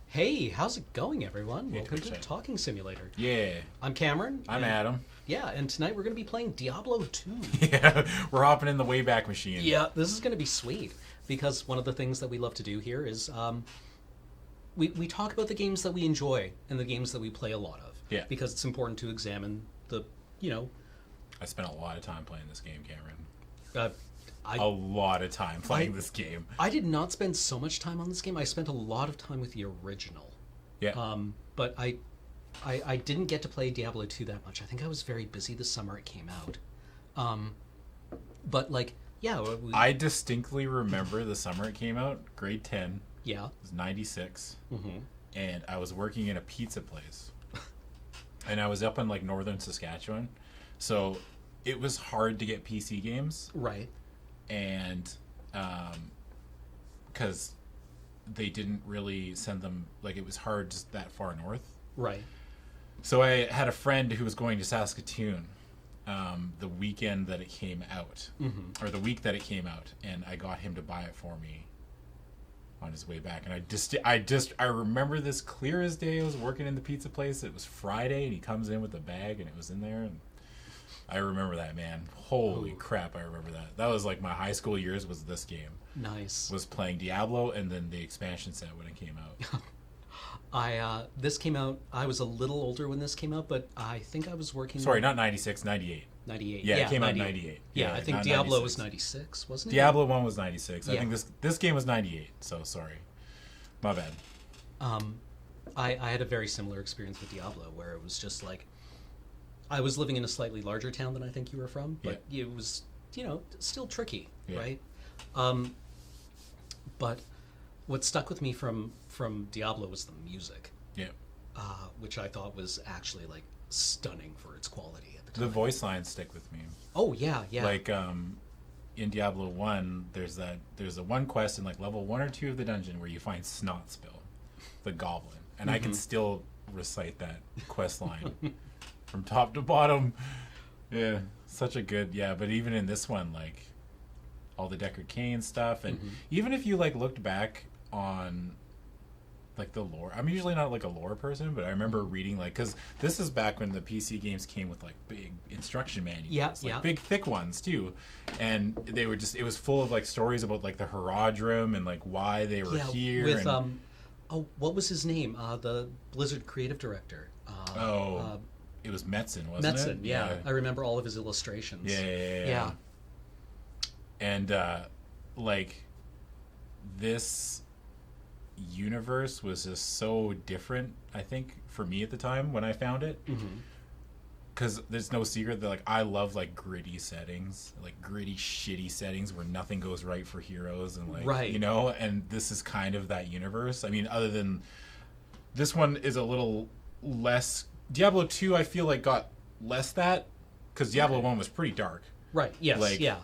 Hey, how's it going, everyone? Hey, Welcome Twitch to chat. Talking Simulator. Yeah, I'm Cameron. I'm and- Adam. Yeah, and tonight we're going to be playing Diablo 2. Yeah, we're hopping in the Wayback Machine. Yeah, this is going to be sweet because one of the things that we love to do here is we talk about the games that we enjoy and the games that we play a lot of. Yeah. Because it's important to examine the, you know, I spent a lot of time playing this game, Cameron. uh, I A lot of time playing this game. I did not spend so much time on this game. I spent a lot of time with the original. Yeah. But I didn't get to play Diablo 2 that much. I think I was very busy the summer it came out. But like, yeah, I distinctly remember the summer it came out, grade 10. yeah. It was 96. Mm-hmm. And I was working in a pizza place. And I was up in like northern Saskatchewan. So it was hard to get PC games. Right. And because they didn't really send them, like it was hard just that far north. Right. So I had a friend who was going to Saskatoon the weekend that it came out, or the week that it came out, and I got him to buy it for me on his way back. And I remember this clear as day. I was working in the pizza place. It was Friday, and he comes in with a bag, and it was in there, and I remember that, man. Holy crap, I remember that. That was like my high school years was this game. Nice. Was playing Diablo and then the expansion set when it came out. This came out. I was a little older when this came out, but I think I was working. Sorry, not 96, 98. 98. Yeah, it came out in 98. Yeah, I think not Diablo 96. was 96, wasn't it? Diablo 1 was 96. Yeah. I think this game was 98, so sorry. My bad. I had a very similar experience with Diablo, where it was just like I was living in a slightly larger town than I think you were from, but it was, still tricky, Yeah. right? But what stuck with me from Diablo was the music, Yeah. which I thought was actually like stunning for its quality at the The time. voice lines stick with me. Oh yeah, yeah. Like in Diablo 1, there's a one quest in like level 1 or 2 of the dungeon where you find Snotspill, the goblin. And I can still recite that quest line from top to bottom. Yeah, such a good, but even in this one, like all the Deckard Cain stuff, and even if you like looked back on like the lore, I'm usually not like a lore person, but I remember reading like, because this is back when the PC games came with like big instruction manuals, like big thick ones too, and they were just, it was full of like stories about like the Herodrum and like why they were here. With and, what was his name? The Blizzard creative director. it was Metzen, wasn't Metzen, it? yeah. I remember all of his illustrations. Yeah. And like this universe was just so different, I think, for me at the time when I found it. Because there's no secret that like I love like gritty settings, like gritty shitty settings where nothing goes right for heroes, and like and this is kind of that universe. I mean, other than this one is a little less. Diablo 2 I feel like got less that, because Diablo 1 was pretty dark. Right. Yes. Like, yeah.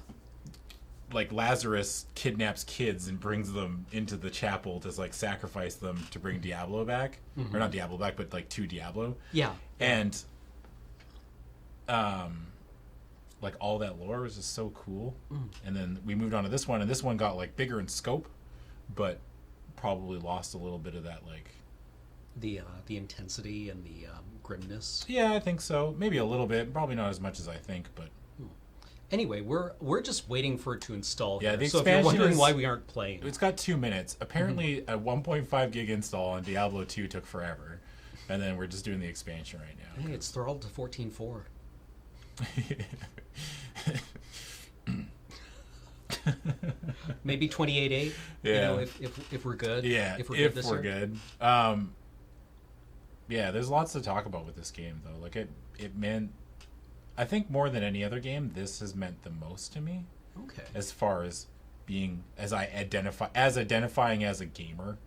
Like Lazarus kidnaps kids and brings them into the chapel to like sacrifice them to bring Diablo back, or not Diablo back, but like to Diablo. Yeah. And like all that lore was just so cool. And then we moved on to this one, and this one got like bigger in scope, but probably lost a little bit of that like the intensity and the grimness. Yeah, I think so. Maybe a little bit, probably not as much as I think, but anyway, we're just waiting for it to install. Yeah, here. the So if you're expansion wondering is- why we aren't playing, it's got 2 minutes. Apparently, a 1.5 gig install on Diablo 2 took forever, and then we're just doing the expansion right now. hey, it's throttled to 14.4. Maybe 28.8. Yeah. If we're good. Yeah, If we're if good this we're year. good. Yeah, there's lots to talk about with this game, though. Like it meant, I think more than any other game, this has meant the most to me. Okay. As far as being, identifying as a gamer,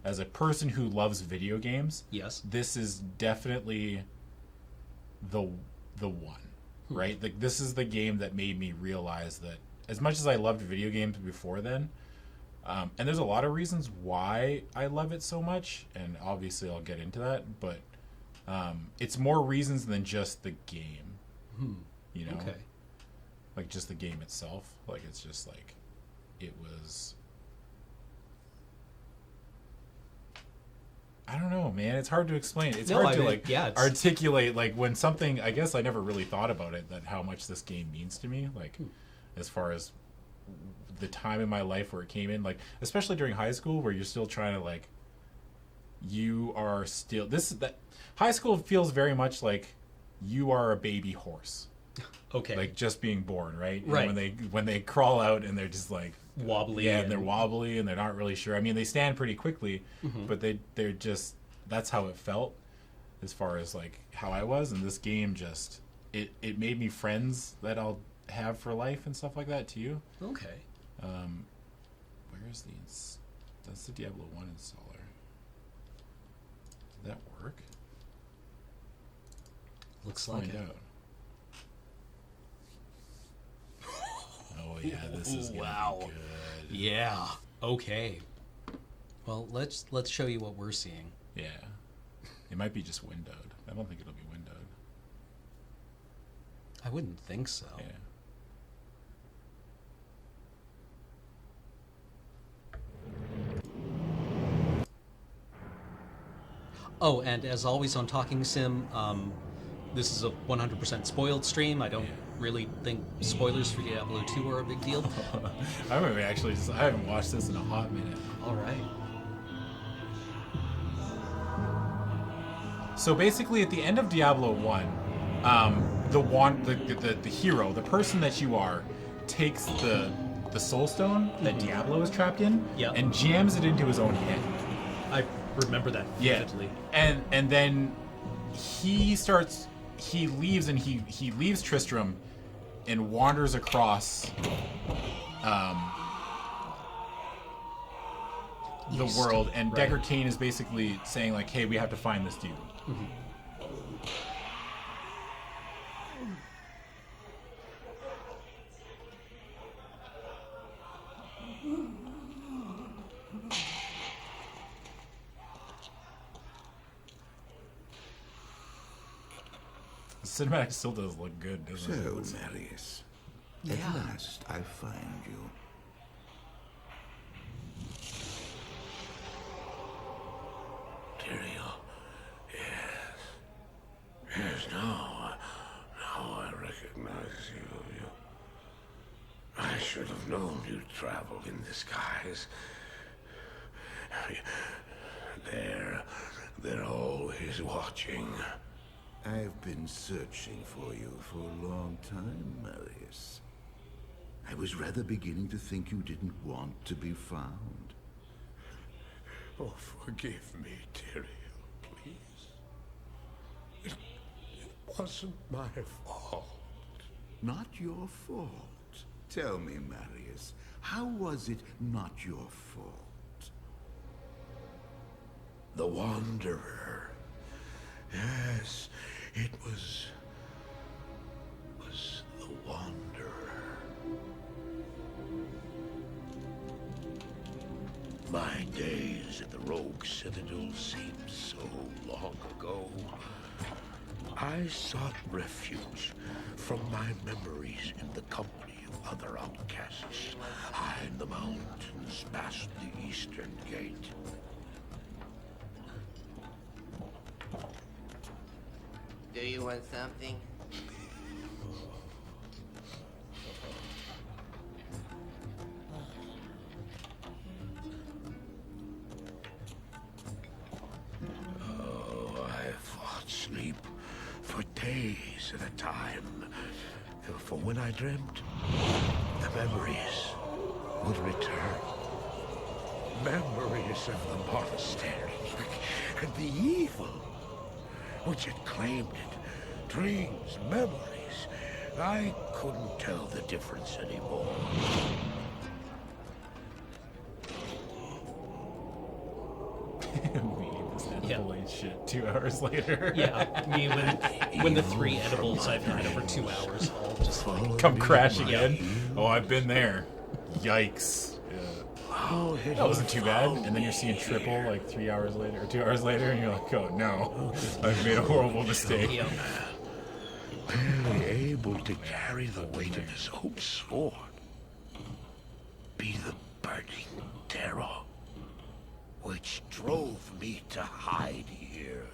as a person who loves video games. Yes. This is definitely the one, right? Like this is the game that made me realize that as much as I loved video games before then, and there's a lot of reasons why I love it so much, and obviously I'll get into that, but it's more reasons than just the game, you know? Okay. Like just the game itself. Like it's just like, it was I don't know, man. It's hard to explain. It's No, hard I to mean, yeah, it's- articulate like when something. I guess I never really thought about it, that how much this game means to me. Like as far as the time in my life where it came in, like especially during high school, where you're still trying to like. You are still that high school feels very much like you are a baby horse. Okay. Like just being born, right? Right. And when they crawl out and they're just like Wobbly. yeah, and they're wobbly and they're not really sure. I mean, they stand pretty quickly, Mm-hmm. but they're just that's how it felt as far as like how I was. And this game just it made me friends that I'll have for life and stuff like that too. Okay. Where's that's the Diablo 1 installer. Did that work? Looks Let's like find it. out. Oh yeah, this is gonna Wow. be good. Yeah. Okay. Well, let's show you what we're seeing. Yeah. It might be just windowed. I don't think it'll be windowed. I wouldn't think so. Yeah. Oh, and as always on Talking Sim, this is a 100% spoiled stream. I don't really think spoilers for Diablo 2 are a big deal. I remember actually I haven't watched this in a hot minute. All right. So basically at the end of Diablo 1, the hero, the person that you are, takes the soul stone that Diablo is trapped in Yep. and jams it into his own head. I remember that vividly. And then he leaves and he leaves Tristram and wanders across the East, world, and right. Deckard Cain is basically saying like, hey, we have to find this dude. Mm-hmm. The cinematic still does look good, doesn't So, it? Marius, Yeah. at last I find you. Tyrael, yes. Yes, now I recognize you. I should have known you'd travel in disguise. They're always watching. I've been searching for you for a long time, Marius. I was rather beginning to think you didn't want to be found. Oh, forgive me, Tyrael, please. It wasn't my fault. Not your fault. Tell me, Marius, how was it not your fault? The Wanderer. Yes, it was the Wanderer. My days at the Rogue Citadel seem so long ago. I sought refuge from my memories in the company of other outcasts, high in the mountains past the Eastern Gate. Do you want something? Oh, I fought sleep for days at a time. For when I dreamt, the memories would return. Memories of the monastery and the evil which had claimed it. Dreams, memories. I couldn't tell the difference anymore. Me, this Yeah. edible ain't shit 2 hours later. Yeah, me when the 3 edibles I've had over 2 hours all just like Come crashing Yeah. in. Oh, I've been there. Yikes. How had That wasn't you too bad. found And then you're me seeing triple here? like 3 hours later or 2 hours later, and you're like, oh no, I've made a horrible mistake. yeah. Barely able to carry the weight of his own sword. Be the burning terror which which drove me to hide here.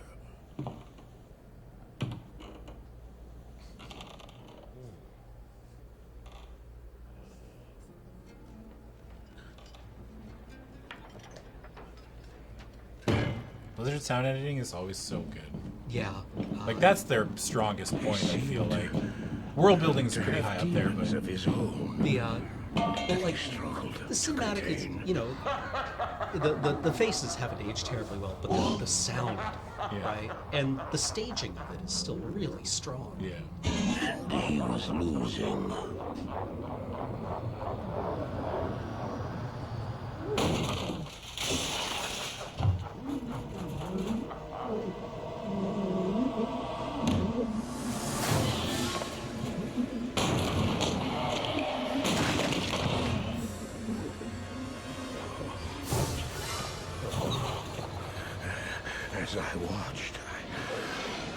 Blizzard sound editing is always so good. Yeah. Like that's their strongest point. I feel like world building is pretty high up there, but Of his own. Well, like the cinematic is, you know, the faces haven't aged terribly well, but the sound, Yeah. right, and the staging of it is still really strong. yeah. He was losing. As I watched,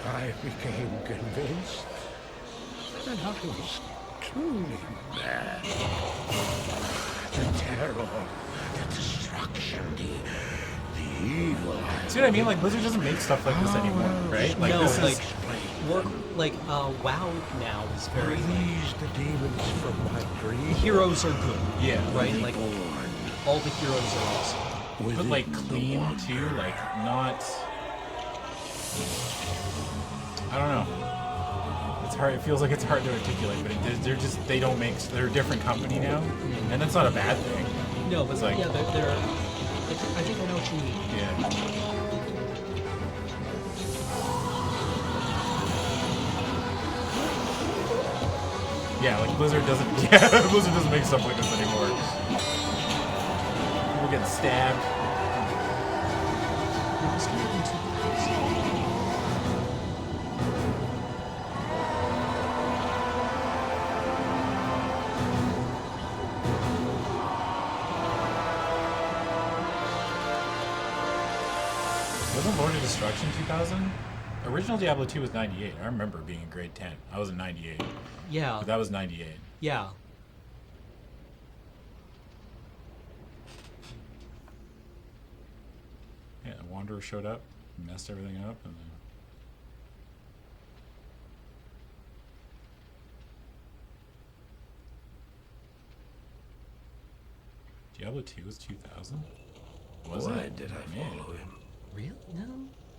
I became convinced that I was truly mad. The terror, the destruction, the evil. See what I mean? Like Blizzard doesn't make stuff like this anymore, right? Like No, this like is work like WoW now is very Release the demons from my dream. heroes are good. Yeah. Right. Like all the heroes are awesome. but like clean too, like not. I don't know. It's hard. It feels like it's hard to articulate, but they don't make. They're a different company now, and that's not a bad thing. No, but It's like- yeah, they're I think I know what you mean. Yeah. Yeah, like Blizzard doesn't. Yeah, Blizzard doesn't make stuff like this anymore. People getting stabbed. Wasn't Lord of Destruction 2000? Original Diablo 2 was 98. I remember being in grade 10. I was in 98. Yeah. But that was 98. Yeah. Yeah, a Wanderer showed up, messed everything up, and then... Diablo 2 was 2000? Was Why it? did I Man. follow him? Really? No.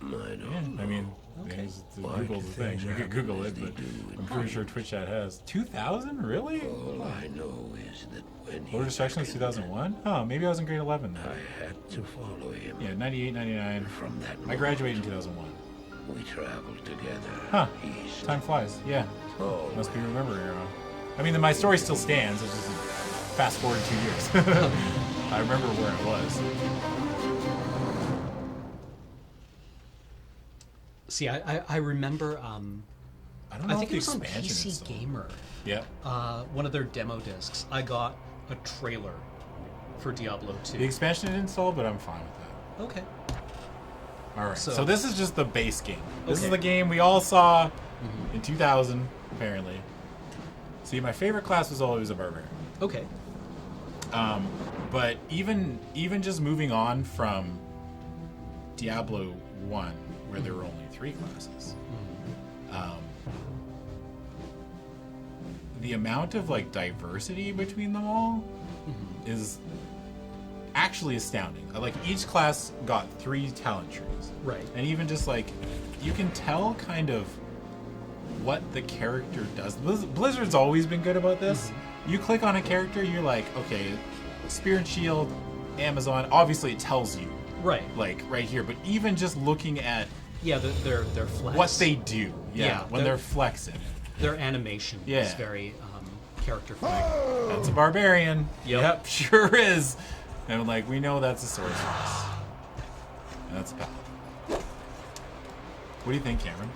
I Yeah, don't know. I mean, Okay. Google's the thing. You could Google it, but I'm pretty sure Twitch chat has. 2000? Really? All I know is that when Lord of Destruction was 2001? Oh, maybe I was in grade 11 then. I had to follow him. Yeah, 98, 99. From that I moment, graduated in 2001. we traveled together. Huh. East. Time flies. Yeah. Oh, Must be remembering it wrong. I mean, my story still stands. It's just fast forward 2 years. I remember where it was. See, I remember. I don't know I if think the it was on expansion PC is still- Gamer. Yeah. One of their demo discs. I got a trailer for Diablo 2. The expansion didn't install, but I'm fine with that. Okay. All right. So- So this is just the base game. This is Okay. the game we all saw in 2000, apparently. See, my favorite class was always a barbarian. Okay. But even just moving on from Diablo 1, where there were only 3 classes, the amount of like diversity between them all is actually astounding. Like each class got 3 talent trees, Right. and even just like you can tell kind of what the character does. Blizzard's always been good about this. You click on a character, you're like, okay, spear and shield, Amazon. Obviously, it tells you Right. like right here, but even just looking at Yeah, their flex. what they do, Yeah, when they're flexing. their animation is Yeah. very character friendly. That's a barbarian. Yep. Sure is. And like we know that's a sorceress. And that's a paladin. What do you think, Cameron?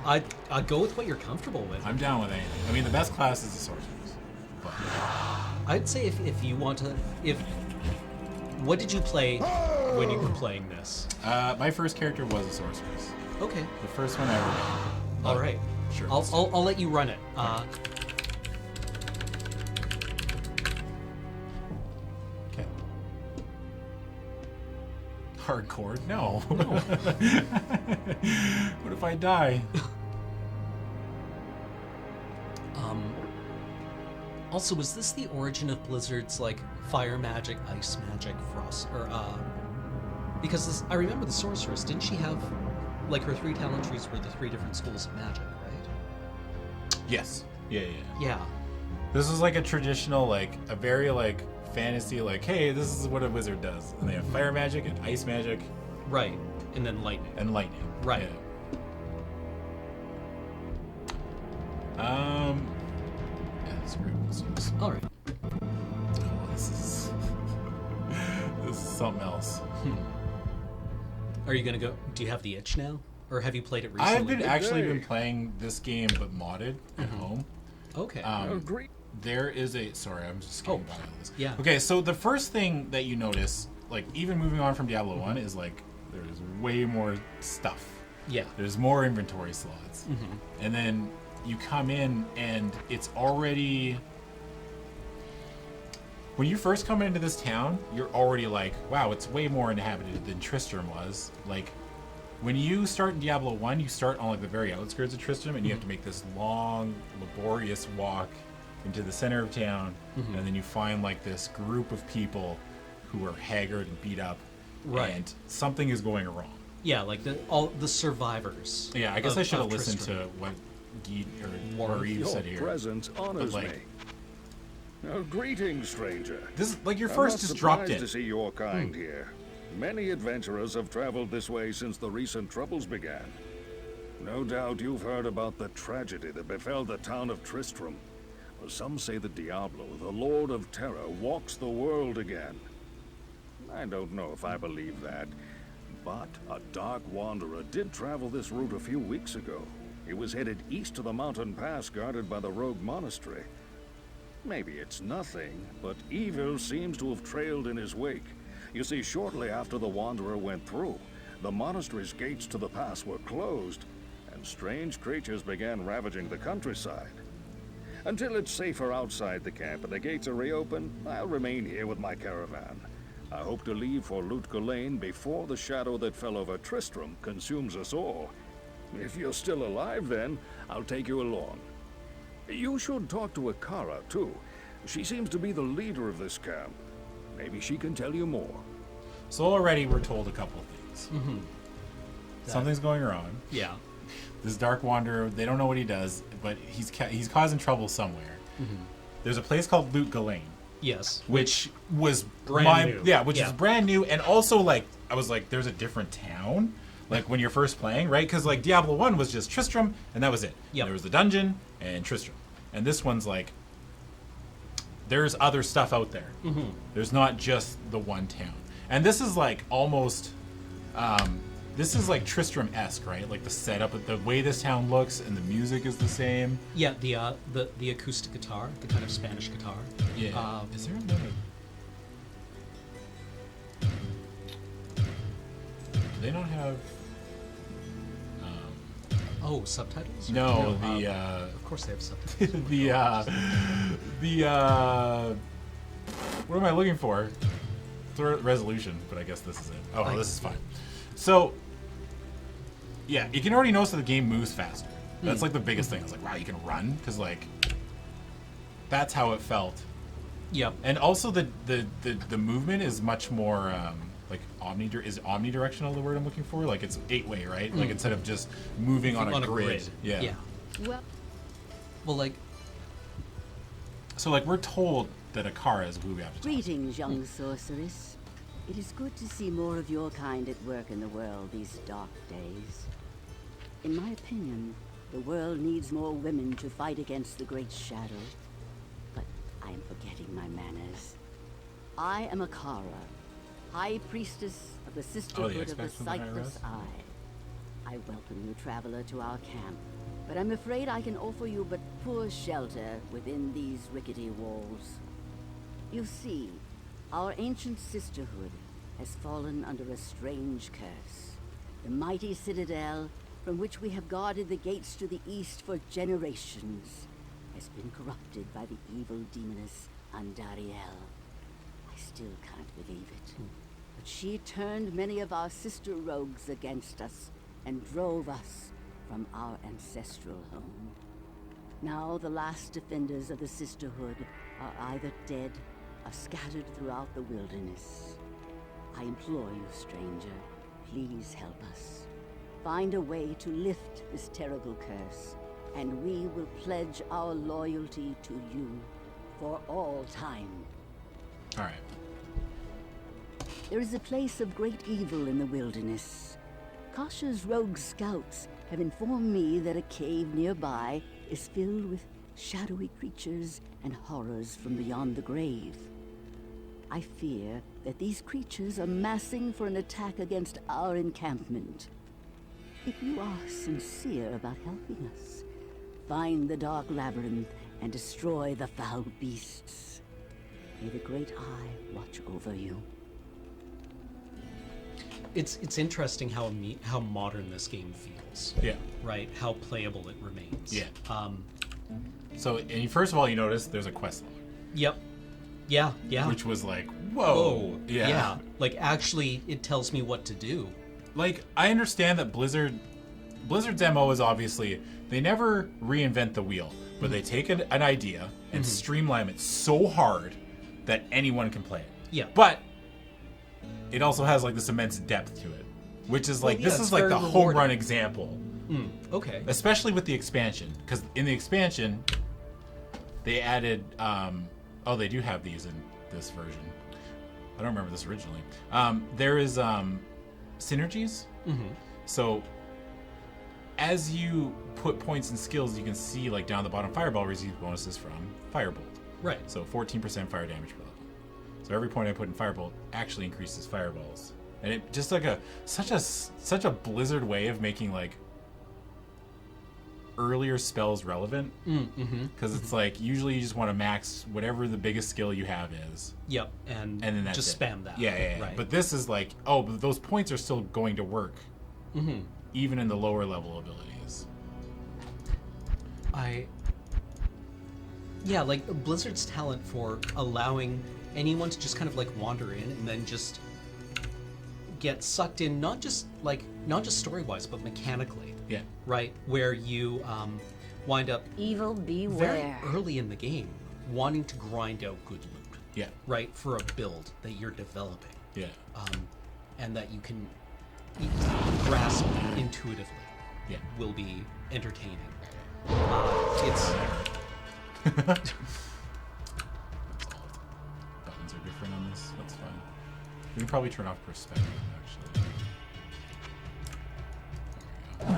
I'd go with what you're comfortable with. I'm down with anything. I mean, the best class is the sorceress. But I'd say if you want to, what did you play when you were playing this? my first character was a sorceress. Okay. The first one I ever did. All right. Sure. I'll let you run it. Okay. hardcore. No. What if I die? Also, is this the origin of Blizzard's like fire magic, ice magic, frost, or because I remember the sorceress, didn't she have like her 3 talent trees were the 3 different schools of magic, right? Yes. Yeah. Yeah. This is like a traditional, like a very like fantasy, like, hey, this is what a wizard does, and they have fire magic and ice magic, Right. And then lightning. and lightning. Right. Yeah. Screw this. All right. Oh, this is something else. Are you gonna go? Do you have the itch now, or have you played it recently? I've been actually been playing this game, but modded at home. Okay. Great. There is a sorry, I'm just skipping by all this. Yeah. Okay, so the first thing that you notice, like even moving on from Diablo 1, is like there's way more stuff. Yeah. There's more inventory slots, and then you come in and it's already. When you first come into this town, you're already like, wow, it's way more inhabited than Tristram was. Like, when you start in Diablo 1, you start on like the very outskirts of Tristram, and you have to make this long, laborious walk into the center of town, and then you find like this group of people who are haggard and beat up, Right. and something is going wrong. Yeah, like all the survivors. Yeah, I guess I should have of listened Tristram. to what Guy or Marie Your said here. presence honors like- me. Greetings, stranger. This is like your I'm first not just dropped surprised in. to see your kind here. Many adventurers have traveled this way since the recent troubles began. No doubt you've heard about the tragedy that befell the town of Tristram. Well, some say that Diablo, the Lord of Terror, walks the world again. I don't know if I believe that, but a dark wanderer did travel this route a few weeks ago. He was headed east to the mountain pass guarded by the rogue monastery. Maybe it's nothing, but evil seems to have trailed in his wake. You see, shortly after the wanderer went through, the monastery's gates to the pass were closed, and strange creatures began ravaging the countryside. Until it's safer outside the camp and the gates are reopened, I'll remain here with my caravan. I hope to leave for Lutgelain before the shadow that fell over Tristram consumes us all. If you're still alive then, I'll take you along. You should talk to Akara, too. She seems to be the leader of this camp. Maybe she can tell you more. So already we're told a couple of things. Something's going wrong. Yeah. This Dark Wanderer, they don't know what he does, but he's causing trouble somewhere. There's a place called Lutgelain, Yes. which was Brand new. which is brand new, and also like I was like, there's a different town, like when you're first playing, right? Because like Diablo 1 was just Tristram, and that was it. Yep. There was the dungeon and Tristram, and this one's like there's other stuff out there. There's not just the one town, and this is like almost. This is like Tristram-esque, right? Like the setup, the way this town looks, and the music is the same. Yeah, the acoustic guitar, the kind of Spanish guitar. Yeah. Is there another? Do they not have? Oh, subtitles? No, Of course they have subtitles. What am I looking for? Resolution, but I guess this is it. Oh, well, this is fine. So, yeah, you can already notice that the game moves faster. That's like the biggest thing. I was like, wow, you can run, because like that's how it felt. Yep. And also the movement is much more like omnidirectional, the word I'm looking for. Like it's 8-way, right? Like instead of just moving on a grid. Yeah. Well, like, So like we're told that Akara is who we have to talk to. Greetings, young sorceress. It is good to see more of your kind at work in the world these dark days. In my opinion, the world needs more women to fight against the Great Shadow. But I am forgetting my manners. I am Akara, High Priestess of the Sisterhood of the expats from the Sightless IRS? Eye. I welcome you, traveler, to our camp. But I'm afraid I can offer you but poor shelter within these rickety walls. You see, our ancient sisterhood has fallen under a strange curse. The mighty citadel, from which we have guarded the gates to the east for generations, has been corrupted by the evil demoness Andariel. I still can't believe it. but she turned many of our sister rogues against us and drove us from our ancestral home. Now the last defenders of the Sisterhood are either dead or scattered throughout the wilderness. I implore you, stranger, please help us. Find a way to lift this terrible curse, and we will pledge our loyalty to you for all time. All right. There is a place of great evil in the wilderness. Kasha's rogue scouts have informed me that a cave nearby is filled with shadowy creatures and horrors from beyond the grave. I fear that these creatures are massing for an attack against our encampment. If you are sincere about helping us, find the dark labyrinth and destroy the foul beasts. May the Great Eye watch over you. It's interesting how modern this game feels. Yeah. Right? How playable it remains. Yeah. So, first of all, you notice there's a quest log. Yep. Yeah. Yeah. Which was like, whoa. Yeah. Like, actually, it tells me what to do. Like, I understand that Blizzard's MO is obviously, they never reinvent the wheel, but they take an idea and streamline it so hard that anyone can play it. Yeah. But it also has like this immense depth to it, which is like, this is like the home run example. Okay. Especially with the expansion, because in the expansion, they added, they do have these in this version. I don't remember this originally. There is synergies. So as you put points and skills, you can see like down the bottom, Fireball receives bonuses from Firebolt. Right. So 14% fire damage per level. So every point I put in Firebolt actually increases fireballs, and it just like such a Blizzard way of making like earlier spells relevant. Because it's like usually you just want to max whatever the biggest skill you have is. Yep, and then that's just it. spam that. Yeah. Right. But this is like, but those points are still going to work, even in the lower level abilities. Like Blizzard's talent for allowing anyone to just kind of like wander in and then just get sucked in, not just story-wise, but mechanically. Yeah. Right, where you wind up Evil very beware. early in the game wanting to grind out good loot. Yeah. Right, for a build that you're developing. Yeah. And that you can grasp intuitively. Yeah. Will be entertaining. Buttons are different on this. That's fine. We can probably turn off perspective, actually. There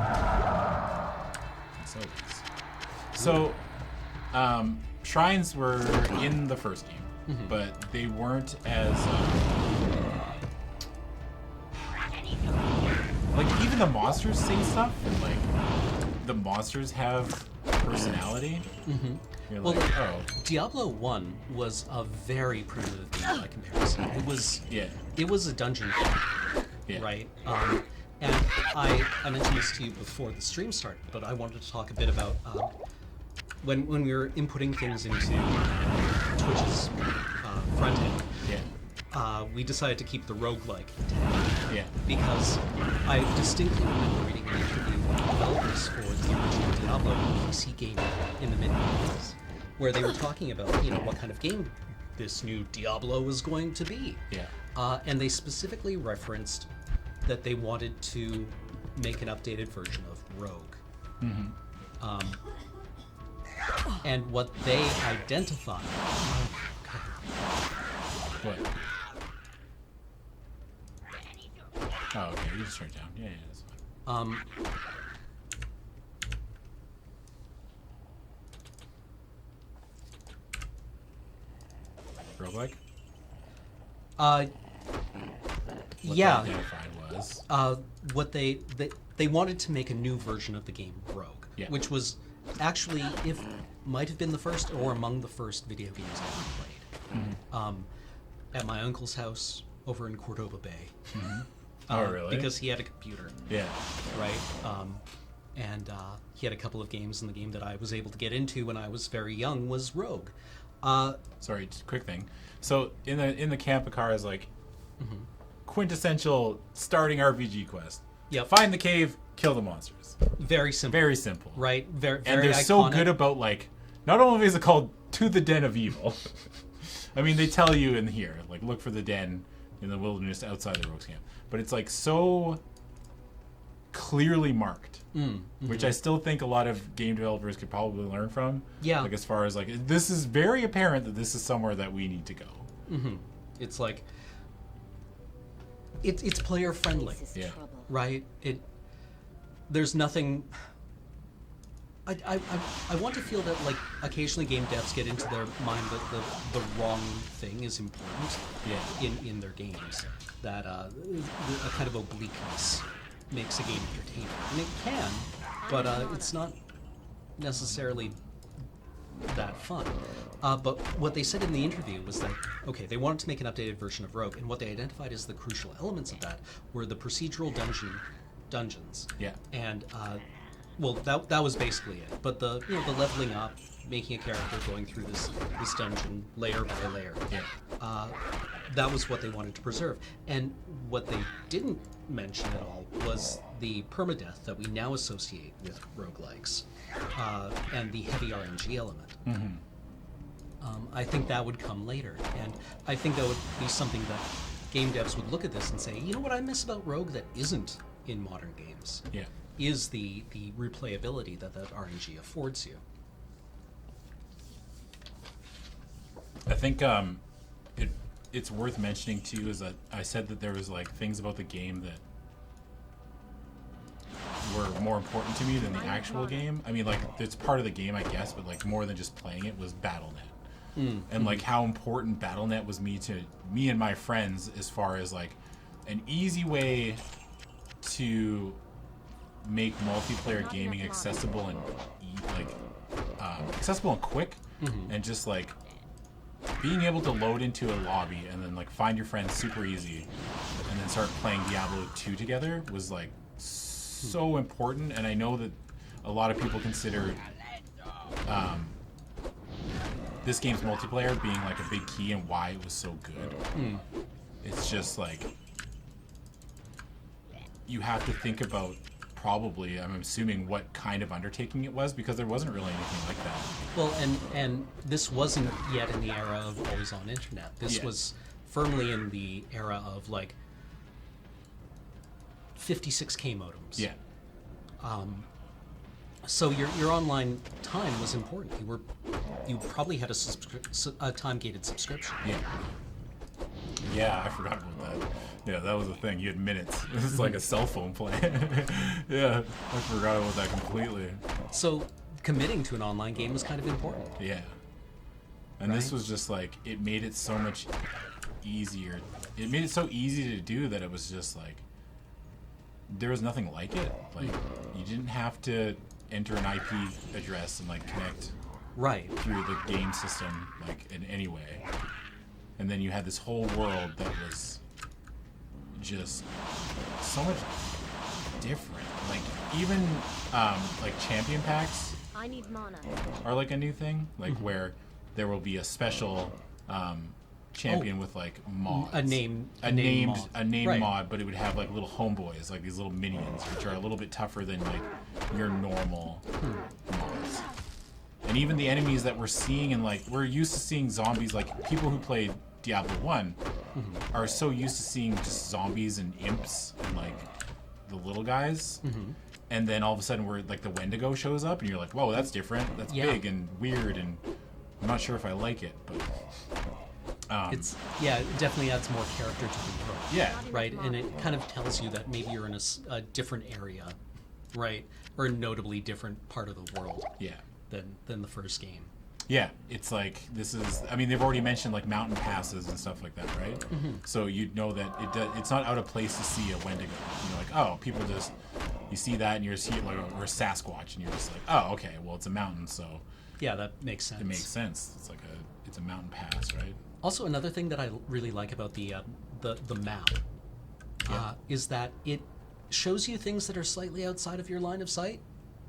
we go. So, shrines were in the first game, but they weren't as like even the monsters say stuff, and like the monsters have personality. You're Well, like, Diablo 1 was a very primitive game by comparison. It was a dungeon crawl, right? And I mentioned this to you before the stream started, but I wanted to talk a bit about when we were inputting things into Twitch's front end. We decided to keep the roguelike tag. Because I distinctly remember reading an interview with the developers for the original Diablo PC game in the mid-90s, where they were talking about, what kind of game this new Diablo was going to be. And they specifically referenced that they wanted to make an updated version of Rogue. And what they identified... What? Oh, okay. You just turn it down. Yeah, that's fine. Roguelike? What yeah. they identified was? What they wanted to make a new version of the game Rogue, which was actually might have been the first or among the first video games I ever played. At my uncle's house over in Cordova Bay. Oh, really? Because he had a computer. Yeah. Right. And he had a couple of games, and the game that I was able to get into when I was very young was Rogue. Sorry, just quick thing. So in the camp, Akara is like, quintessential starting RPG quest. Yep. Find the cave, kill the monsters. Very simple. Very simple. Right? Very And they're iconic. so good about, like, not only is it called To the Den of Evil. I mean, they tell you in here, like, look for the den in the wilderness outside the rogues camp. But it's, like, so clearly marked. Which I still think a lot of game developers could probably learn from. Yeah. Like, as far as, like, this is very apparent that this is somewhere that we need to go. It's like it's player friendly, This is Yeah. trouble. right? There's nothing. I want to feel that, like, occasionally game devs get into their mind that the wrong thing is important in their games. That a kind of obliqueness makes a game entertaining, and it can, but it's not necessarily that fun. But what they said in the interview was that, okay, they wanted to make an updated version of Rogue, and what they identified as the crucial elements of that were the procedural dungeons. Yeah. And well, that was basically it. But the leveling up, making a character, going through this dungeon layer by layer. Yeah. That was what they wanted to preserve. And what they didn't mention at all was the permadeath that we now associate with roguelikes, and the heavy RNG element. I think that would come later, and I think that would be something that game devs would look at this and say, you know what I miss about Rogue that isn't in modern games? Yeah. Is the replayability that RNG affords you. I think it's worth mentioning too is that I said that there was, like, things about the game that were more important to me than the actual game. I mean, like, it's part of the game, I guess, but, like, more than just playing it was BattleNet. And, like, how important BattleNet was me and my friends, as far as, like, an easy way to make multiplayer gaming accessible and accessible and quick, and just, like, being able to load into a lobby and then, like, find your friends super easy and then start playing Diablo 2 together was, like, so important. And I know that a lot of people consider this game's multiplayer being, like, a big key and why it was so good. It's just, like, you have to think about, probably, I'm assuming, what kind of undertaking it was, because there wasn't really anything like that. Well, and this wasn't yet in the era of always on internet. This was firmly in the era of, like, 56K modems. Yeah. So your online time was important. You probably had a time-gated subscription. Yeah. Yeah, I forgot about that. Yeah, that was the thing. You had minutes. It was like a cell phone plan. Yeah, I forgot about that completely. So committing to an online game was kind of important. Yeah. And this was just, like, it made it so much easier. It made it so easy to do that it was just, like, there was nothing like it. Like, you didn't have to enter an IP address and, like, connect Right. through the game system, like, in any way. And then you had this whole world that was just so much different. Like, even like, champion packs I need mana. are, like, a new thing. Like, where there will be a special champion with, like, mods. A named named Right. mod, but it would have, like, little homeboys, like these little minions, which are a little bit tougher than, like, your normal mods. And even the enemies that we're seeing, and, like, we're used to seeing zombies, like, people who played Diablo 1 are so used to seeing just zombies and imps and, like, the little guys. And then all of a sudden we're, like, the Wendigo shows up and you're like, whoa, that's different. That's big and weird, and I'm not sure if I like it, but It definitely adds more character to the world. yeah. Right, and it kind of tells you that maybe you're in a different area, right, or a notably different part of the world. Yeah. Than the first game. Yeah, it's like, this is, I mean, they've already mentioned, like, mountain passes and stuff like that, right? So you know that it's not out of place to see a Wendigo. You know, like, oh, people just, you see that and you're just, like, or a Sasquatch, and you're just like, oh, okay, well, it's a mountain, so Yeah, that makes sense. it makes sense. It's like it's a mountain pass, right? Also, another thing that I really like about the map is that it shows you things that are slightly outside of your line of sight,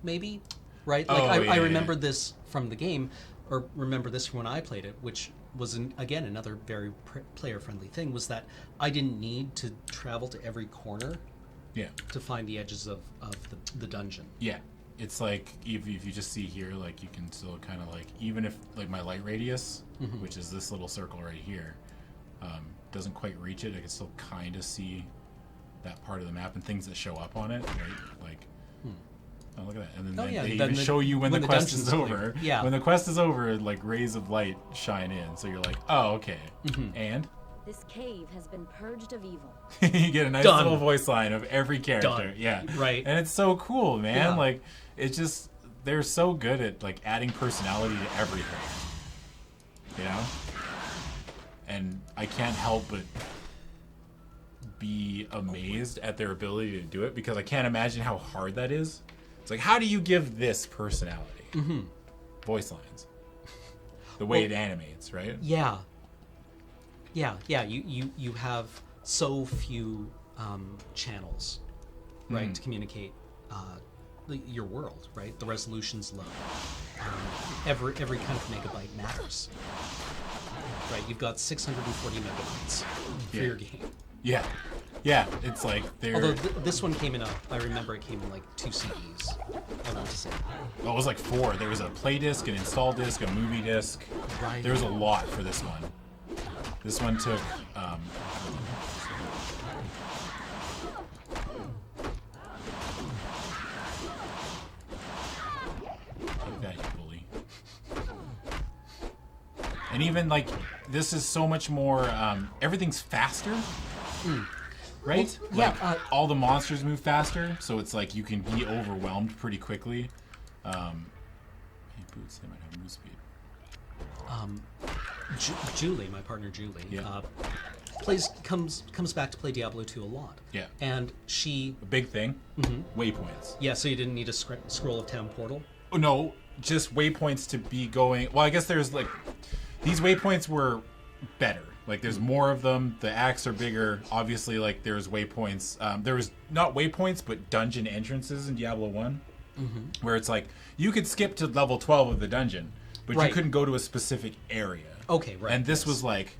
maybe, right? Like, I remember this from the game, or remember this from when I played it, which was again another very player-friendly thing was that I didn't need to travel to every corner Yeah. to find the edges of the dungeon. Yeah. It's like if you just see here, like you can still kind of like, even if like my light radius, which is this little circle right here, doesn't quite reach it, I can still kind of see that part of the map and things that show up on it, right? Like, oh, look at that. And then they even show you when the quest is over. Yeah. When the quest is over, like rays of light shine in. So you're like, oh, okay. And This cave has been purged of evil. you get a nice Done. little voice line of every character. Done. Yeah. Right. And it's so cool, man. Yeah. Like, it's just, they're so good at like adding personality to everything. You know? And I can't help but be amazed at their ability to do it, because I can't imagine how hard that is. It's like, how do you give this personality? Voice lines. The way it animates, right? Yeah. You have so few channels, right, to communicate your world, right? The resolution's low. Every kind of megabyte matters, right? You've got 640 megabytes for your game. Yeah. Yeah, it's like they're... Although this one came in I remember it came in like 2 CDs, I want to say. Oh, it was like 4. There was a play disc, an install disc, a movie disc. Right. There was a lot for this one. This one took... Take that, you bully. And even like, this is so much more... everything's faster. Right? Well, yeah, Like, all the monsters move faster, so it's like you can be overwhelmed pretty quickly. Hey, Boots, they might have move speed. Julie, my partner Julie, Yeah. comes back to play Diablo 2 a lot. Yeah. And she... A big thing, waypoints. Yeah, so you didn't need a scroll of town portal? Oh, no, just waypoints to be going... Well, I guess there's like... These waypoints were better. Like, there's more of them. The acts are bigger. Obviously, like, there's waypoints. There was not waypoints, but dungeon entrances in Diablo 1. Where it's like, you could skip to level 12 of the dungeon, but Right. you couldn't go to a specific area. Okay, right. And this was like,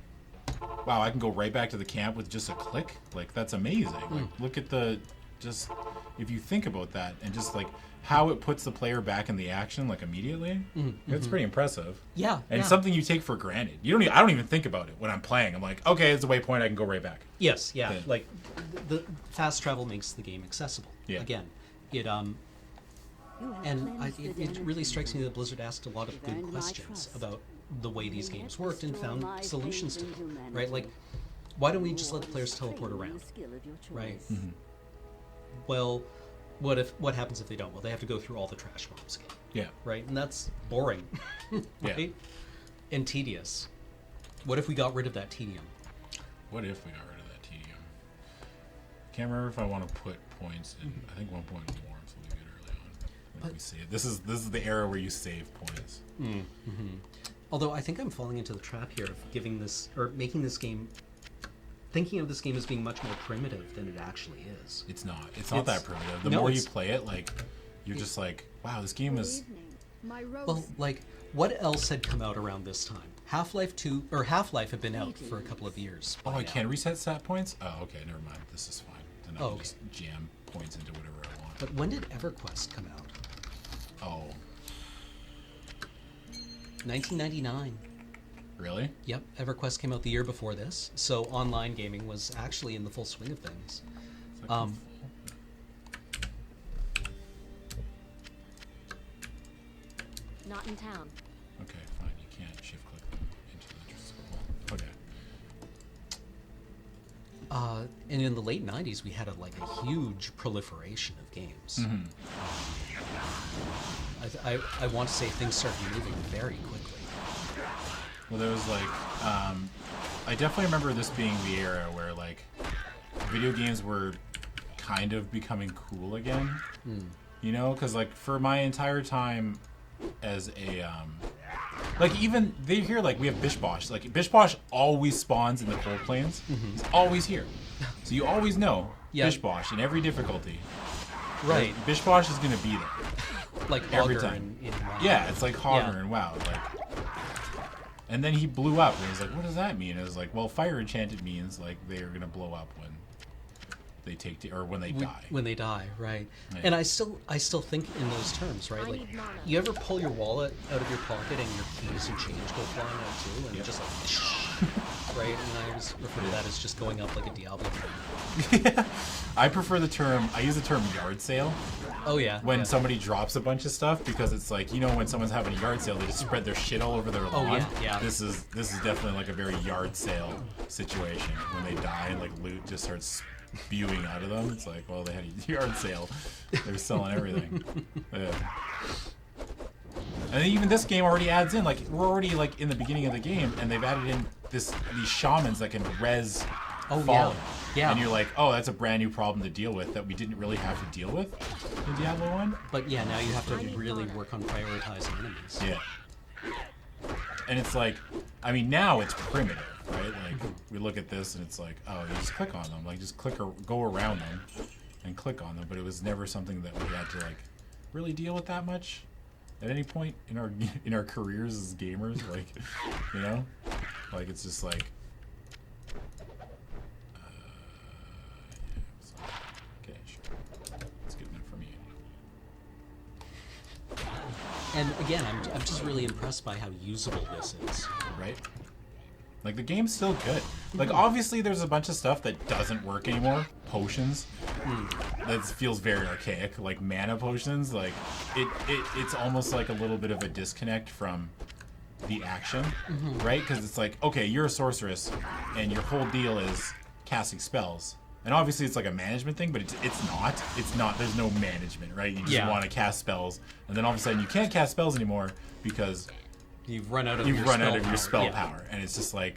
wow, I can go right back to the camp with just a click? Like, that's amazing. Like, look at the... Just, if you think about that, and just, like, how it puts the player back in the action, like, immediately, it's pretty impressive. Yeah, And yeah. something you take for granted. I don't even think about it when I'm playing. I'm like, okay, it's a waypoint, I can go right back. Yes, yeah. Yeah. Like, the fast travel makes the game accessible. Yeah. Again, it it really strikes me that Blizzard asked a lot of good questions about the way these games worked and found solutions to them, right? Like, why don't we just let the players teleport around, right? Well, what happens if they don't? Well, they have to go through all the trash mobs again, Yeah. right? And that's boring, right? And tedious. What if we got rid of that tedium? What if we got rid of that tedium? Can't remember if I want to put points in. I think 1 point more, so we get early on. Like we save. This is the era where you save points. Although I think I'm falling into the trap here of giving this, or making this game, thinking of this game as being much more primitive than it actually is. It's not. It's not that primitive. The no, more you it's- play it, like, you're just like, wow, this game is... My rose. Well, like, what else had come out around this time? Half-Life 2, or Half-Life had been out for a couple of years. Oh, by I now. can't reset stat points? Oh, okay, never mind. This is fine. Then I Oh, can okay. just jam points into whatever I want. But when did EverQuest come out? Oh, 1999. really? Yep, EverQuest came out the year before this, so online gaming was actually in the full swing of things. Is that Not in town. Okay, fine. You can't shift click them into the scroll. Okay. And in the late 90s, we had a huge proliferation of games. I want to say things started moving very quickly. Well, there was like, I definitely remember this being the era where like video games were kind of becoming cool again. You know, because like for my entire time as a, like even they hear like we have Bish Bosh. Like Bish Bosh always spawns in the cold plains. It's always here, so you always know Bish Bosh in every difficulty. Right. Bish Bosh is gonna be there. Like Every Augur time. in WoW. Yeah, it's like Hogger Yeah. and WoW. Like, And then he blew up, and he's like, what does that mean? And it was like, well, fire enchanted means like they're gonna blow up when they take or when they die. When they die, right? Yeah. And I still think in those terms, right? I Like, need mana. you ever pull your wallet out of your pocket and your keys and change go flying out too, and Yep. just like, right? And I always refer to that as just going up like a Diablo thing. I prefer the term. I use the term yard sale Oh yeah. when yeah. somebody drops a bunch of stuff, because it's like, you know, when someone's having a yard sale, they just spread their shit all over their lawn. yeah. This is definitely like a very yard sale situation. When they die, like loot just starts spewing out of them. It's like, well, they had a yard sale. They're selling everything. Yeah. And then even this game already adds in, like, we're already like in the beginning of the game, and they've added in these shamans that can res fallen. Yeah. And you're like, oh, that's a brand new problem to deal with that we didn't really have to deal with in Diablo 1. But yeah, now you have to I need really mana. work on prioritizing enemies. Yeah. And it's like, I mean, now it's primitive, right? Like, we look at this and it's like, oh, you just click on them. Like, just click or go around them and click on them. But it was never something that we had to, like, really deal with that much at any point in our careers as gamers. Like, you know? Like, it's just like, okay, sure. It's good enough for me. And again, I'm just really impressed by how usable this is. Right? Like, the game's still good. Like, obviously there's a bunch of stuff that doesn't work anymore. Potions. That feels very archaic. Like, mana potions. Like, it's almost like a little bit of a disconnect from the action. Right? Because it's like, okay, you're a sorceress, and your whole deal is casting spells. And obviously it's like a management thing, but it's not. It's not. There's no management, right? You just Yeah. want to cast spells. And then all of a sudden you can't cast spells anymore because You've run out of you've your run spell out of your power. spell Yeah. power. And it's just like,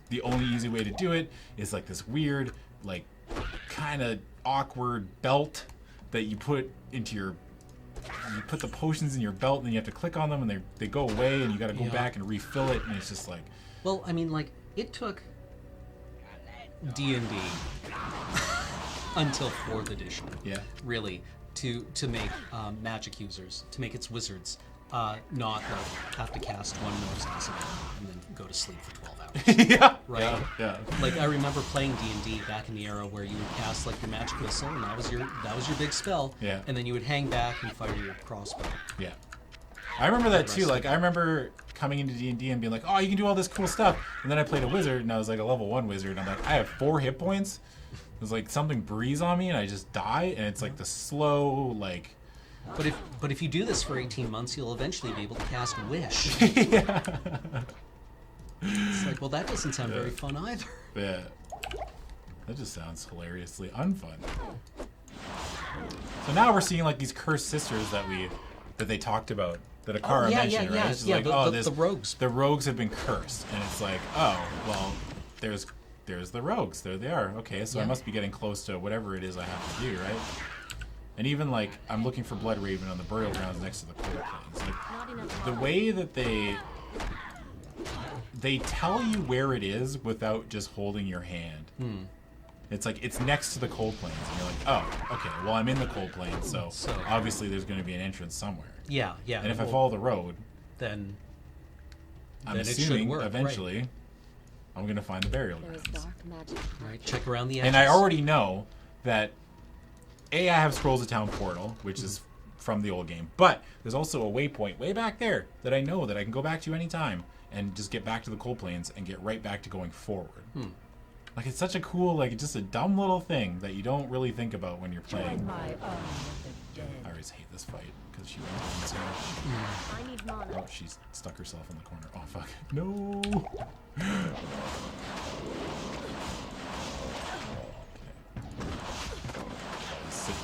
the only easy way to do it is like this weird, like, kind of awkward belt that you put into your... You put the potions in your belt, and then you have to click on them, and they go away, and you got to go Yeah. back and refill it, and it's just like... Well, I mean, like, it took D&D until 4th edition, Yeah. really, to make magic users, to make its wizards, not have to cast one Norse and then go to sleep for 12 hours. yeah. Right. Yeah. Like, I remember playing D&D back in the era where you would cast like your magic missile, and that was your big spell. Yeah. And then you would hang back and fire your crossbow. Yeah. I remember that too. Rest Like, I remember coming into D&D and being like, oh, you can do all this cool stuff. And then I played a wizard, and I was like a level 1 wizard, and I'm like, I have 4 hit points. It was like something breathes on me, and I just die, and it's like the slow, like... But if you do this for 18 months, you'll eventually be able to cast Wish. yeah. It's like, well, that doesn't sound very fun either. Yeah. That just sounds hilariously unfun. So now we're seeing like these cursed sisters that they talked about, that Akara mentioned, right? It's just like, the rogues. The rogues have been cursed, and it's like, oh, well, there's the rogues. There they are. Okay, so I Yeah. must be getting close to whatever it is I have to do, right? And even like, I'm looking for Blood Raven on the burial grounds next to the cold plains. Like, Not enough the mana. way that they tell you where it is without just holding your hand. It's like, it's next to the cold plains, and you're like, oh, okay, well, I'm in the cold plains, so obviously there's going to be an entrance somewhere. Yeah. And if I well, follow the road, then I'm it should assuming work, eventually I'm going to find the burial There is grounds. dark magic. right, check around the edges. And I already know that I have Scrolls of Town Portal, which is from the old game, but there's also a waypoint way back there that I know that I can go back to anytime and just get back to the cold plains and get right back to going forward. Like, it's such a cool, like, just a dumb little thing that you don't really think about when you're playing. I always hate this fight because she went in so much. I need mana. Oh, she's stuck herself in the corner. Oh, fuck. No! Sit,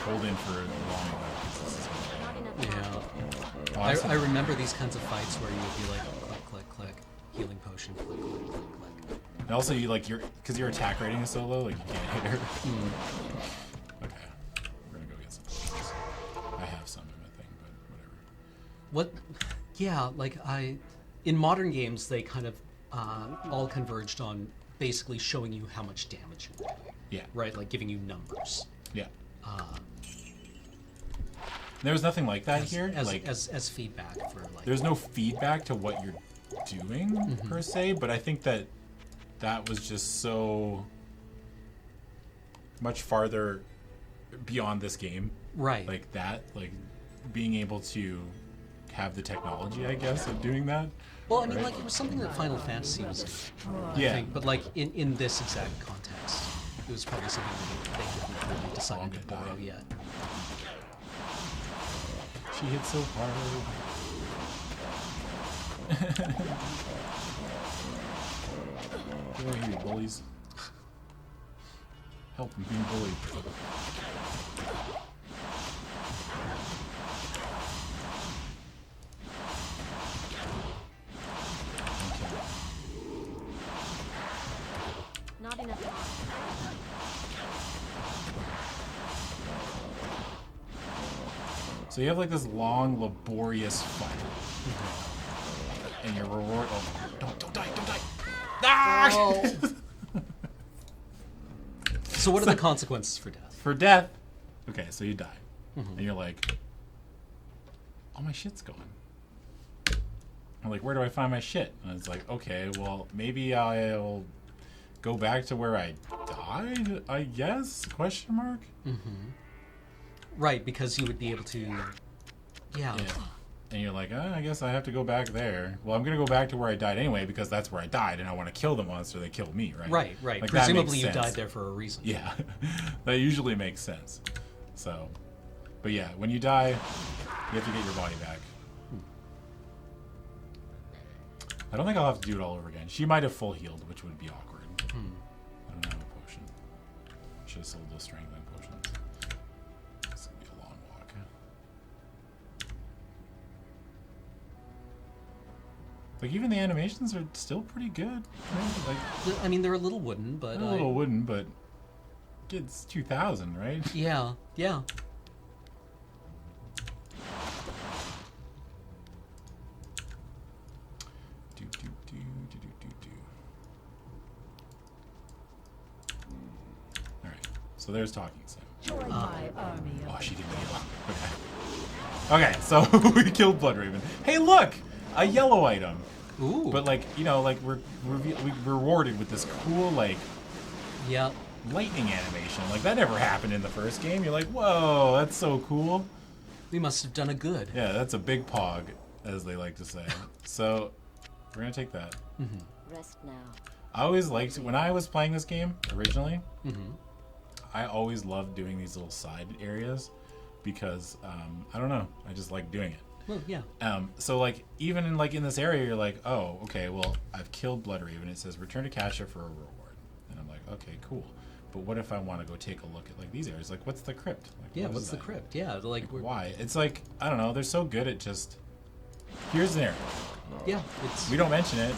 hold in for a long while. 'Cause this is Not enough mana. Yeah. Oh, I remember these kinds of fights where you would be like, click, click, click, healing potion, click, click, click, click. And also, you like because your attack rating is so low, like you can't hit her. Okay, we're gonna go get some. Of these. I have some in my thing, but whatever. What? Yeah, like in modern games, they kind of all converged on basically showing you how much damage you're doing, Yeah, right? Like giving you numbers. yeah. There was nothing like that here. As, Like, as feedback for like. there's no feedback to what you're doing per se, but I think that was just so much farther beyond this game. Right. Like that, like being able to have the technology, I guess, of doing that. Well, I mean, right? like, it was something that Final Fantasy was doing, I Yeah. think, but like in this exact context, it was probably something that they hadn't really decided to borrow yet. She hit so hard. Get over here, bullies. Help me being bullied. Not enough time. So you have like this long, laborious fight. And your reward. Oh, don't die, don't die. Ah! So what are the consequences for death? For death. Okay, so you die. And you're like, all my shit's gone. I'm like, where do I find my shit? And it's like, okay, well, maybe I'll go back to where I died, I guess? Question mark? Right, because you would be able to. Yeah. Yeah. And you're like, I guess I have to go back there. Well, I'm going to go back to where I died anyway because that's where I died, and I want to kill the monster that killed me, right? Right, right. Like, that Presumably makes you sense. died there for a reason. Yeah. That usually makes sense. So, but yeah, when you die, you have to get your body back. I don't think I'll have to do it all over again. She might have full healed, which would be awkward. I don't have a potion. Should have sold those strengthening potions. It's going to be a long walk. Like, even the animations are still pretty good. Right? Like, I mean, they're a little wooden, but. they're a little wooden, but it's 2000, right? Yeah, yeah. Do, do, do, do, do, do, do. Alright, so there's talking Sim. Join my army of Oh, she didn't heal. Okay. Okay, so we killed Bloodraven. Hey, look! A yellow item. Ooh. But, like, you know, like, we're rewarded with this cool, like, Yeah. lightning animation. Like, that never happened in the first game. You're like, whoa, that's so cool. We must have done a good. Yeah, that's a big pog, as they like to say. So, we're gonna take that. Rest now. I always liked, when I was playing this game, originally, I always loved doing these little side areas, because, I don't know, I just like doing it. Well, yeah. So like even in like in this area, you're like, oh, okay, well, I've killed Bloodraven. It says return to Kasha for a reward, and I'm like, okay, cool. But what if I want to go take a look at like these areas? Like, what's the crypt? Like, Yeah, what is what's the that? crypt? Yeah, like, Why? It's like, I don't know. They're so good at just here's an area. yeah, it's We don't mention it.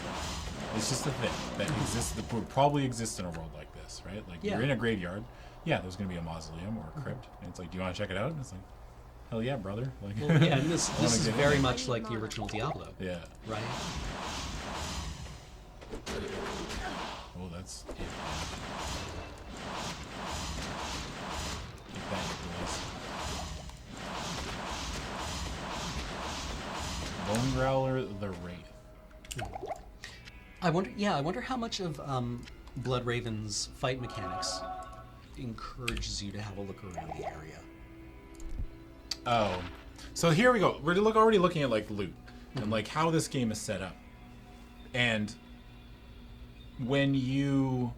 It's just a thing that exists. That would probably exist in a world like this, right? Like Yeah. you're in a graveyard. Yeah, there's gonna be a mausoleum or a crypt, and it's like, do you want to check it out? And it's like, hell yeah, brother. Like, well, yeah, and this I wanna is get in very there. much like the original Diablo, Yeah. right? Oh, that's it. Get that, boys. Bone Growler the Wraith. I wonder how much of Bloodraven's fight mechanics encourages you to have a look around the area. Oh, so here we go. We're already looking at like loot and like how this game is set up, and when you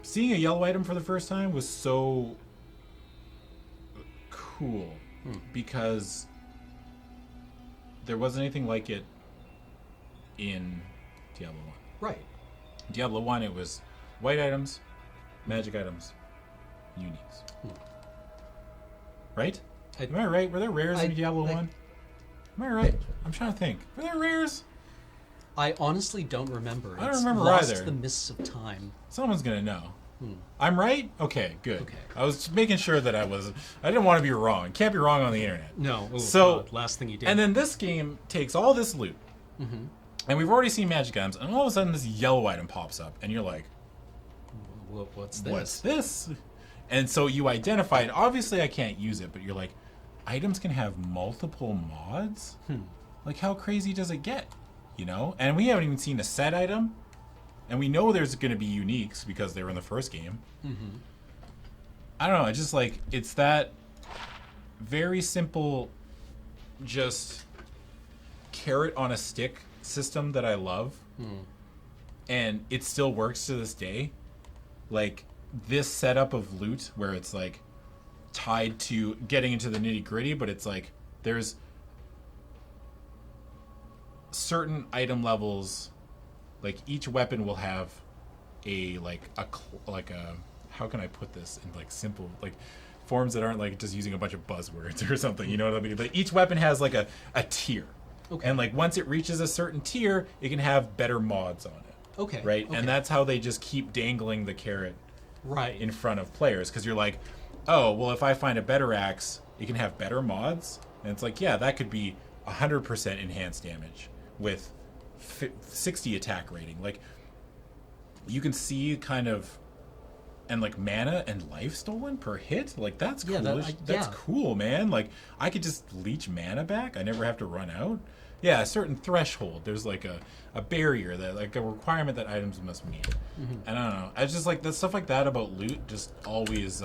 seeing a yellow item for the first time was so cool because there wasn't anything like it in Diablo 1. Right. Diablo 1, it was white items, magic items, uniques. Right? Am I right? Were there rares in Diablo 1? Am I right? I'm trying to think. Were there rares? I honestly don't remember. I don't It's remember lost either. the mists of time. Someone's going to know. I'm right? Okay, good. Okay. I was making sure that I didn't want to be wrong. Can't be wrong on the internet. No. Oh, So- God, last thing you did. And then this game takes all this loot, and we've already seen magic items, and all of a sudden this yellow item pops up, and you're like, What's this? what's this? And so you identify it. Obviously, I can't use it, but you're like, items can have multiple mods? Like, how crazy does it get? You know? And we haven't even seen a set item. And we know there's going to be uniques because they were in the first game. Mm-hmm. I don't know. It's just like, it's that very simple, just carrot on a stick system that I love. And it still works to this day. Like, this setup of loot where it's like tied to getting into the nitty gritty, but it's like there's certain item levels, like each weapon will have a how can I put this in like simple like forms that aren't like just using a bunch of buzzwords or something, you know what I mean? Like each weapon has like a tier. Okay. And like once it reaches a certain tier, it can have better mods on it. Okay. Right? Okay. And that's how they just keep dangling the carrot right in front of players, because you're like, oh, well, if I find a better axe, it can have better mods. And it's like, yeah, that could be 100% enhanced damage with 60 attack rating. Like, you can see kind of, and like mana and life stolen per hit. Like, that's cool. That's cool, man. Like, I could just leech mana back. I never have to run out. Yeah, a certain threshold. There's like a barrier, that like a requirement that items must meet. And I don't know. I just like that stuff like that about loot. Just always,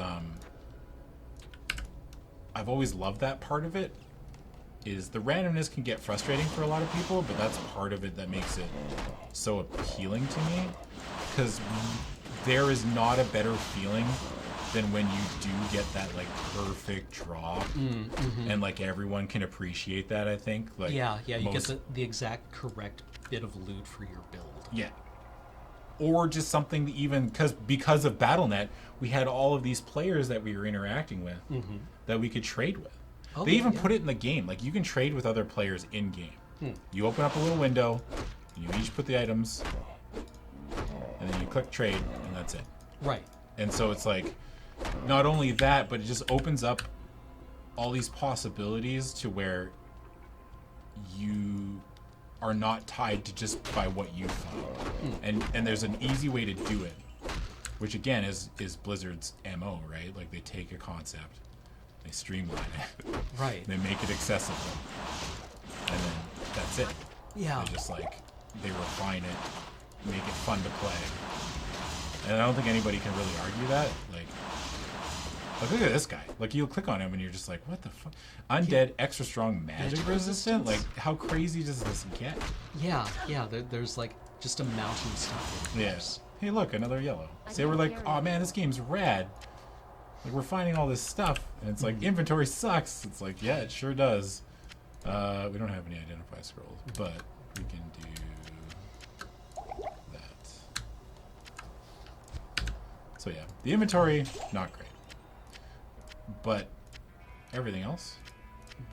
I've always loved that part of it. Is the randomness can get frustrating for a lot of people, but that's part of it that makes it so appealing to me. Because there is not a better feeling than when you do get that like perfect drop, and like everyone can appreciate that. I think like you get the exact correct bit of loot for your build. Yeah, or just something that even because of BattleNet, we had all of these players that we were interacting with that we could trade with. They even put it in the game, like you can trade with other players in game. You open up a little window, and you each put the items, and then you click trade, and that's it. Right. And so it's like, not only that, but it just opens up all these possibilities to where you are not tied to just by what you find. And there's an easy way to do it, which again is Blizzard's MO, right? Like they take a concept, they streamline it, right? They make it accessible, and then that's it. Yeah. They just like, they refine it, make it fun to play. And I don't think anybody can really argue that. Like look at this guy. Like, you'll click on him and you're just like, what the fuck? Undead, extra strong, magic resistant? Like, how crazy does this get? Yeah. There's like just a mountain stuff. Yes. Hey, look, another yellow. Say we're like, oh man, this game's rad. Like, we're finding all this stuff, and it's like, inventory sucks. It's like, yeah, it sure does. We don't have any identify scrolls, but we can do that. So yeah, the inventory, not great. But everything else,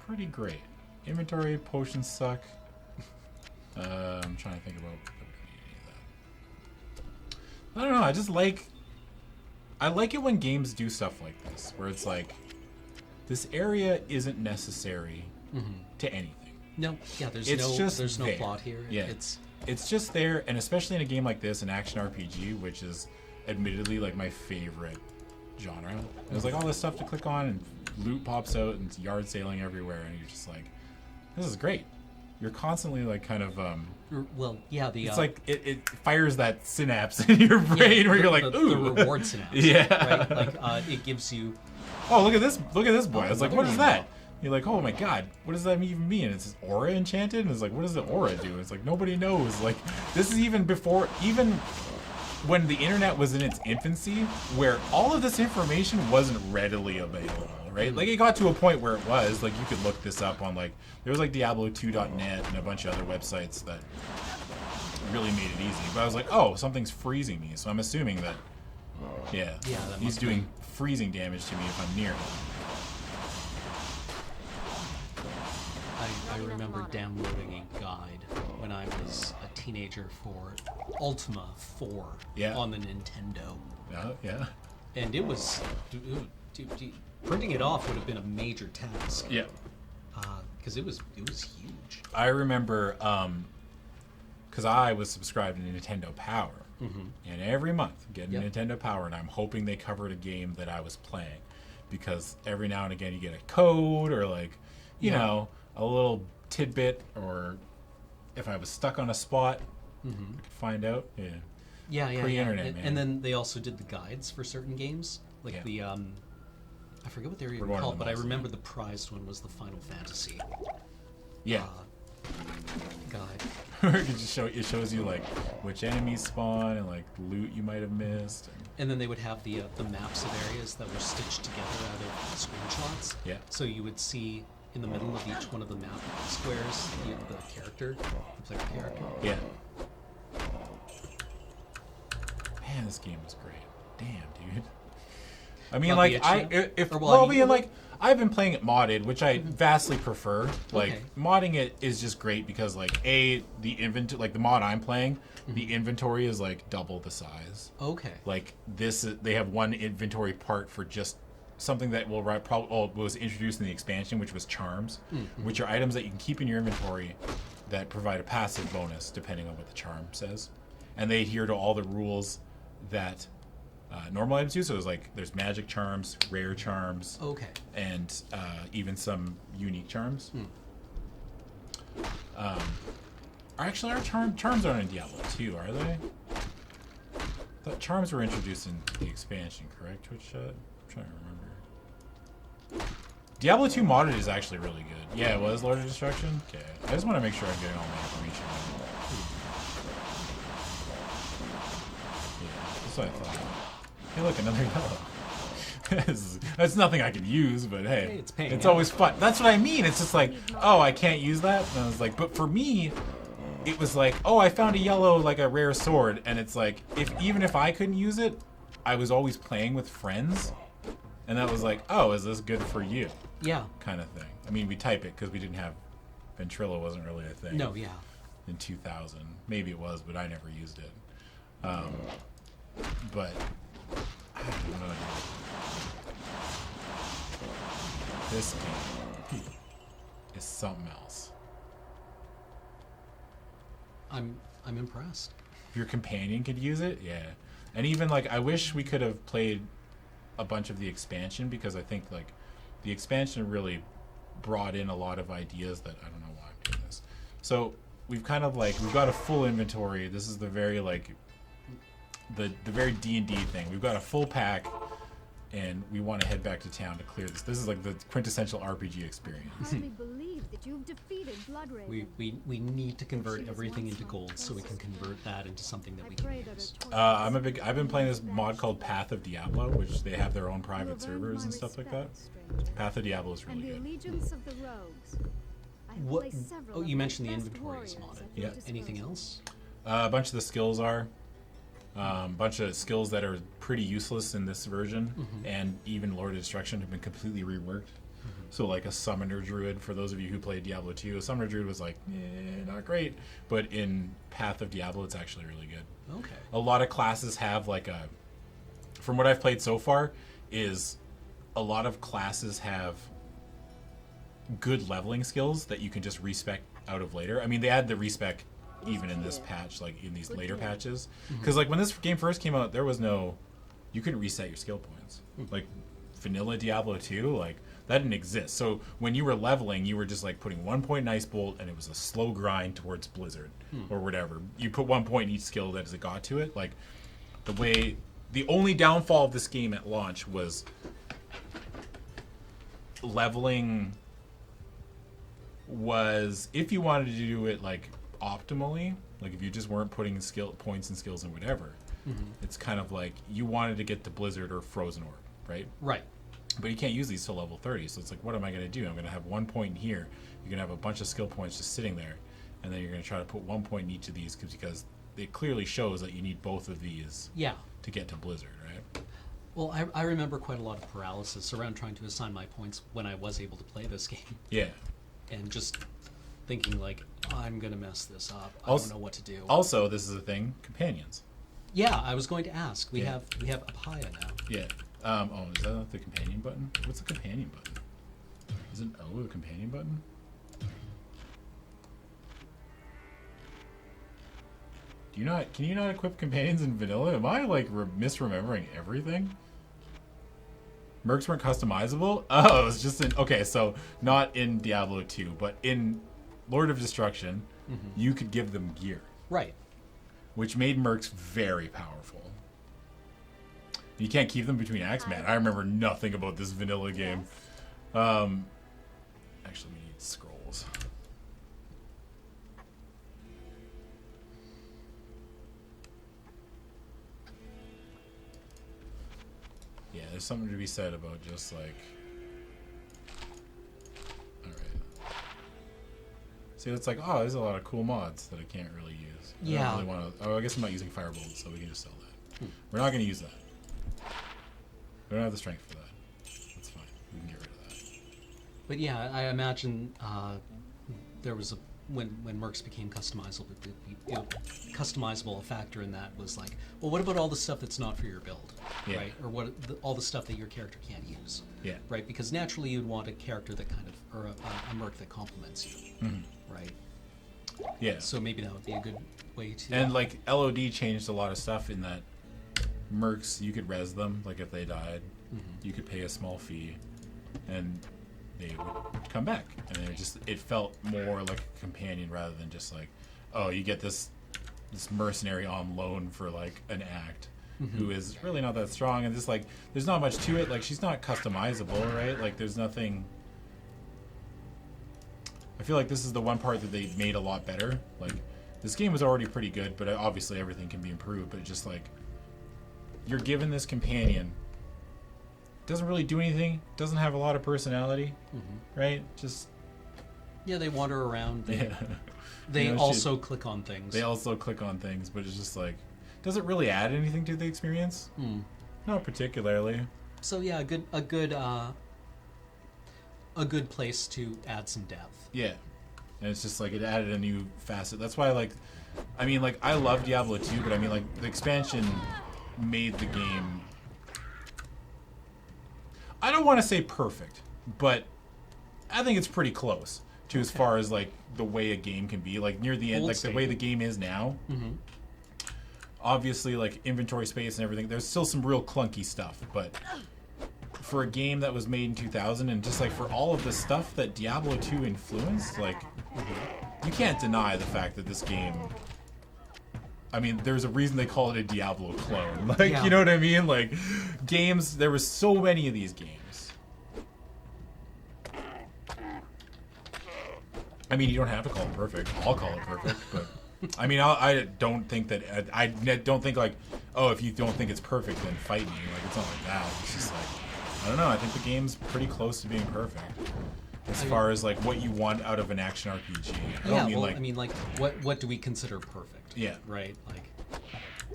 pretty great. Inventory, potions suck. I'm trying to think about any of that. I don't know, I like it when games do stuff like this, where it's like, this area isn't necessary to anything. No, yeah, there's no plot here. Yeah, it's just there, and especially in a game like this, an action RPG, which is admittedly like my favorite genre. There's like all this stuff to click on, and loot pops out, and it's yard sailing everywhere, and you're just like, this is great. You're constantly like kind of it's like it fires that synapse in your brain where you're like, ooh, the reward synapse. Yeah, right? Like it gives you, oh, look at this boy. I was like, what is that? You're like, oh my god, what does that even mean? It's aura enchanted, and it's like, what does the aura do? It's like, nobody knows. Like, this is even when the internet was in its infancy, where all of this information wasn't readily available, right? Like, it got to a point where it was, like, you could look this up on, like, there was, like, Diablo2.net and a bunch of other websites that really made it easy. But I was like, oh, something's freezing me, so I'm assuming that, he's doing freezing damage to me if I'm near him. I remember downloading a guide when I was a teenager for Ultima 4 on the Nintendo. Yeah. And it was, printing it off would have been a major task. Yeah. Because it was huge. I remember, because I was subscribed to Nintendo Power, and every month getting Nintendo Power, and I'm hoping they covered a game that I was playing, because every now and again you get a code or like, you know, a little tidbit, or if I was stuck on a spot, I could find out. Yeah. Yeah. Pre-internet, And, man. and then they also did the guides for certain games, like Yeah. the I forget what they were We're even one of called, them but I also. remember the prized one was the Final Fantasy Yeah. guide. It just shows you like which enemies spawn and like loot you might have missed. And then they would have the maps of areas that were stitched together out of screenshots. Yeah. So you would see in the middle of each one of the map squares the character, the player character. Yeah. Man, this game was great. Damn, dude. I mean, Well, like, the if or, well, well, I mean, you- like, I've been playing it modded, which I vastly prefer. Like, Okay. modding it is just great because, like, the inventory, like the mod I'm playing, the inventory is like double the size. Okay. Like they have one inventory part for just something that was introduced in the expansion, which was charms, which are items that you can keep in your inventory that provide a passive bonus depending on what the charm says, and they adhere to all the rules that normal items do. So there's magic charms, rare charms, Okay. and even some unique charms. Actually, our charms aren't in Diablo 2, are they? The charms were introduced in the expansion, correct? Twitch chat? I'm trying to remember. Diablo 2 modded is actually really good. Yeah, it was Lord of Destruction? Okay. I just want to make sure I'm getting all my information right. Yeah, that's what I thought. Hey, look, another yellow. That's nothing I can use, but hey, it's paying it's out. always fun. That's what I mean. It's just like, oh, I can't use that? And I was like, but for me, it was like, oh, I found a yellow, like a rare sword, and it's like, even if I couldn't use it, I was always playing with friends, and that was like, oh, is this good for you? Yeah. Kind of thing. I mean, we type it because we didn't have Ventrilo wasn't really a thing. No. Yeah. In 2000, maybe it was, but I never used it. But I don't know. This game is something else. I'm impressed. If your companion could use it, yeah. And even like I wish we could have played a bunch of the expansion, because I think like the expansion really brought in a lot of ideas that I don't know why I'm doing this. So we've got a full inventory. This is the very like the very D&D thing. We've got a full pack, and we want to head back to town to clear this. This is like the quintessential RPG experience. Hardly believe that you've defeated Bloodraven. We need to convert everything into gold so we can convert that into something that we can use. I've been playing this mod called Path of Diablo, which they have their own private servers and stuff like that. Path of Diablo is really And the good. allegiance of the rogues. I have What? placed several Oh, of you the mentioned the best inventory is warriors modded. at your Yeah. Anything disposal. else? A bunch of the skills are. A bunch of skills that are pretty useless in this version, and even Lord of Destruction have been completely reworked. So like a Summoner Druid, for those of you who played Diablo 2, a Summoner Druid was like, not great. But in Path of Diablo, it's actually really good. Okay. A lot of classes have like from what I've played so far, is a lot of classes have good leveling skills that you can just respec out of later. I mean, they add the respec even in this patch, like in these later patches, because like when this game first came out, there was you couldn't reset your skill points. Like vanilla Diablo 2, like that didn't exist. So when you were leveling, you were just like putting 1 point in Ice Bolt, and it was a slow grind towards Blizzard or whatever. You put 1 point in each skill that as it got to it. Like the only downfall of this game at launch was leveling. Was if you wanted to do it like optimally, like if you just weren't putting skill points and skills and whatever, it's kind of like you wanted to get to Blizzard or Frozen Orb, right? Right. But you can't use these till level 30, so it's like, what am I going to do? I'm going to have 1 point in here. You're going to have a bunch of skill points just sitting there, and then you're going to try to put 1 point in each of these because it clearly shows that you need both of these Yeah. to get to Blizzard, right? Well, I remember quite a lot of paralysis around trying to assign my points when I was able to play this game, Yeah. and just thinking like, I'm gonna mess this up. I Also- don't know what to do. Also, this is a thing, companions. Yeah, I was going to ask. We Yeah. have Apaya now. Yeah. Is that not the companion button? What's the companion button? Isn't O a companion button? Can you not equip companions in vanilla? Am I like misremembering everything? Mercs weren't customizable? Oh, it was just okay, so not in Diablo 2, but in Lord of Destruction, you could give them gear, Right. which made mercs very powerful. You can't keep them between acts, man. I remember nothing about this vanilla game. Actually, we need scrolls. Yeah, there's something to be said about just like... Alright. See, it's like, oh, there's a lot of cool mods that I can't really use. Yeah. I don't really want to... Oh, I guess I'm not using Firebolt, so we can just sell that. We're not going to use that. We don't have the strength for that. That's fine. We can get rid of that. But yeah, I imagine there was a when mercs became customizable, customizable. A factor in that was like, well, what about all the stuff that's not for your build, Yeah. right? Or all the stuff that your character can't use, Yeah. right? Because naturally you'd want a character that kind of, or a merc that complements you, right? Yeah. So maybe that would be a good way to. And like LOD changed a lot of stuff in that mercs, you could res them, like if they died, you could pay a small fee, and they would come back, and it felt more like a companion rather than just like, oh, you get this mercenary on loan for like an act who is really not that strong, and just like there's not much to it. Like she's not customizable, right? Like there's nothing. I feel like this is the one part that they made a lot better. Like this game was already pretty good, but obviously everything can be improved. But just like you're given this companion. Doesn't really do anything. Doesn't have a lot of personality, right? Just yeah, they wander around. They You know, also click on things. they also click on things, but it's just like doesn't really add anything to the experience. Not particularly. So yeah, a good place to add some depth. Yeah, and it's just like it added a new facet. That's why I love Diablo 2, but I mean like the expansion made the game. I don't want to say perfect, but I think it's pretty close to as far as like the way a game can be. Like near the end, like the way the game is now. Obviously, like inventory space and everything, there's still some real clunky stuff. But for a game that was made in 2000, and just like for all of the stuff that Diablo 2 influenced, like you can't deny the fact that this game. I mean, there's a reason they call it a Diablo clone. Like, Yeah. you know what I mean? Like, games, there was so many of these games. I mean, you don't have to call it perfect. I'll call it perfect, but... I mean, I don't think that... I don't think, like, oh, if you don't think it's perfect, then fight me. Like, it's not like that. It's just like... I don't know. I think the game's pretty close to being perfect. As far as, like, what you want out of an action RPG. I mean, like, what do we consider perfect? Yeah. Right? Like,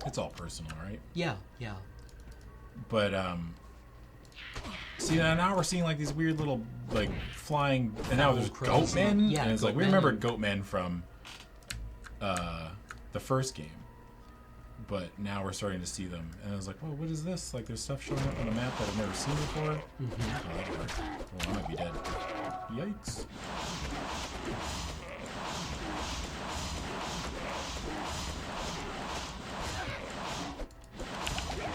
it's all personal, right? yeah. But see now we're seeing like these weird little like flying, and now there's goatmen. Yeah, and it's like we goatmen remember and- goatmen from the first game, but now we're starting to see them, and I was like, "Whoa, what is this? Like, there's stuff showing up on a map that I've never seen before." Oh, that hurt. Oh, I might be dead. Yikes!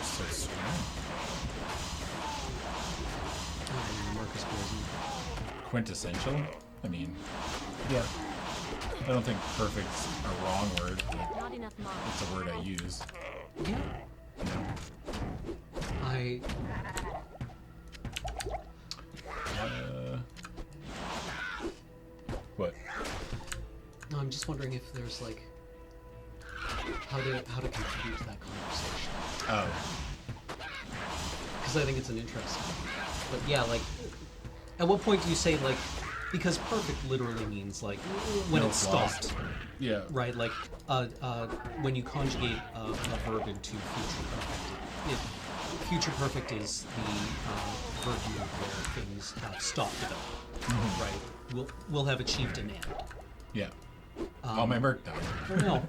So strong. Marcus Poison. Quintessential? I mean, yeah. I don't think perfect's a wrong word, but Not enough mods. it's a word I use. Yeah. You know? I What? no, I'm just wondering if there's like how to contribute to that conversation, Oh, because I think it's an interesting one. But yeah, like, at what point do you say like, because perfect literally means like when No it's flaws. stopped, yeah. right? Like when you conjugate a verb into future perfect, future perfect is the verb move where things have stopped developing, right? We'll have achieved an end. Yeah. Oh, my Merc died. Oh, no.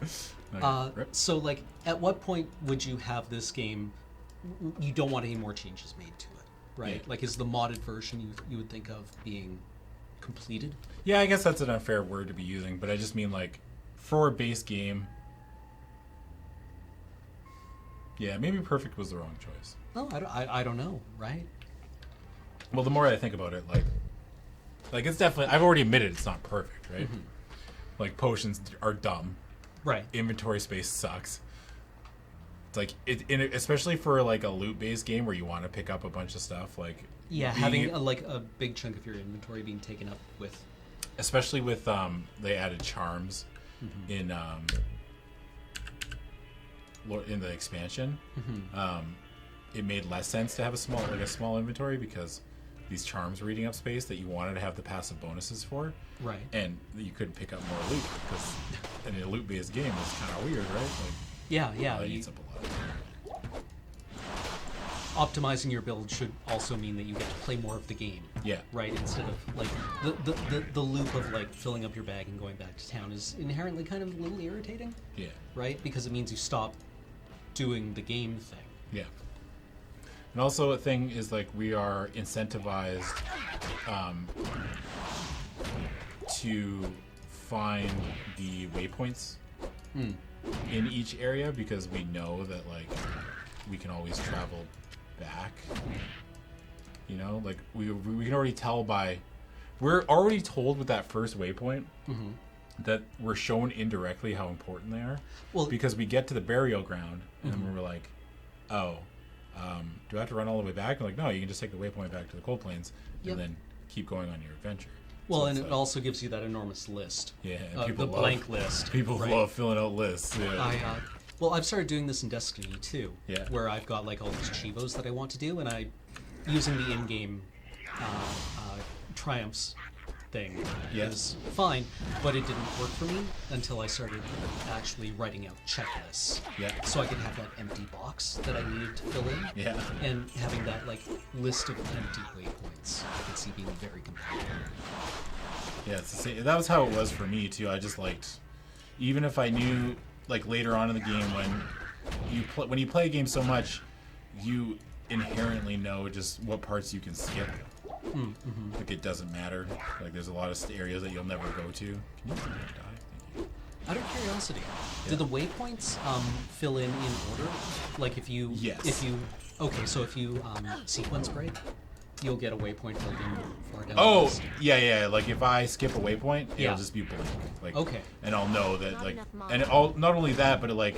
Okay, rip. So, like, at what point would you have this game? You don't want any more changes made to it, right? Yeah. Like, is the modded version you would think of being completed? Yeah, I guess that's an unfair word to be using, but I just mean like for a base game. Yeah, maybe perfect was the wrong choice. Oh, I don't know, right? Well, the more I think about it, like it's definitely. I've already admitted it's not perfect, right? Like potions are dumb. Right. Inventory space sucks. It's like especially for like a loot-based game where you want to pick up a bunch of stuff. Like having a big chunk of your inventory being taken up with. Especially with they added charms in the expansion. It made less sense to have a small inventory because these charms were eating up space that you wanted to have the passive bonuses for. Right. And you couldn't pick up more loot because in a loot-based game it's kind of weird, right? Like, yeah. It eats up a lot. Optimizing your build should also mean that you get to play more of the game. Yeah. Right. Instead of like the loop of like filling up your bag and going back to town is inherently kind of a little irritating. Yeah. Right. Because it means you stop doing the game thing. Yeah. And also a thing is like we are incentivized to find the waypoints in each area because we know that like we can always travel back. You know, like we can already tell we're already told with that first waypoint that we're shown indirectly how important they are. Well, because we get to the burial ground and then we're like, oh. Do I have to run all the way back? I'm like, no, you can just take the waypoint back to the Cold Plains and then keep going on your adventure. Well, so and it also gives you that enormous list. Yeah, and people the love, blank list. People love filling out lists. Yeah. I've started doing this in Destiny too, where I've got like all these chivos that I want to do, and using the in-game triumphs thing is fine, but it didn't work for me until I started actually writing out checklists. Yeah. So I could have that empty box that I needed to fill in. Yeah. And having that like list of empty waypoints, I could see being very compelling. Yeah, it's the same. That was how it was for me too. I just liked, even if I knew like later on in the game when you play a game so much, you inherently know just what parts you can skip. Like it doesn't matter. Like there's a lot of areas that you'll never go to. Can you die? Thank you. Out of curiosity, do the waypoints fill in order? Like if you so if you sequence break, you'll get a waypoint filled in far down. Oh, the list. Yeah. Like if I skip a waypoint, it'll just be blank. Like and I'll know that like, and I'll not only that, but like,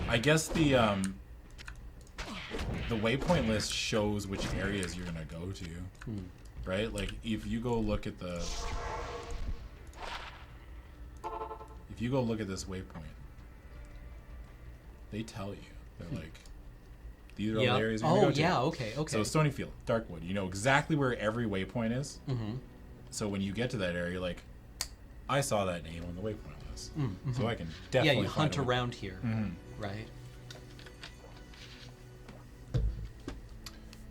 I guess the waypoint list shows which areas you're gonna go to, right? Like if you go look at this waypoint, they tell you. They're like, these are all the areas you're gonna go to. Okay. So Stonyfield, Darkwood, you know exactly where every waypoint is. So when you get to that area, you're like, I saw that name on the waypoint list, so I can definitely you hunt around here, right?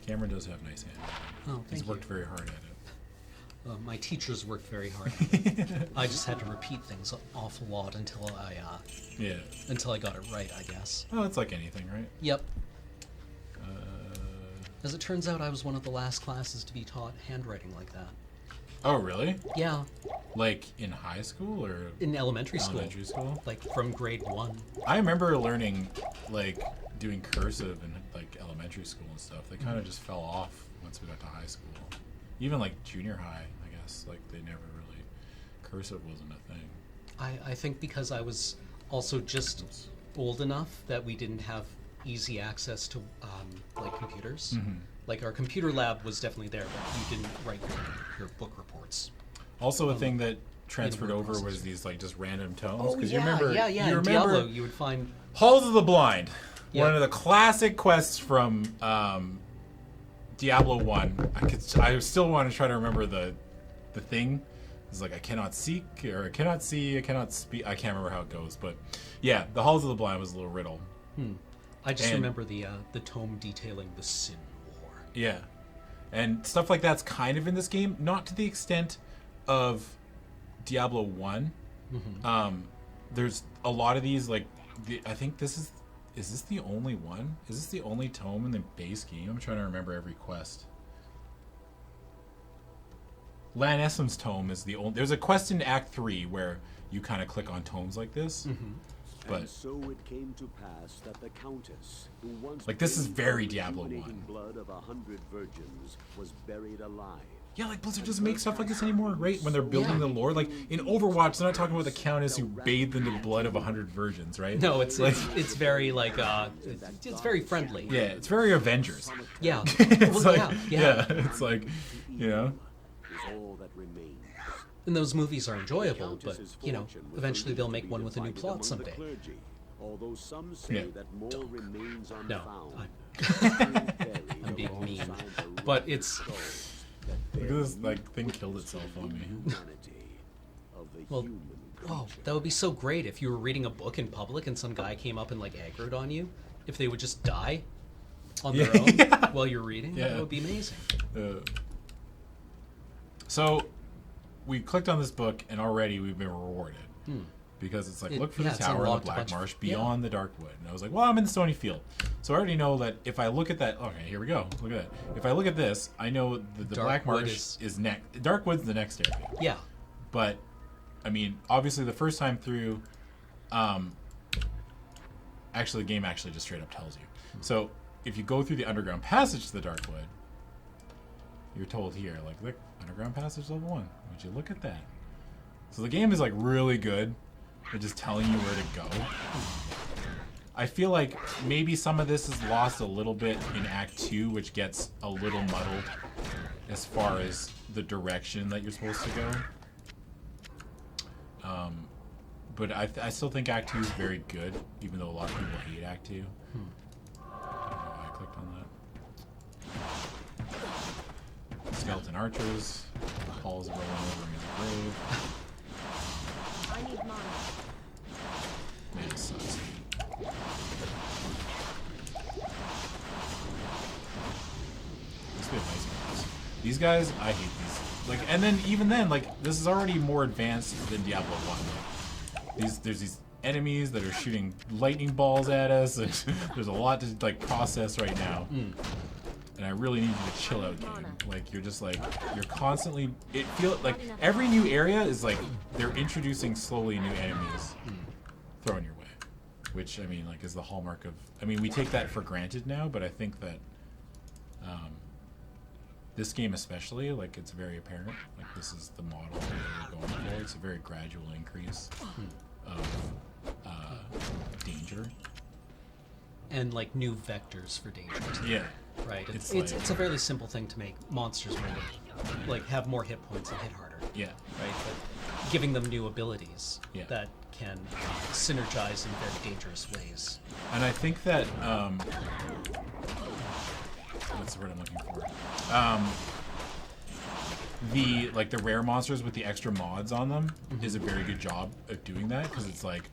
Cameron does have nice handwriting. Oh, He's worked very hard at it. My teachers worked very hard. I just had to repeat things an awful lot until I got it right, I guess. Oh, it's like anything, right? Yep. As it turns out, I was one of the last classes to be taught handwriting like that. Oh, really? Yeah. Like in high school or in elementary school? Elementary school, like from grade 1. I remember learning like doing cursive in like elementary school and stuff. They kind of just fell off once we got to high school. Even like junior high, I guess, like they never really, cursive wasn't a thing. I think because I was also just old enough that we didn't have easy access to like computers. Like our computer lab was definitely there, but you didn't write your book reports. Also, a thing that transferred over was these like just random tomes. Because you remember, you remember Diablo, you would find Halls of the Blind. One of the classic quests from Diablo 1. I still want to try to remember the thing. It's like I cannot seek, or I cannot see, I cannot speak. I can't remember how it goes, but yeah, the Halls of the Blind was a little riddle. I just remember the tome detailing the Sin War. Yeah, and stuff like that's kind of in this game, not to the extent of Diablo 1. There's a lot of these, like I think this is this the only one? Is this the only tome in the base game? I'm trying to remember every quest. Lan Essam's tome is the only. There's a quest in Act 3 where you kind of click on tomes like this. But and so it came to pass that the Countess, who once like this is very Diablo 1. Blood of 100 virgins, was buried alive. Yeah, like Blizzard doesn't make stuff like this anymore, right? When they're building the lore, like in Overwatch, they're not talking about the Countess who bathed in the blood of 100 virgins, right? No, it's very like it's very friendly. Yeah, it's very Avengers. Yeah. It's Well, like, yeah. it's like, you know. Is all that remains. And those movies are enjoyable, but Countess's you know, fortune was eventually they'll believed make to be one with a new divided plot among the someday. clergy, although some say Yeah. that more remains No, unfound. I'm being mean, but it's Look at this like thing killed itself on me. well. Oh, that would be so great if you were reading a book in public and some guy came up and like aggroed on you. If they would just die on their own while you're reading, that would be amazing. So we clicked on this book and already we've been rewarded. Because it's like, look for the tower in the Black Marsh beyond the Dark Wood. And I was like, well, I'm in Stony Field. So I already know that if I look at that, okay, here we go. Look at that. If I look at this, I know that the Black Marsh is next. Dark Wood's the next area. Yeah. But, I mean, obviously the first time through, actually the game actually just straight up tells you. So if you go through the underground passage to the Dark Wood, you're told here, like, look, underground passage level 1. Would you look at that? So the game is like really good at just telling you where to go. I feel like maybe some of this is lost a little bit in Act 2, which gets a little muddled as far as the direction that you're supposed to go. But I still think Act 2 is very good, even though a lot of people hate Act 2. I clicked on that. Skeleton archers. Paul's rolling over in his grave. I need mana. Man, it sucks. This would be nice. These guys, I hate these. Like, and then even then, like, this is already more advanced than Diablo 1. Like, there's these enemies that are shooting lightning balls at us, and there's a lot to like process right now. And I really need you to chill out, game. Like, you're just like, you're constantly, it feels like every new area is like, they're introducing slowly new enemies thrown your way. Which, I mean, like, is the hallmark of, I mean, we take that for granted now, but I think that this game especially, like, it's very apparent. Like, this is the model that we're going for. It's a very gradual increase of danger. And like new vectors for danger too. Yeah. Right. It's like, it's a fairly simple thing to make monsters more, like have more hit points and hit harder. Yeah. Right. But giving them new abilities that can synergize in very dangerous ways. And I think that what's the word I'm looking for? The rare monsters with the extra mods on them is a very good job of doing that, because it's like,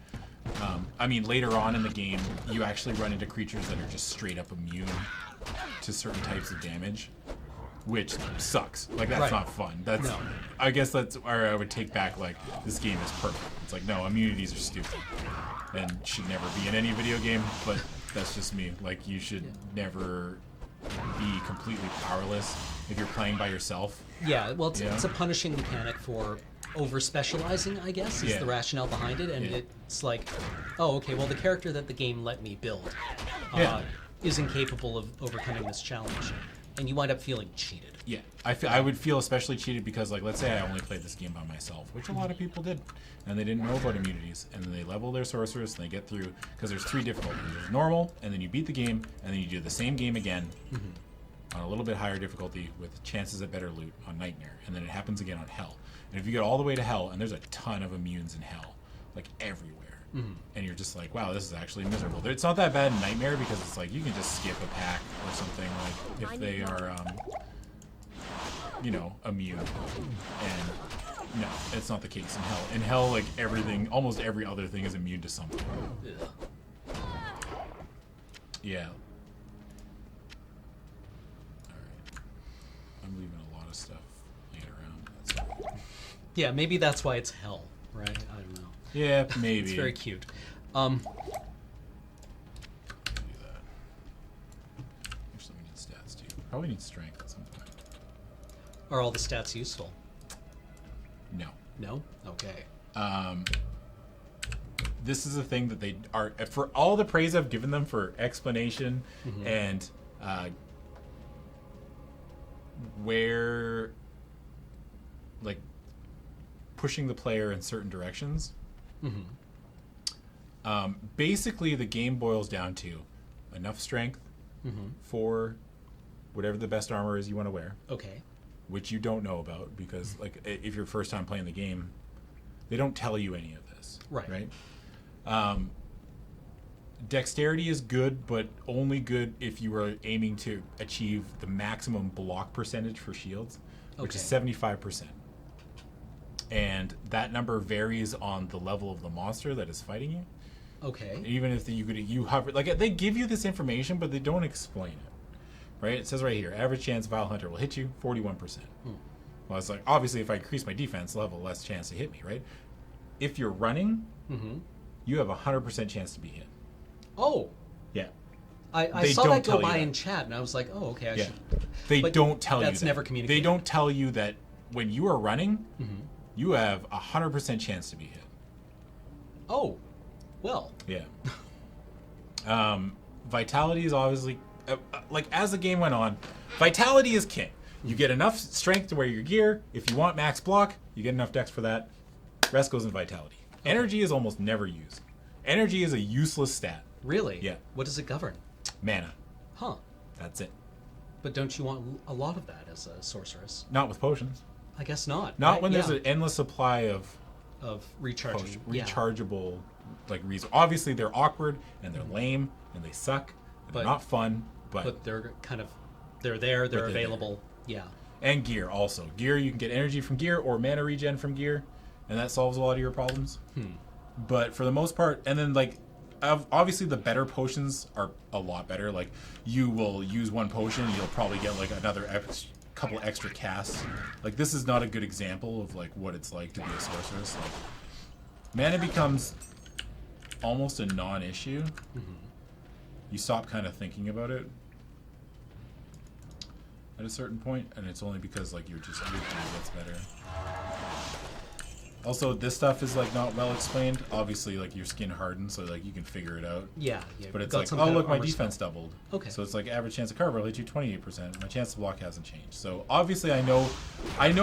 I mean, later on in the game, you actually run into creatures that are just straight up immune to certain types of damage, which sucks. Like, that's not fun. That's, no. I guess that's where I would take back, like, this game is perfect. It's like, no, immunities are stupid and should never be in any video game, but that's just me. Like, you should never be completely powerless if you're playing by yourself. Yeah, well, it's a punishing mechanic for over-specializing, I guess, is the rationale behind it, and it's like, oh, okay, well, the character that the game let me build is incapable of overcoming this challenge, and you wind up feeling cheated. Yeah, I would feel especially cheated because, like, let's say I only played this game by myself, which a lot of people did, and they didn't know about immunities, and then they level their sorceress, and they get through, because there's 3 difficulties. There's normal, and then you beat the game, and then you do the same game again, on a little bit higher difficulty with chances at better loot on Nightmare, and then it happens again on Hell. And if you get all the way to Hell, and there's a ton of immunes in Hell, like everywhere, and you're just like, wow, this is actually miserable. It's not that bad in Nightmare because it's like you can just skip a pack or something, like if they are, you know, immune. And no, it's not the case in Hell. In Hell, like everything, almost every other thing is immune to something. Yeah. I'm leaving a lot of stuff laying around. That's all. Yeah, maybe that's why it's Hell, right? I don't know. Yeah, maybe. It's very cute. Do that. Actually, we need stats too. Probably need strength at some point. Are all the stats useful? No. No? Okay. This is a thing that they are, for all the praise I've given them for explanation and where like pushing the player in certain directions. Basically, the game boils down to enough strength for whatever the best armor is you want to wear. Okay. Which you don't know about because, like, if you're first time playing the game, they don't tell you any of this. Right. Dexterity is good, but only good if you are aiming to achieve the maximum block percentage for shields, which is 75%. And that number varies on the level of the monster that is fighting you. Okay. Even if you hover, like, they give you this information, but they don't explain it. Right? It says right here, average chance Vile Hunter will hit you, 41%. Well, it's like, obviously, if I increase my defense, they'll have a less chance to hit me, right? If you're running, you have a 100% chance to be hit. Oh. Yeah. I saw that go by in chat, and I was like, oh, okay, I should... They But don't tell you that. that's never communicated. They don't tell you that when you are running, you have a 100% chance to be hit. Oh. Well. Yeah. Vitality is obviously... like, as the game went on, Vitality is king. You get enough strength to wear your gear. If you want max block, you get enough dex for that. Rest goes in Vitality. Energy is almost never used. Energy is a useless stat. Really? Yeah. What does it govern? Mana. Huh. That's it. But don't you want a lot of that as a sorceress? Not with potions. I guess not. Not when there's an endless supply of recharging. Rechargeable, like, reasons. Obviously, they're awkward, and they're lame, and they suck, and they're not fun, but they're kind of... They're there, they're available. Yeah. And gear, also. Gear, you can get energy from gear or mana regen from gear, and that solves a lot of your problems. But for the most part, and then, like, obviously the better potions are a lot better. Like, you will use one potion, you'll probably get, like, another couple extra casts. Like, this is not a good example of, like, what it's like to be a sorceress. Like, mana becomes almost a non-issue. You stop kind of thinking about it at a certain point, and it's only because, like, your gear gets better. Also, this stuff is, like, not well explained. Obviously, like, your skin hardens, so, like, you can figure it out. Yeah. But it's like, oh, look, my defense doubled. Okay. So it's like average chance of cover, I'll hit you 28%. My chance to block hasn't changed. So obviously, I know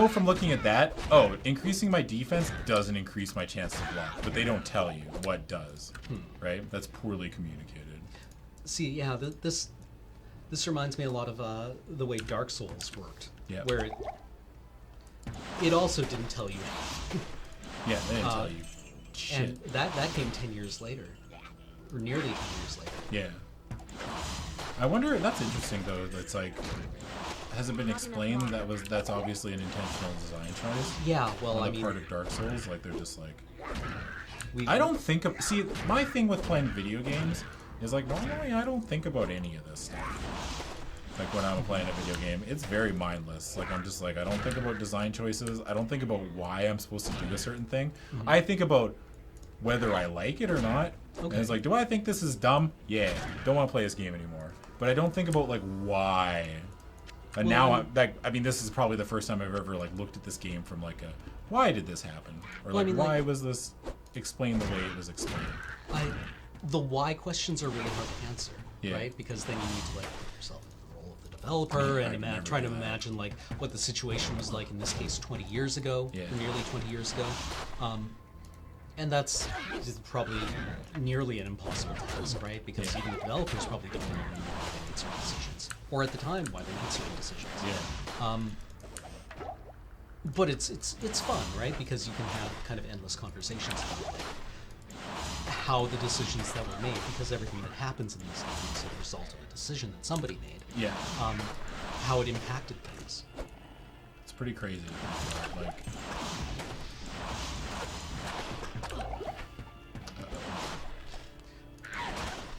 from looking at that, oh, increasing my defense doesn't increase my chance to block, but they don't tell you what does. Right? That's poorly communicated. See, yeah, this reminds me a lot of the way Dark Souls worked. Yeah. Where it also didn't tell you. Yeah, they didn't tell you shit. And that came 10 years later. Or nearly 10 years later. Yeah. I wonder, that's interesting, though. That's like, has it been explained that's obviously an intentional design choice? Yeah, well, on the part of Dark Souls? Like, they're just like... I don't think of... See, my thing with playing video games is, like, normally I don't think about any of this stuff. Like, when I'm playing a video game, it's very mindless. Like, I'm just like, I don't think about design choices. I don't think about why I'm supposed to do a certain thing. I think about whether I like it or not. Okay. And it's like, do I think this is dumb? Yeah. Don't want to play this game anymore. But I don't think about, like, why. And now, I mean, this is probably the first time I've ever, like, looked at this game from, like, a, why did this happen? Or, like, why was this explained the way it was explained? The why questions are really hard to answer, right? Because then you need to, like, put yourself in the role of the developer and try to imagine, like, what the situation was like, in this case, 20 years ago, or nearly 20 years ago. And that's probably nearly an impossible task, right? Because even the developers probably don't know why they made certain decisions. Or at the time, why they made certain decisions. But it's fun, right? Because you can have kind of endless conversations about, like, how the decisions that were made, because everything that happens in these games is a result of a decision that somebody made. Yeah. How it impacted things. It's pretty crazy. Like,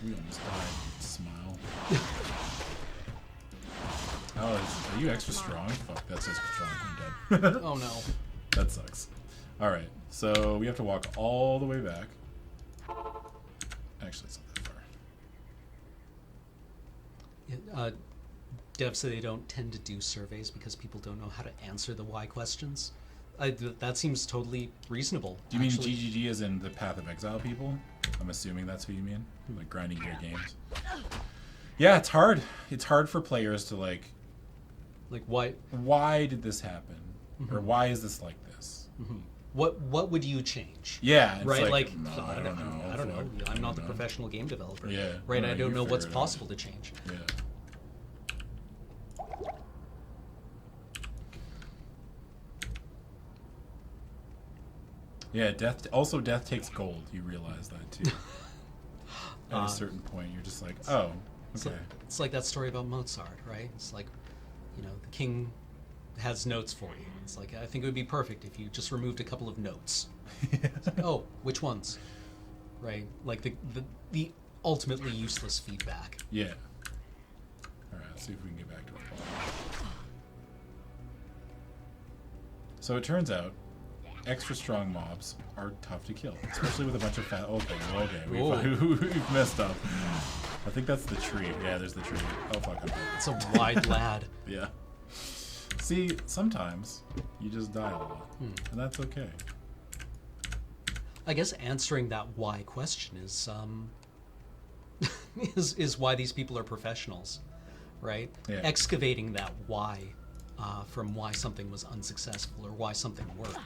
we almost died. Smile. Oh, are you extra strong? Fuck, that's extra strong. I'm dead. Oh no. That sucks. Alright, so we have to walk all the way back. Actually, it's not that far. Dev said they don't tend to do surveys because people don't know how to answer the why questions. That seems totally reasonable. Do you mean GGG as in the Path of Exile people? I'm assuming that's what you mean? Like grinding your games. Yeah, it's hard. It's hard for players to like why? Why did this happen? or why is this like this? What would you change? Yeah, it's right. Like, no, I don't know. I don't know. I'm not the professional game developer. Yeah, right. no, I don't you know what's figure it out. possible to change. Yeah. Yeah, death takes gold. You realize that too. At a certain point, you're just like, oh, okay. It's like that story about Mozart, right? It's like, the king has notes for you. It's like, I think it would be perfect if you just removed a couple of notes. It's like, oh, which ones? Right? Like the ultimately useless feedback. Yeah. All right, let's see if we can get back to it. So it turns out, extra strong mobs are tough to kill, especially with a bunch of fat. Okay, we've messed up. I think that's the tree. Yeah, there's the tree. Oh fuck! It's a wide lad. Yeah. See, sometimes you just die a lot, and that's okay. I guess answering that why question is is why these people are professionals, right? Yeah. Excavating that why from why something was unsuccessful or why something worked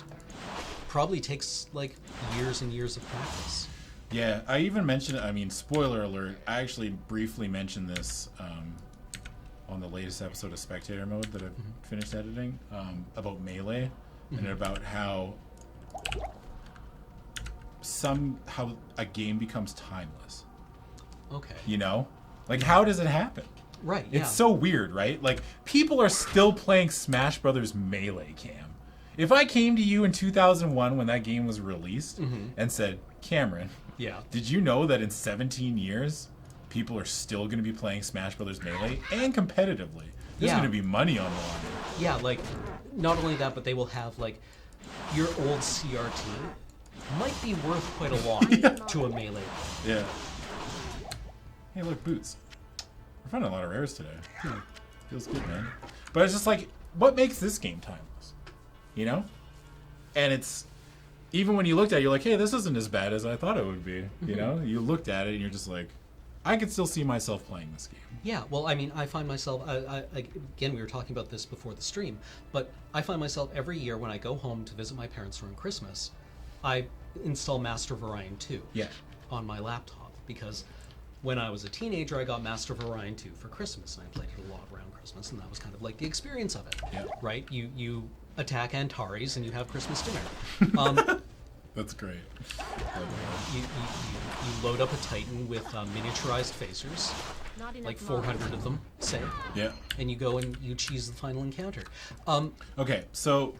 probably takes like years and years of practice. Yeah, I even mentioned, I mean, spoiler alert, I actually briefly mentioned this on the latest episode of Spectator Mode that I've finished editing, about Melee, and about how a game becomes timeless. Okay. You know? Like, how does it happen? Right, yeah. It's so weird, right? Like, people are still playing Smash Brothers Melee, Cam. If I came to you in 2001 when that game was released and said, Cameron, did you know that in 17 years, people are still going to be playing Smash Brothers Melee and competitively? There's going to be money on the line. Yeah, like, not only that, but they will have, like, your old CRT might be worth quite a lot to a Melee. Yeah. Hey, look, boots. We're finding a lot of rares today. Feels good, man. But it's just like, what makes this game timeless? You know? And it's, even when you looked at it, you're like, hey, this isn't as bad as I thought it would be. You know? You looked at it and you're just like, I could still see myself playing this game. Yeah, well, I mean, I find myself, again, we were talking about this before the stream, but I find myself every year when I go home to visit my parents around Christmas, I install Master of Orion 2 on my laptop, because when I was a teenager, I got Master of Orion 2 for Christmas, and I played it a lot around Christmas, and that was kind of like the experience of it, right? You attack Antares and you have Christmas dinner. That's great. You load up a Titan with miniaturized phasers, like 400 of them, say. Yeah. And you go and you cheese the final encounter. Okay, so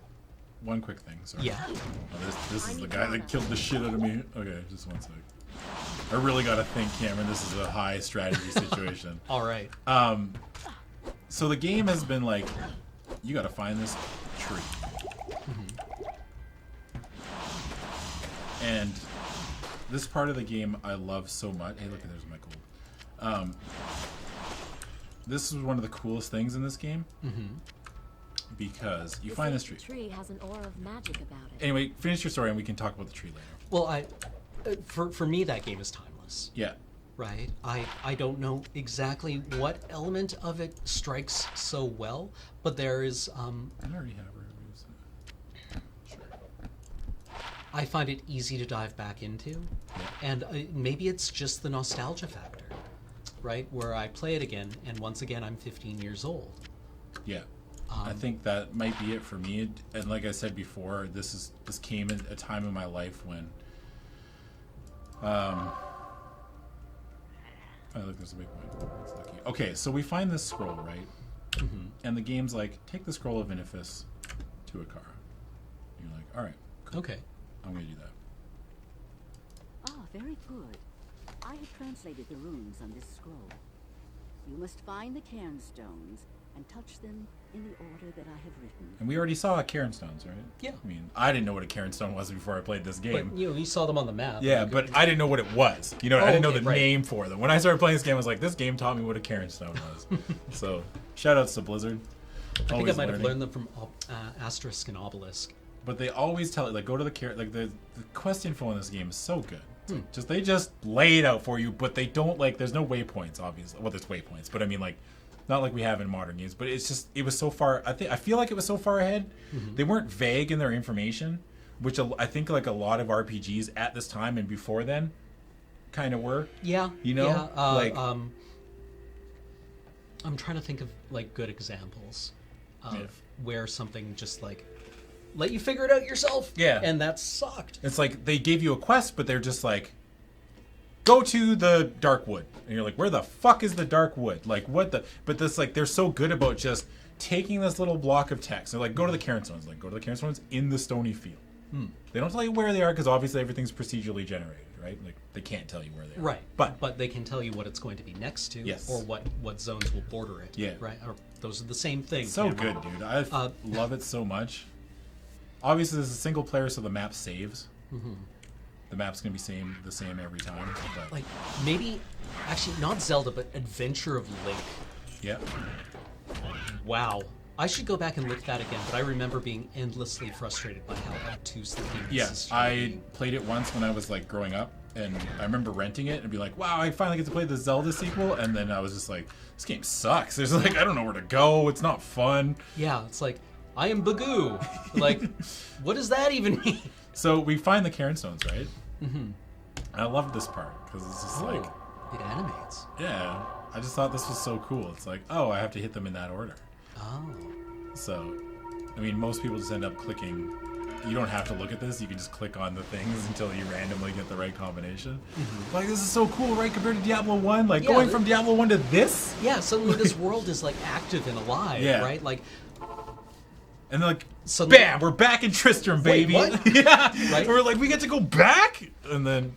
one quick thing. Sorry. Yeah. Oh, this is the guy that killed the shit out of me. Okay, just one sec. I really gotta think, Cameron. This is a high strategy situation. All right. So the game has been like, you gotta find this tree. And this part of the game I love so much. Hey, look, there's my gold. This is one of the coolest things in this game. Because you find this tree. The tree has an aura of magic about it. Anyway, finish your story and we can talk about the tree later. Well, for me, that game is timeless. Yeah. Right? I don't know exactly what element of it strikes so well, but there is... I already have reviews. Sure. I find it easy to dive back into, and maybe it's just the nostalgia factor, right? Where I play it again, and once again, I'm 15 years old. Yeah. I think that might be it for me. And like I said before, this came at a time in my life when... oh, look, there's a big one. That's lucky. Okay, so we find this scroll, right? And the game's like, take the scroll of Inifis to Akara. And you're like, all right, cool. Okay. I'm going to do that. Ah, very good. I have translated the runes on this scroll. You must find the cairn stones and touch them in the order that I have written. And we already saw Cairn Stones, right? Yeah. I mean, I didn't know what a Cairn Stone was before I played this game. But, you saw them on the map. Yeah, but I didn't know what it was. You know, I didn't know the right. name for them. When I started playing this game, I was like, this game taught me what a Cairn Stone was. So, shout outs to Blizzard. I think I might have learned them from Asterisk and Obelisk. But they always tell it, like, go to the quest info in this game is so good. Just they just lay it out for you, but they don't like. There's no waypoints, obviously. Well, there's waypoints, but I mean like, not like we have in modern games. But it's just it was so far. I feel like it was so far ahead. They weren't vague in their information, which I think like a lot of RPGs at this time and before then, kind of were. Yeah. You know, Yeah, like I'm trying to think of like good examples of where something just like let you figure it out yourself. Yeah. And that sucked. it's like they gave you a quest, but they're just like, go to the dark wood, and you're like, where the fuck is the dark wood? Like what the? But this like they're so good about just taking this little block of text. They're like, go to the Cairn Stones. Like go to the Cairn Stones in the stony field. They don't tell you where they are because obviously everything's procedurally generated, right? Like they can't tell you where they are. Right. But they can tell you what it's going to be next to. Yes. Or what zones will border it. Yeah. Right. Or those are the same thing. so good, dude. I love it so much. Obviously, this is a single player, so the map saves. The map's gonna be the same every time. But Like maybe, actually not Zelda, but Adventure of Link. yeah, Wow. I should go back and look at that again, but I remember being endlessly frustrated by how obtuse the game yeah. is. I played it once when I was like growing up, and I remember renting it and be like, "Wow, I finally get to play the Zelda sequel." And then I was just like, "This game sucks." There's like, I don't know where to go. It's not fun. Yeah, it's like, I am Bagoo. Like, what does that even mean? So we find the Cairn Stones, right? And I love this part because it's just like, It animates. yeah. I just thought this was so cool. It's like, oh, I have to hit them in that order. Oh. So, I mean, most people just end up clicking. You don't have to look at this. You can just click on the things until you randomly get the right combination. Like, this is so cool, right? Compared to Diablo 1. Like, Yeah, going from Diablo 1 to this? Yeah, suddenly this world is like active and alive, Yeah. right? Like, And then, like, Suddenly- bam, we're back in Tristram, Wait, baby. what? Yeah. Right? And we're like, we get to go back? And then,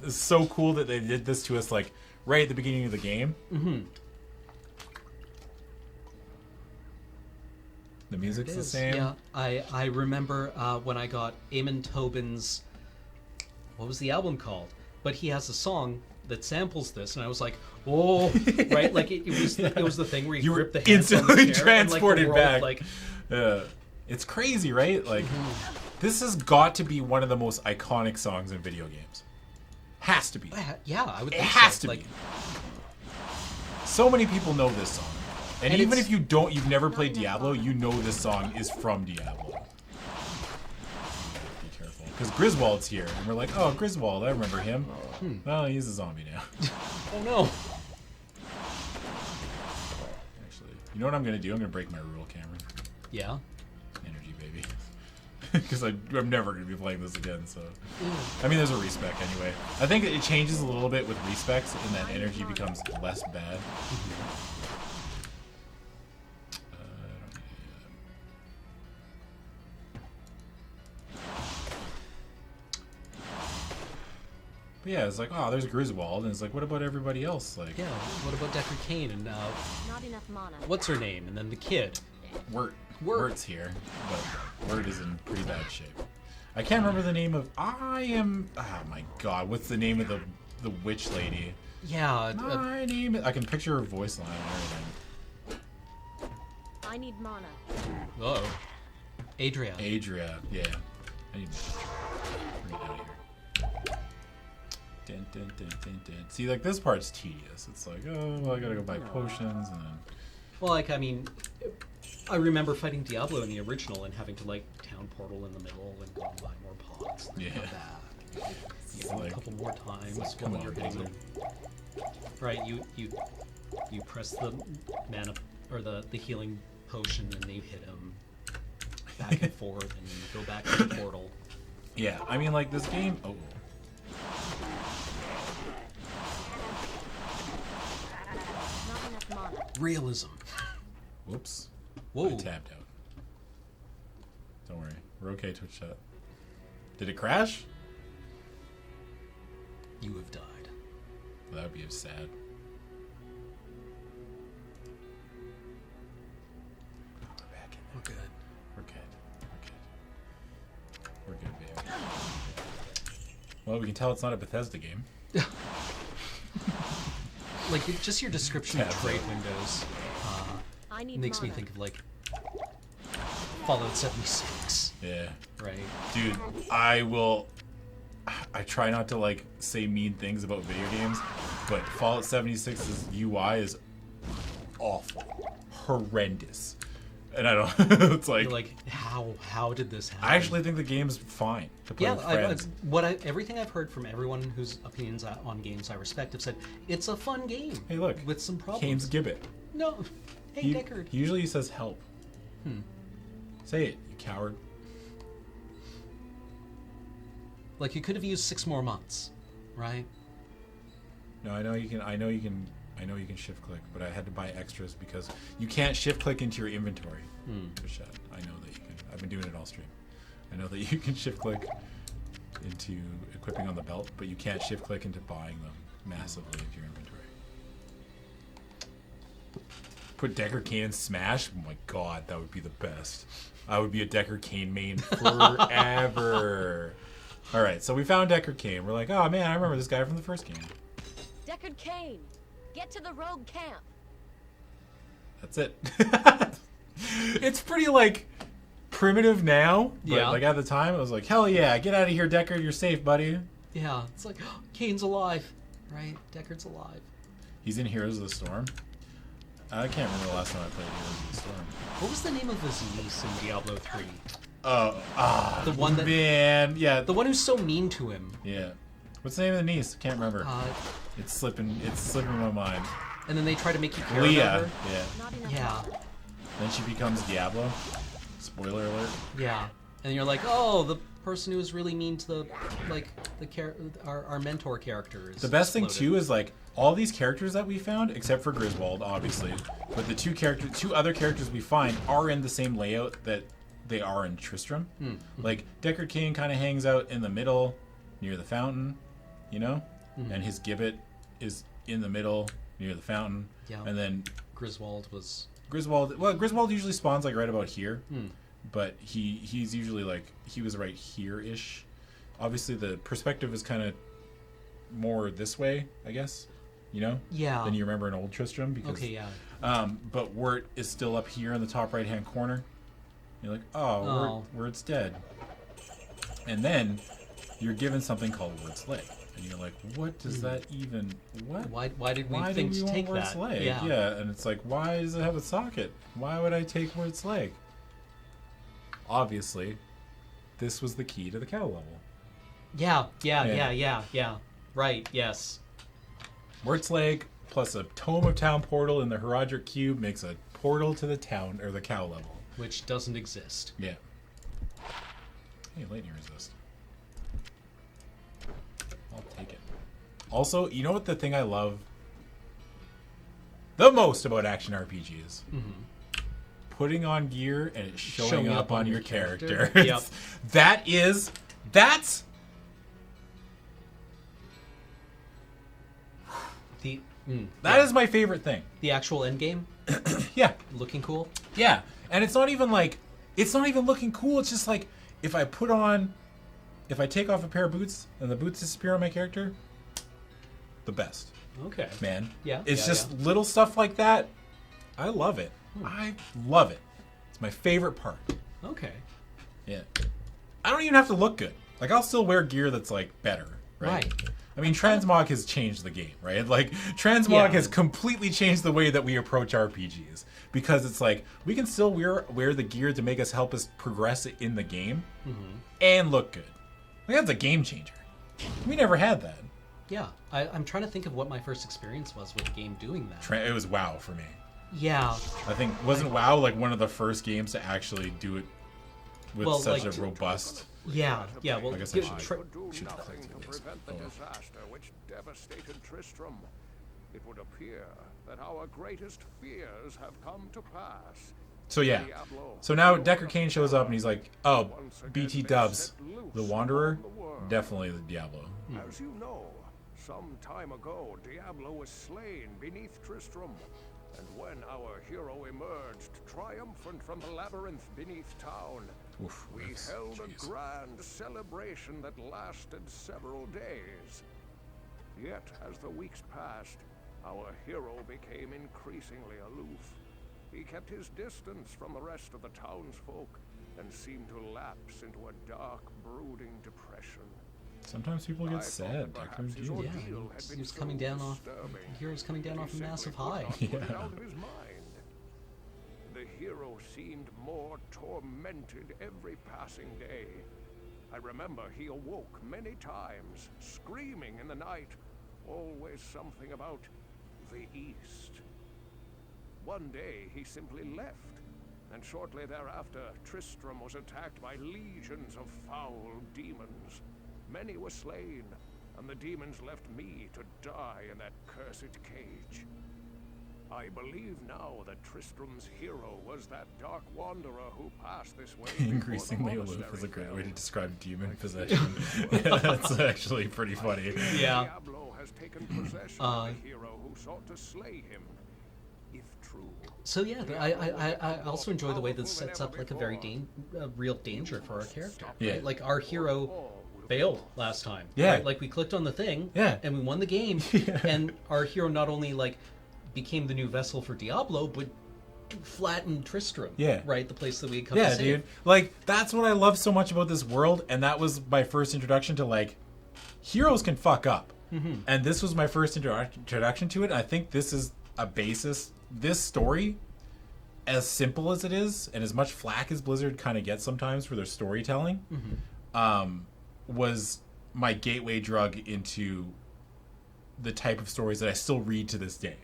it's so cool that they did this to us, like, right at the beginning of the game. The music's the same. Yeah, I remember when I got Eamon Tobin's, what was the album called? But he has a song that samples this, and I was like, oh, right? Like it was the thing where you grip the hands on the instantly chair and, like, the transported world, back. Like, It's crazy, right? Like, this has got to be one of the most iconic songs in video games. Has to be. yeah, I would It think has so. to Like, be. So many people know this song. And even it's- if you've never played Diablo, you know this song is from Diablo. Be careful. Because Griswold's here, and we're like, oh, Griswold, I remember him. Well, he's a zombie now. oh no. Actually, you know what I'm going to do? I'm going to break my rule, Cameron. Yeah. Energy, baby. Because I'm never going to be playing this again, so... I mean, there's a respec anyway. I think it changes a little bit with respecs, and that energy becomes less bad. But yeah, it's like, oh, there's Griswold, and it's like, what about everybody else? Like, Yeah. What about Decker Kane and Not enough mana. what's her name? And then the kid. Wirt. Wirt. Wirt's here, but Wirt is in pretty bad shape. I can't remember the name of. Oh my god, what's the name of the witch lady? Yeah. My name is. I can picture her voice line and everything. I need mana. Oh. Adria. Adria, yeah. I need to bring it out here. Dun, dun, dun, dun, dun. See, like, this part's tedious. It's like, oh, well, I gotta go buy potions, and then... Well, like, I mean, I remember fighting Diablo in the original and having to, like, town portal in the middle and go and buy more pots. And Yeah. go back. It's A like, couple more times come while on, you're hitting Blizzard. them. Right, you press the mana, or the healing potion, and you hit him back and forth, and you go back to the portal. Yeah, I mean, like, this game... Oh. Not enough mana. Realism. Whoops. Whoa. I tapped out. Don't worry. We're okay, Twitch chat. Did it crash? You have died. Well, that would be sad. We're back in We're good. We're good. We're good, baby. Well, we can tell it's not a Bethesda game. Like, just your description of Yeah. trade windows I need makes me mana. think of, like, Fallout 76, Yeah. right? Dude, I will I try not to like say mean things about video games, but Fallout 76's UI is awful, horrendous, and I don't. It's like, You're like, how did this happen? I actually think the game's fine to play with friends. Everything I've heard from everyone whose opinions on games I respect have said it's a fun game. Hey, look, with some problems. Kane's Gibbet. No, hey Deckard. He usually says help. Say it, you coward. Like you could have used 6 more months, right? No, I know you can. I know you can shift click, but I had to buy extras because you can't shift click into your inventory. Which I know that you can. I've been doing it all stream. I know that you can shift click into equipping on the belt, but you can't shift click into buying them massively into your inventory. Put Deckard Cain in Smash? Oh my god, that would be the best. I would be a Deckard Cain main forever. Alright, so we found Deckard Cain. We're like, oh man, I remember this guy from the first game. Deckard Cain, get to the rogue camp. That's it. It's pretty, like, primitive now. But, Yeah. like, at the time, it was like, hell yeah, get out of here, Deckard, you're safe, buddy. Yeah, it's like, Kane's alive, right? Deckard's alive. He's in Heroes of the Storm. I can't remember the last time I played Heroes of the Storm. What was the name of his niece in Diablo 3? The one that... Man, yeah. The one who's so mean to him. Yeah. What's the name of the niece? Can't remember. It's slipping my mind. And then they try to make you care Leah. about her. Yeah. Not enough Yeah. mana. Then she becomes Diablo. Spoiler alert. Yeah. And you're like, oh, the person who was really mean to the, like, our mentor character is The best thing exploded. too is like all these characters that we found, except for Griswold, obviously, but the two other characters we find are in the same layout that they are in Tristram. Like Deckard Cain kind of hangs out in the middle near the fountain, you know, and his gibbet is in the middle near the fountain. Yeah. And then Griswold was... Griswold usually spawns like right about here, but he's usually like he was right here-ish. Obviously, the perspective is kind of more this way, I guess. You know? Yeah. Than you remember in Old Tristram. Because, Okay, yeah. But Wirt is still up here in the top right-hand corner. You're like, oh. Wirt's dead. And then you're given something called Wirt's Leg. And you're like, what does that even... What? Why did we think to want take Wirt's that? Leg? Yeah. And it's like, why does it have a socket? Why would I take Wirt's Leg? Obviously, this was the key to the cow level. Yeah. Right, yes. Wirt's Leg plus a Tome of Town portal in the Herodric Cube makes a portal to the town, or the cow level. Which doesn't exist. Yeah. Hey, lightning resist. I'll take it. Also, you know what the thing I love the most about action RPGs? Putting on gear and it showing up on your character. Yep. That's that is my favorite thing. The actual end game? Yeah. Looking cool? Yeah. And it's not even looking cool. It's just like if I take off a pair of boots and the boots disappear on my character, the best. Okay. Man. Yeah. It's just little stuff like that. I love it. I love it. It's my favorite part. Okay. Yeah. I don't even have to look good. Like, I'll still wear gear that's, like, better. Right. I mean, Transmog has changed the game, right? Like, Transmog has completely changed the way that we approach RPGs. Because it's like, we can still wear the gear to make us help us progress in the game and look good. Like, that's a game changer. We never had that. Yeah. I'm trying to think of what my first experience was with a game doing that. It was WoW for me. Yeah. I think, wasn't WoW like one of the first games to actually do it with such a robust... Yeah, well, I guess I Could do nothing to prevent the disaster which devastated Tristram. It would appear that our greatest fears have come to pass. So yeah, so now Deckard Cain shows up and he's like, oh, BT dubs, the Wanderer, definitely the Diablo. As you know, some time ago, Diablo was slain beneath Tristram. And when our hero emerged, triumphant from the labyrinth beneath town, we held a grand celebration that lasted several days. Yet, as the weeks passed, our hero became increasingly aloof. He kept his distance from the rest of the townsfolk and seemed to lapse into a dark, brooding depression. Sometimes people get sad. Perhaps his Yeah, ordeal had he been was so coming down off. disturbing Hero's coming down that off a he massive simply high. could not put it Yeah. out of his mind. The hero seemed more tormented every passing day. I remember he awoke many times, screaming in the night, always something about the East. One day he simply left, and shortly thereafter Tristram was attacked by legions of foul demons. Many were slain, and the demons left me to die in that cursed cage. I believe now that Tristram's hero was that dark wanderer who passed this way. Increasingly before the aloof is a great way to monastery describe demon possession. Yeah, that's actually pretty funny. Yeah. Diablo has taken possession of the hero who sought to slay him. If true. So yeah, I also enjoy the way this sets up like a very real danger for our character. Yeah. Right? Like our hero failed last time. Yeah. Right? Like we clicked on the thing. Yeah. And we won the game. Yeah. And our hero not only like became the new vessel for Diablo, but flattened Tristram. Yeah. Right. The place that we had come Yeah, to save. dude. Like, that's what I love so much about this world, and that was my first introduction to, like, heroes can fuck up. Mm-hmm. And this was my first introduction to it. I think this is a basis. This story, as simple as it is, and as much flack as Blizzard kind of gets sometimes for their storytelling, was my gateway drug into the type of stories that I still read to this day.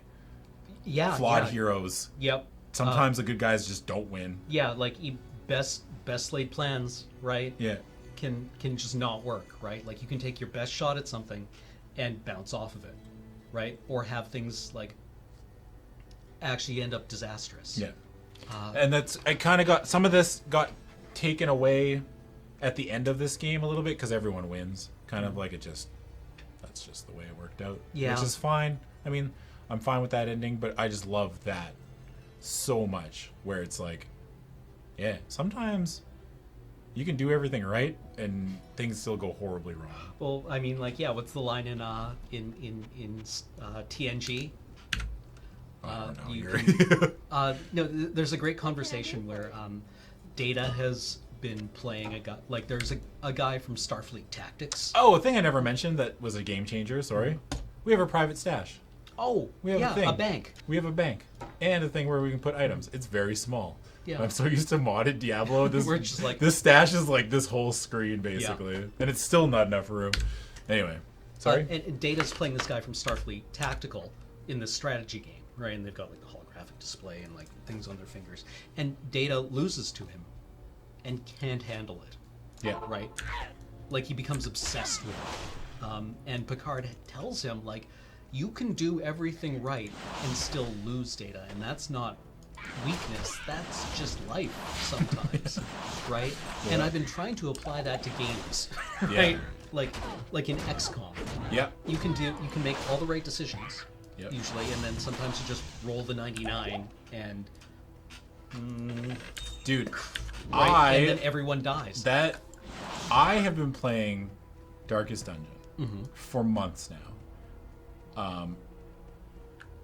Yeah. Flawed yeah. heroes. Yep. Sometimes the good guys just don't win. Yeah, like best laid plans, right? Yeah. Can just not work, right? Like you can take your best shot at something and bounce off of it, right? Or have things like actually end up disastrous. Yeah. And that's, I kind of got, some of this got taken away at the end of this game a little bit because everyone wins. Kind of like that's just the way it worked out. Yeah. Which is fine. I mean, I'm fine with that ending, but I just love that so much where it's like, yeah, sometimes you can do everything right and things still go horribly wrong. Well, I mean, like, yeah, what's the line in TNG? I don't know. you You're- No, there's a great conversation where Data has been playing a guy. Like, there's a guy from Starfleet Tactics. Oh, a thing I never mentioned that was a game changer. Sorry. We have a private stash. Oh, We have yeah, a thing. a bank. We have a bank and a thing where we can put items. It's very small. Yeah. I'm so used to modded Diablo. This We're just like- this stash is like this whole screen basically, and it's still not enough room. Anyway, sorry. And Data's playing this guy from Starfleet Tactical in this strategy game, right? And they've got like the holographic display and like things on their fingers. And Data loses to him and can't handle it. Yeah. Right? Like he becomes obsessed with it. And Picard tells him, like, you can do everything right and still lose, Data. And that's not weakness, that's just life sometimes. Right? And I've been trying to apply that to games. Right? Like in XCOM. Yeah. You can make all the right decisions. Yep. Usually, and then sometimes you just roll the 99 and Dude, right, and then everyone dies. I have been playing Darkest Dungeon for months now.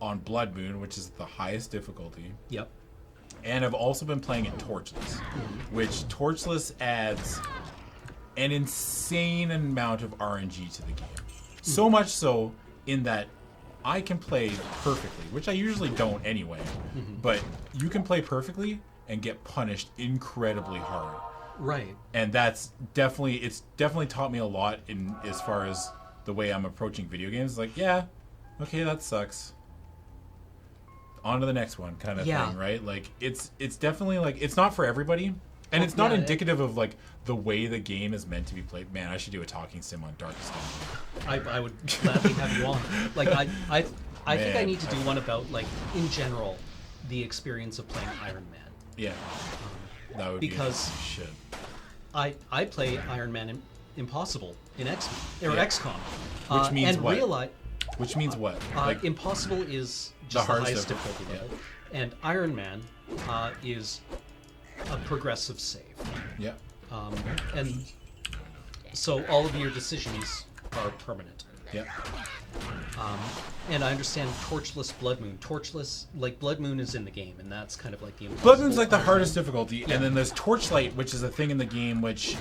On Blood Moon, which is the highest difficulty. Yep. And I've also been playing it Torchless, which Torchless adds an insane amount of RNG to the game. So much so in that I can play perfectly, which I usually don't anyway, but you can play perfectly and get punished incredibly hard. Right. And it's definitely taught me a lot in as far as the way I'm approaching video games. Like, yeah, okay, that sucks. On to the next one kind of thing, right? Like it's definitely like it's not for everybody. And it's not indicative of like the way the game is meant to be played. Man, I should do a talking sim on Darkest Dungeon. I would gladly have you on. Like I think I need to do one about like in general the experience of playing Iron Man. Yeah. That would because be shit. I play Iron Man Impossible in XCOM. Which means and what? Which means what? Like Impossible is just the highest difficulty level, and Iron Man is a progressive save. Yeah. And so all of your decisions are permanent. Yeah. And I understand Torchless Blood Moon. Torchless, like Blood Moon is in the game, and that's kind of like the Blood Moon's like the hardest difficulty, and then there's Torchlight, which is a thing in the game which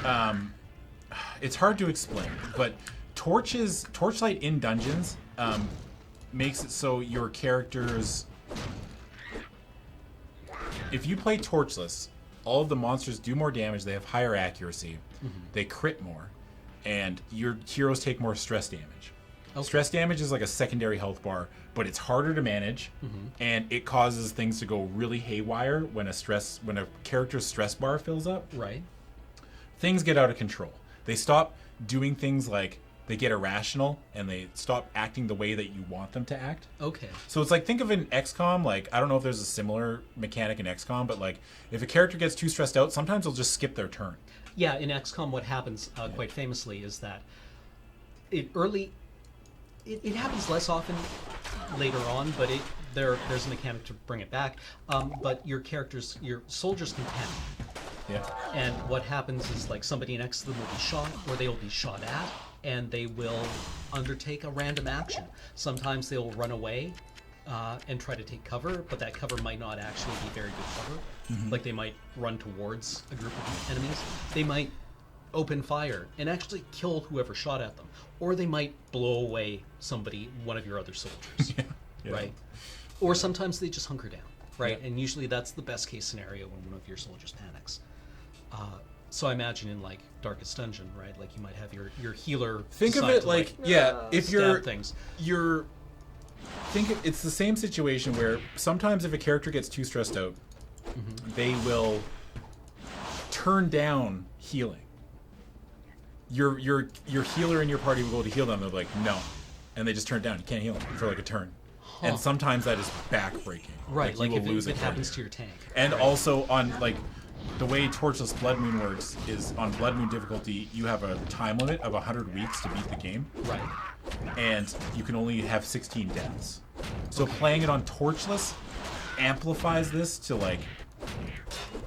it's hard to explain, but torchlight in dungeons makes it so your characters, if you play torchless, all of the monsters do more damage, they have higher accuracy, they crit more, and your heroes take more stress damage. Okay. Stress damage is like a secondary health bar, but it's harder to manage, and it causes things to go really haywire when a character's stress bar fills up. Right. Things get out of control. They stop doing things like they get irrational, and they stop acting the way that you want them to act. Okay. So it's like, think of an XCOM, like, I don't know if there's a similar mechanic in XCOM, but like, if a character gets too stressed out, sometimes they'll just skip their turn. Yeah, in XCOM, what happens quite famously is that it happens less often later on, but there's a mechanic to bring it back. But your soldiers can panic. Yeah. And what happens is, like, somebody next to them will be shot, or they will be shot at, and they will undertake a random action. Sometimes they'll run away and try to take cover, but that cover might not actually be very good cover. Like, they might run towards a group of enemies. They might open fire and actually kill whoever shot at them. Or they might blow away one of your other soldiers, right? Or sometimes they just hunker down, right? And usually that's the best case scenario when one of your soldiers panics. So I imagine in, like, Darkest Dungeon, right? Like, you might have your healer. Think of it like, if you're things. It's the same situation where sometimes if a character gets too stressed out, they will turn down healing. Your healer in your party will go to heal them. They're like, no, and they just turn it down. You can't heal them for like a turn. And sometimes that is backbreaking. Right, like you will lose if it happens to your tank. And also on, like, the way Torchless Blood Moon works is on Blood Moon difficulty, you have a time limit of 100 weeks to beat the game. Right. And you can only have 16 deaths. So playing it on Torchless amplifies this to, like,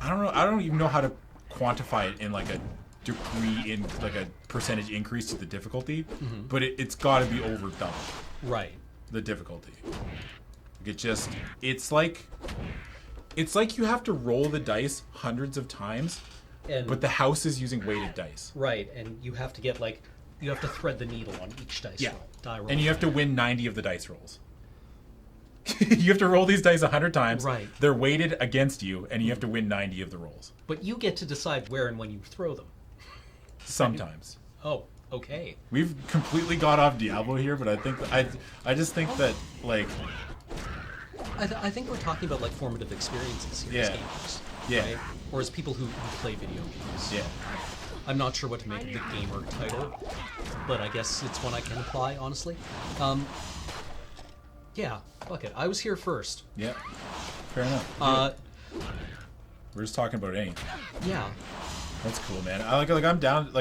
I don't even know how to quantify it in, like, a degree, in like a percentage increase to the difficulty, but it's got to be over double. Right. The difficulty. It's like you have to roll the dice hundreds of times, but the house is using weighted dice. Right, and you have to you have to thread the needle on each dice roll. And you have to win 90 of the dice rolls. You have to roll these dice 100 times. Right. They're weighted against you, and you have to win 90 of the rolls. But you get to decide where and when you throw them. Sometimes. Oh, okay. We've completely got off Diablo here, but I just think that, like, I think we're talking about, like, formative experiences here as gamers. Yeah. Right? Or as people who play video games. Yeah. I'm not sure what to make of the gamer title, but I guess it's one I can apply, honestly. Yeah, fuck it. I was here first. Yeah. Fair enough. We're just talking about anything. Yeah. That's cool, man. I'm down.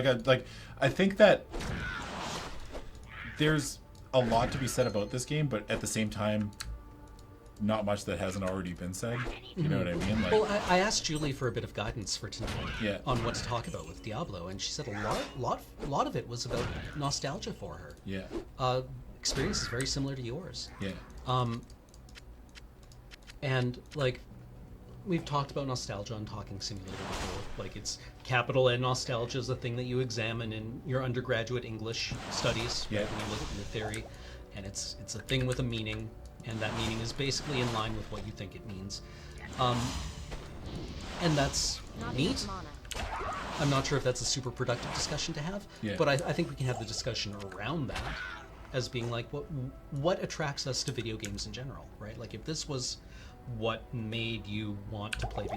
I think that there's a lot to be said about this game, but at the same time, not much that hasn't already been said. You know what I mean? Like, well, I asked Julie for a bit of guidance for tonight on what to talk about with Diablo, and she said a lot of it was about nostalgia for her. Yeah. Experience is very similar to yours. Yeah. And, like, we've talked about nostalgia on Talking Simulator before. Like, it's capital N nostalgia is a thing that you examine in your undergraduate English studies. Yeah. When you look at the theory, and it's a thing with a meaning, and that meaning is basically in line with what you think it means. And that's neat. I'm not sure if that's a super productive discussion to have, but I think we can have the discussion around that as being like, what attracts us to video games in general, right? Like, if this was what made you want to play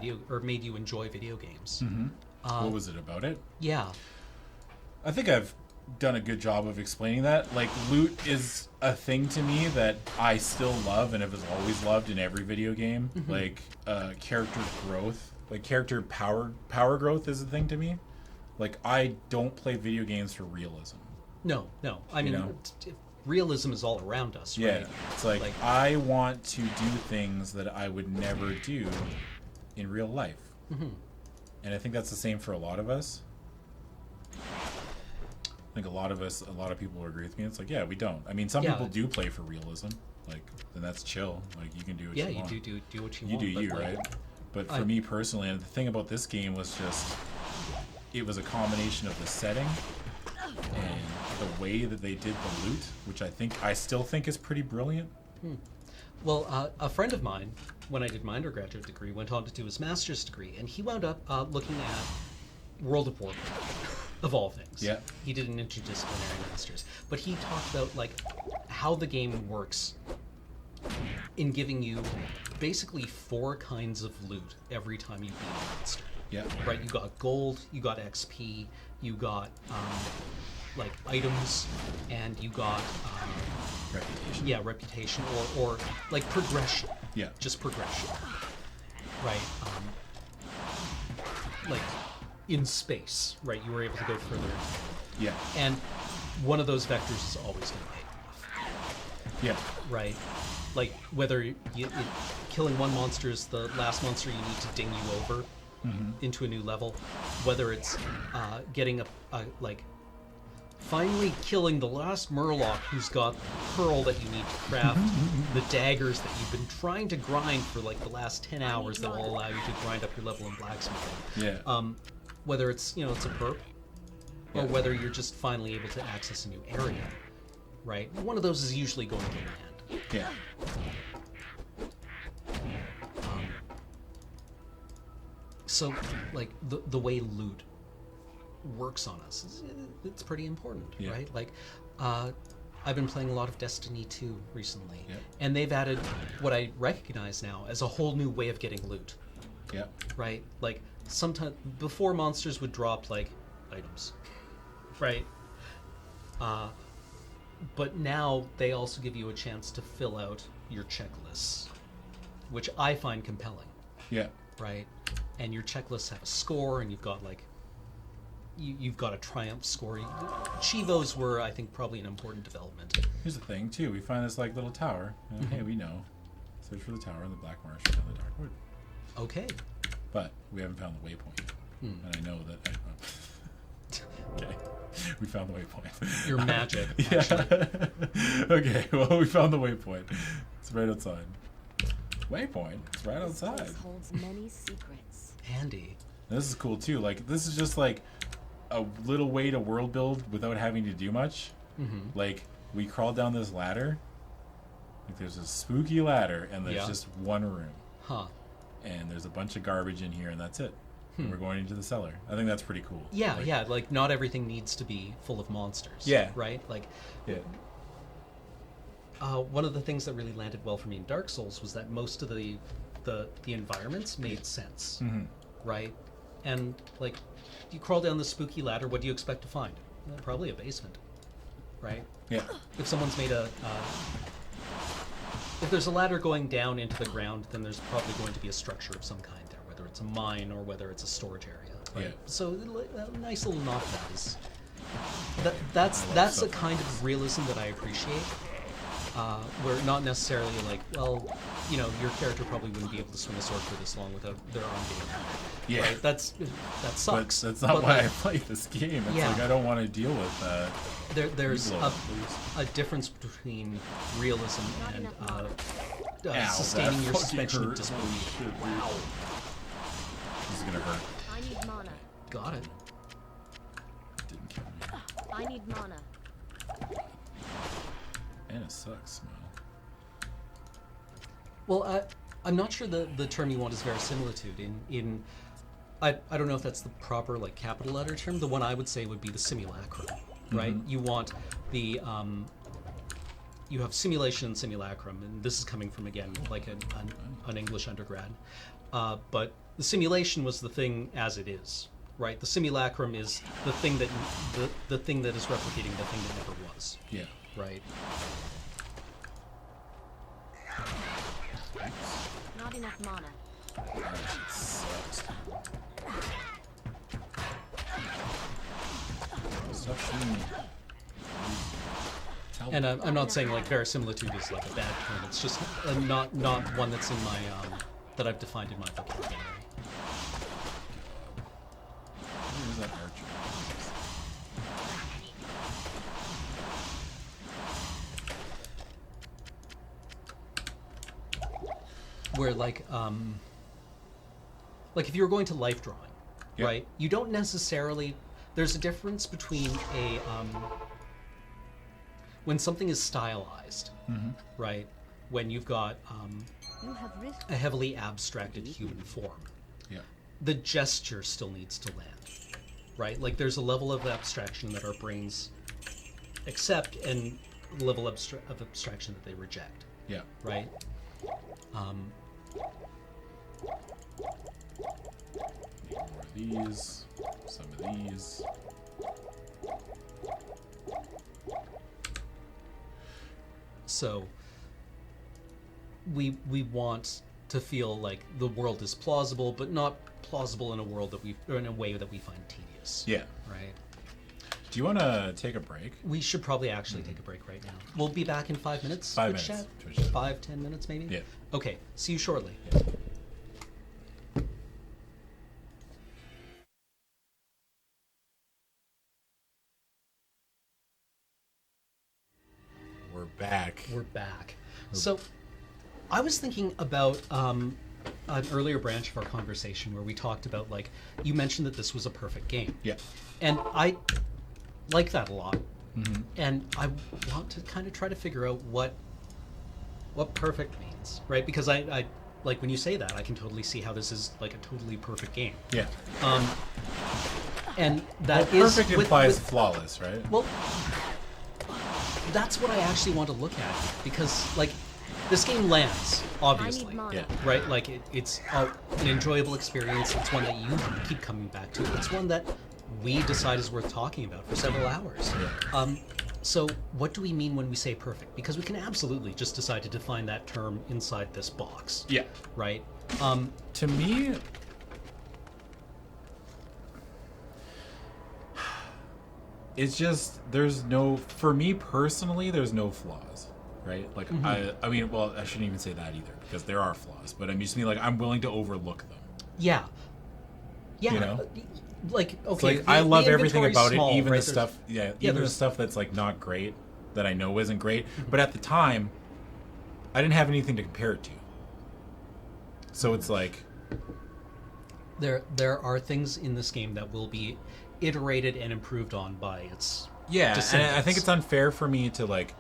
made you enjoy video games. What was it about it? Yeah. I think I've done a good job of explaining that. Like, loot is a thing to me that I still love and have always loved in every video game. Like, character growth, like character power growth is a thing to me. Like, I don't play video games for realism. No. I mean, realism is all around us, right? Yeah. It's like, I want to do things that I would never do in real life. And I think that's the same for a lot of us. I think a lot of people will agree with me. It's like, yeah, we don't. I mean, some people do play for realism. Like, then that's chill. Like, you can do what you want. Yeah, you do what you want. You do you, right? But for me personally, and the thing about this game was just, it was a combination of the setting and the way that they did the loot, which I still think is pretty brilliant. Well, a friend of mine, when I did my undergraduate degree, went on to do his master's degree, and he wound up looking at World of Warcraft, of all things. Yeah. He did an interdisciplinary master's, but he talked about like how the game works in giving you basically 4 kinds of loot every time you beat a monster. Yeah. Right. You got gold, you got XP, you got like items, and you got Reputation. yeah, reputation or like progression. Yeah. Just progression. Right. Like in space, right? You were able to go further. Yeah. And one of those vectors is always going to pay off. Yeah. Right. Like whether killing one monster is the last monster you need to ding you over into a new level, whether it's getting a like finally killing the last Murloc who's got the pearl that you need to craft the daggers that you've been trying to grind for like the last 10 hours that will allow you to grind up your level in blacksmithing. Yeah. Whether it's, you know, it's a perk, or whether you're just finally able to access a new area, right? One of those is usually going to land. Yeah. So, like, the way loot works on us, it's pretty important, Yeah. right? Like, I've been playing a lot of Destiny 2 recently, Yeah. and they've added what I recognize now as a whole new way of getting loot, Yeah. right? Like, sometimes, before monsters would drop, like, items, right? But now they also give you a chance to fill out your checklists, which I find compelling. Yeah. Right? And your checklists have a score, and you've got like you've got a triumph score. Chivos were, I think, probably an important development. Here's the thing too. We find this like little tower. Hey, we know. Search for the tower in the Black Marsh and the Dark Wood. Okay. But we haven't found the waypoint. And I know that. Okay. We found the waypoint. Your magic. Yeah. Okay. Well, we found the waypoint. It's right outside. Waypoint. It's right outside. This place holds many secrets. Handy. And this is cool too. Like this is just like a little way to world build without having to do much. Like we crawled down this ladder. Like there's a spooky ladder, and there's just one room. Huh. And there's a bunch of garbage in here, and that's it. And we're going into the cellar. I think that's pretty cool. Yeah, Like, yeah. Like not everything needs to be full of monsters. Yeah. Right. Like. Yeah. One of the things that really landed well for me in Dark Souls was that most of the environments made sense, right? And like, you crawl down the spooky ladder, what do you expect to find? Probably a basement, right? Yeah. If someone's made if there's a ladder going down into the ground, then there's probably going to be a structure of some kind there, whether it's a mine or whether it's a storage area. Right? Yeah. So a nice little nod to that is that's a kind of realism that I appreciate. Where not necessarily like, well, you know, your character probably wouldn't be able to swing a sword for this long without their arm getting cut. Yeah. Right? That sucks. But that's not But, why like, I play this game. It's Yeah. like I don't want to deal with that. there's Blow up, please. a difference between realism and Ow, sustaining that your fucking suspension of hurt. disbelief. Wow. This is gonna hurt. I need mana. Got it. Didn't kill me. I need mana. And it sucks, man. Well, I'm not sure the term you want is verisimilitude. In I don't know if that's the proper like capital letter term. The one I would say would be the simulacrum, right? You want the you have simulation and simulacrum, and this is coming from again like an English undergrad. But the simulation was the thing as it is, right? The simulacrum is the thing that the thing that is replicating the thing that never was, Yeah. right? Not enough mana. That shit sucks. Stop shooting me. And I'm not saying like verisimilitude is like a bad term. It's just not one that's in my that I've defined in my vocabulary. Where's that archer? Where like if you were going to life drawing, Yep. right? You don't necessarily. There's a difference between a when something is stylized, right? When you've got You have risked a heavily abstracted human form, Yeah. the gesture still needs to land, right? Like there's a level of abstraction that our brains accept and a level of abstraction that they reject, Yeah. right? More of these. Some of these. So we want to feel like the world is plausible, but not plausible in a world that or in a way that we find tedious. Yeah. Right. Do you want to take a break? We should probably actually take a break right now. We'll be back in 5 minutes. 5 Twitch minutes. chat? Twitch chat. 5-10 minutes maybe. Yeah. Okay. See you shortly. Yeah. We're back. We're back. So, I was thinking about an earlier branch of our conversation where we talked about, like, you mentioned that this was a perfect game. Yeah. And I like that a lot. And I want to kind of try to figure out what perfect means, right? Because I like when you say that, I can totally see how this is like a totally perfect game. Yeah. And Well, that is perfect implies flawless, right? well, that's what I actually want to look at because, like, this game lands, obviously, I need mana. Yeah. right? Like, it's an enjoyable experience. It's one that you keep coming back to. It's one that we decide is worth talking about for several hours. Yeah. So, what do we mean when we say perfect? Because we can absolutely just decide to define that term inside this box. Yeah. Right? To me, it's just for me personally, there's no flaws, right? Like I mean, well, I shouldn't even say that either because there are flaws, but I just mean like I'm willing to overlook them. Yeah. Yeah. You know? Like, It's okay. like I love everything inventory's about small, it, even right? the stuff, even the there's- stuff that's like not great, that I know isn't great. But at the time, I didn't have anything to compare it to. So it's like, There are things in this game that will be iterated and improved on by its yeah, and I descendants. think it's unfair for me to like.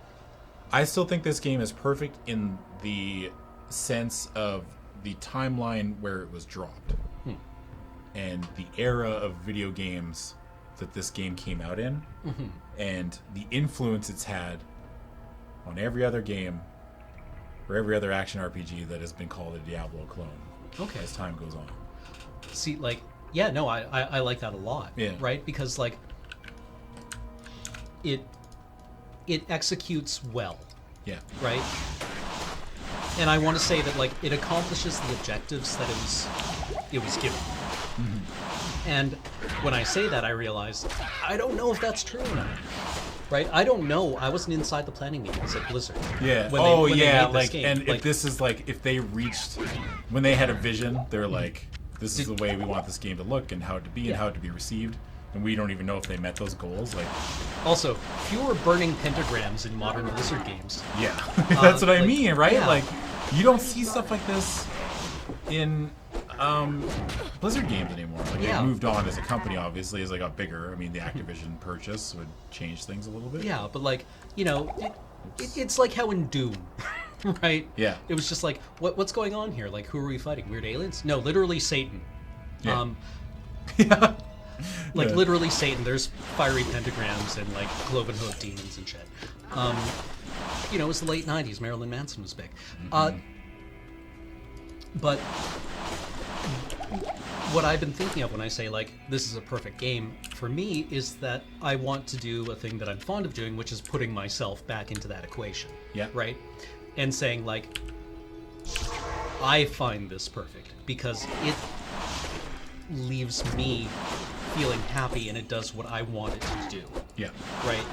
I still think this game is perfect in the sense of the timeline where it was dropped, and the era of video games that this game came out in, and the influence it's had on every other game or every other action RPG that has been called a Diablo clone. Okay. As time goes on. See, like, yeah, no, I like that a lot. Yeah. Right? Because, like, it executes well, Yeah. right? And I want to say that, like, it accomplishes the objectives that it was given. And when I say that, I realize I don't know if that's true or not. Right? I don't know. I wasn't inside the planning meetings at Blizzard. Yeah. when they made this like, game. and Like, if this is like, if they reached, when they had a vision, they're like, this is the way we want this game to look and how it to be and Yeah. how it to be received. And we don't even know if they met those goals. Like, also, fewer burning pentagrams in modern Blizzard games. yeah, that's what I like, mean, right? yeah. Like, you don't see stuff like this in Blizzard games anymore. Like, Yeah. they've moved on as a company, obviously, as they got bigger. I mean, the Activision purchase would change things a little bit. Yeah, but, like, you know, it's like how in Doom, right? Yeah. It was just like, what's going on here? Like, who are we fighting? Weird aliens? No, literally Satan. Yeah. Yeah. Like, Yeah. literally Satan. There's fiery pentagrams and, like, cloven hoof demons and shit. You know, it was the late 90s. Marilyn Manson was big. But what I've been thinking of when I say, like, this is a perfect game, for me, is that I want to do a thing that I'm fond of doing, which is putting myself back into that equation. Yeah. Right? And saying, like, I find this perfect because it leaves me feeling happy and it does what I want it to do. Yeah. Right?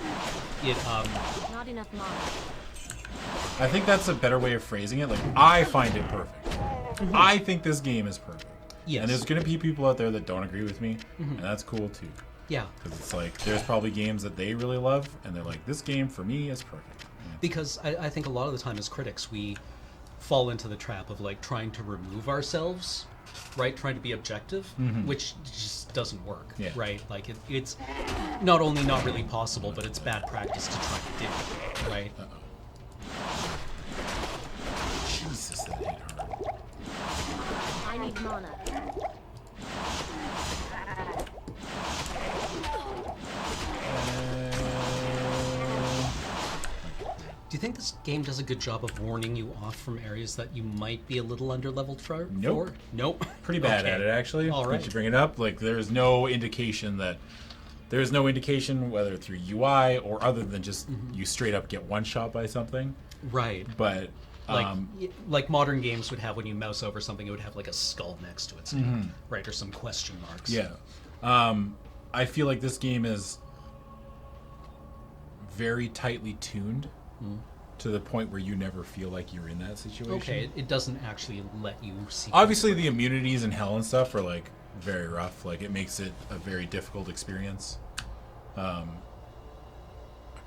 It, Not enough mana. I think that's a better way of phrasing it. Like, I find it perfect. I think this game is perfect. Yes. And there's going to be people out there that don't agree with me, and that's cool too. yeah. Because it's like, there's probably games that they really love, and they're like, this game for me is perfect. And it's- Because I think a lot of the time as critics, we fall into the trap of like trying to remove ourselves, right? Trying to be objective, which just doesn't work, right? Like it's not only not really possible, but it's bad practice to try to do, right? Jesus, that hit hard. I need mana. Do you think this game does a good job of warning you off from areas that you might be a little underleveled for? Nope. Nope. Pretty bad Okay. at it, actually. All right. Once you bring it up, like there's no indication whether through UI or other than just you straight up get one shot by something. Right. But like modern games would have when you mouse over something, it would have like a skull next to its name, right, or some question marks. Yeah. I feel like this game is very tightly tuned to the point where you never feel like you're in that situation. Okay, it doesn't actually let you see. Obviously, the immunities in hell and stuff are like very rough. Like it makes it a very difficult experience. I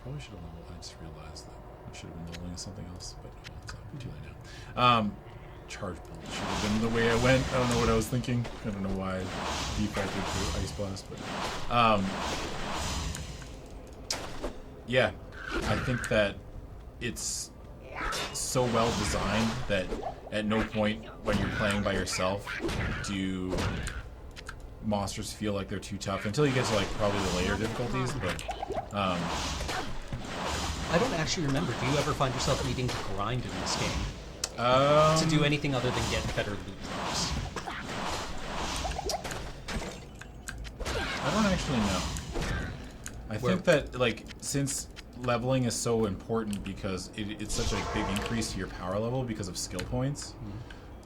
probably should have leveled. I just realized that I should have been leveling something else, but it's too late now. Charge bolt should have been the way I went. I don't know what I was thinking. I don't know why I defaulted to Ice Blast, but yeah, I think that it's so well designed that at no point when you're playing by yourself do monsters feel like they're too tough until you get to like probably the later difficulties. But I don't actually remember. Do you ever find yourself needing to grind in this game to do anything other than get better loot drops? I don't actually know. I think that like since leveling is so important because it's such a big increase to your power level because of skill points,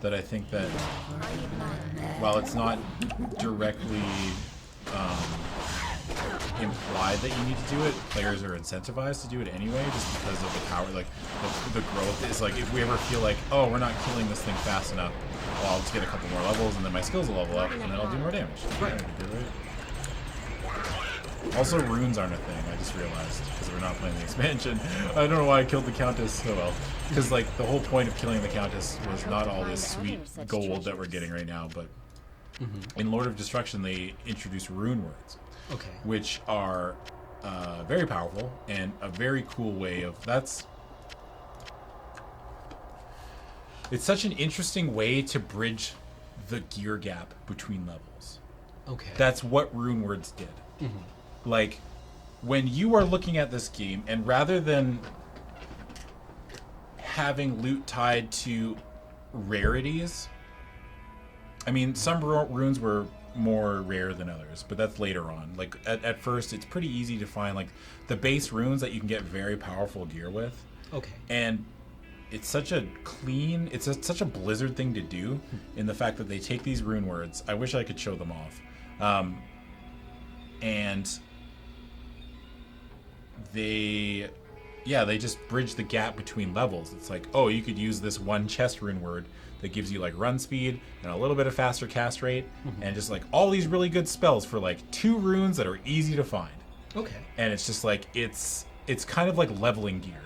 that I think that while it's not directly implied that you need to do it, players are incentivized to do it anyway just because of the power, like the growth is like if we ever feel like, oh, we're not killing this thing fast enough, well, I'll just get a couple more levels and then my skills will level up and then I'll do more damage. Right. Also, runes aren't a thing, I just realized, because we're not playing the expansion. I don't know why I killed the Countess so well. Because, like, the whole point of killing the Countess was not all this sweet gold that we're getting right now, but in Lord of Destruction, they introduced rune words. Okay. Which are very powerful and a very cool way of... It's such an interesting way to bridge the gear gap between levels. Okay. That's what rune words did. Like, when you are looking at this game, and rather than having loot tied to rarities, I mean, some runes were more rare than others, but that's later on. Like, at first, it's pretty easy to find, like, the base runes that you can get very powerful gear with. Okay. And it's such a clean, such a Blizzard thing to do, in the fact that they take these rune words. I wish I could show them off. And they just bridge the gap between levels. It's like, oh, you could use this one chest rune word that gives you like run speed and a little bit of faster cast rate, and just like all these really good spells for like 2 runes that are easy to find. Okay. And it's just like it's kind of like leveling gear.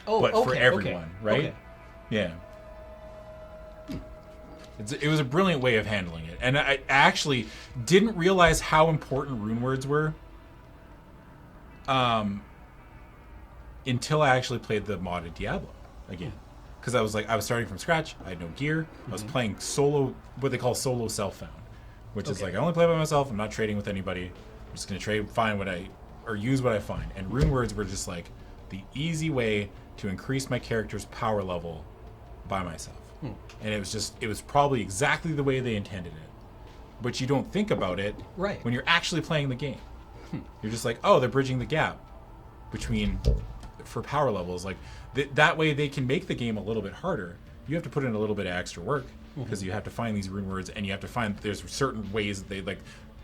Oh, but for okay, everyone, right? Okay. Yeah. It was a brilliant way of handling it. And I actually didn't realize how important rune words were until I actually played the modded Diablo again. Because I was starting from scratch. I had no gear. I was playing solo, what they call solo self-found. Which is like, I only play by myself. I'm not trading with anybody. I'm just going to use what I find. And rune words were just like the easy way to increase my character's power level by myself. And it was probably exactly the way they intended it. But you don't think about it when you're actually playing the game. You're just like, oh, they're bridging the gap for power levels. Like that way they can make the game a little bit harder. You have to put in a little bit of extra work because you have to find these rune words, and you have to find there's certain ways that they like.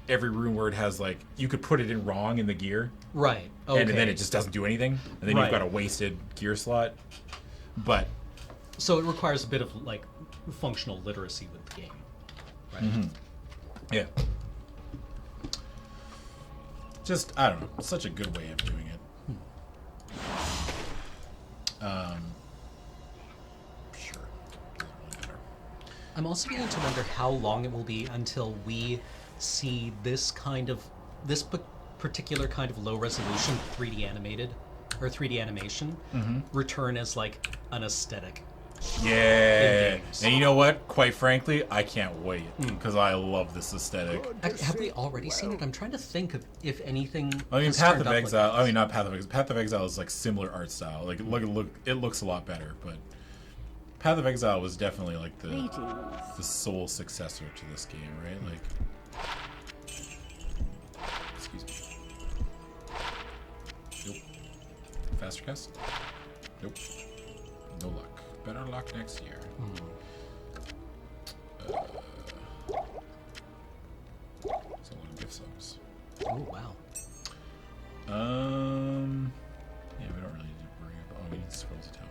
Every rune word has like you could put it in wrong in the gear, right? Okay. And then it just doesn't do anything, and then you've got a wasted gear slot. But so it requires a bit of like functional literacy with the game, right? Yeah. Just I don't know, such a good way of doing it. Sure. I'm also beginning to wonder how long it will be until we see this particular kind of low resolution 3D animated or 3D animation return as like an aesthetic. Yeah. In games. And you know what? Quite frankly, I can't wait because I love this aesthetic. Have we already seen it? I'm trying to think of if anything. I mean, has Path turned of up like Exile. this. I mean, not Path of Exile. Path of Exile is like similar art style. Like, it looks a lot better. But Path of Exile was definitely like the sole successor to this game, right? Like, excuse me. Nope. Faster cast. Nope. No luck. Better luck next year. So a lot of gift subs. Oh wow. Yeah, we don't really need to worry about. Oh, we need scrolls of town.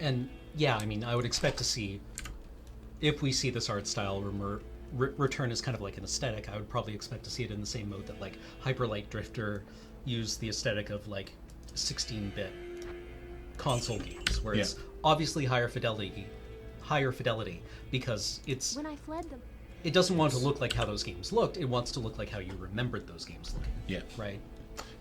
And yeah, I mean, I would expect to see if we see this art style return as kind of like an aesthetic. I would probably expect to see it in the same mode that like Hyper Light Drifter used the aesthetic of like 16-bit console games, where it's obviously higher fidelity because it's When I fled them. it doesn't want to look like how those games looked. It wants to look like how you remembered those games looking. Yeah. Right.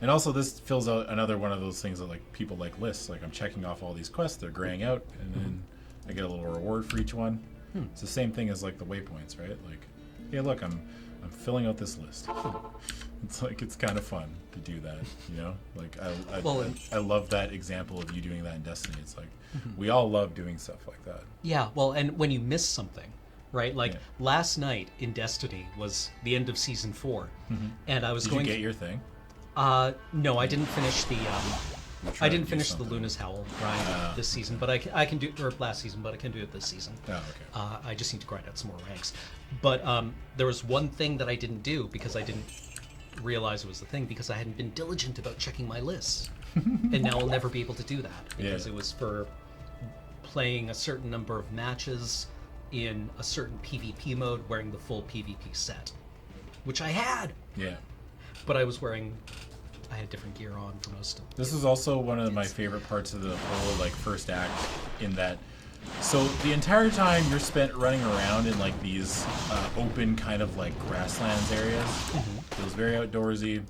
And also, this fills out another one of those things that like people like lists. Like I'm checking off all these quests, they're graying out, and then I get a little reward for each one. It's the same thing as like the waypoints, right? Like, hey, look, I'm filling out this list. It's like it's kind of fun to do that, you know. Like I love that example of you doing that in Destiny. It's like we all love doing stuff like that. Yeah. Well, and when you miss something, right? Like last night in Destiny was the end of season 4, and I was Did going. you get your thing? No, I didn't finish the. I didn't finish the something. Luna's Howl grind this season, but I can do or last season, but I can do it this season. Oh, okay. I just need to grind out some more ranks. But there was one thing that I didn't do because I didn't realize it was the thing because I hadn't been diligent about checking my lists, and now I'll never be able to do that because it was for playing a certain number of matches in a certain PvP mode, wearing the full PvP set, which I had. Yeah. But I had different gear on for most of it. This is also one of my favorite parts of the whole like first act, in that so the entire time you're spent running around in like these open kind of like grasslands areas. Feels very outdoorsy,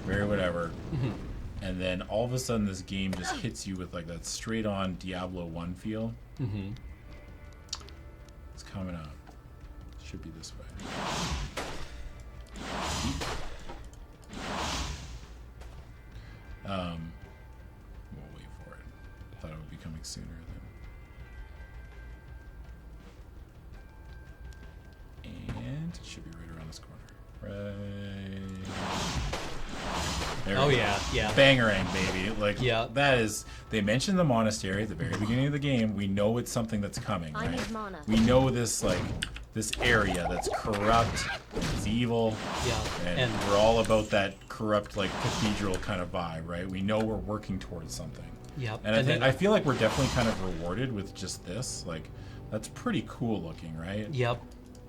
very whatever. And then all of a sudden this game just hits you with like that straight on Diablo 1 feel. It's coming out. Should be this way. We'll wait for it. Thought it would be coming sooner than. And it should be right around this corner. Right. There we go. Yeah. Bangarang, baby. Like, Yeah. that is. They mentioned the monastery at the very beginning of the game. We know it's something that's coming, I right? need mana. We know this, like, this area that's corrupt, it's evil, and we're all about that corrupt, like, cathedral kind of vibe, right? We know we're working towards something. Yep. And I feel like we're definitely kind of rewarded with just this. Like, that's pretty cool looking, right? Yep.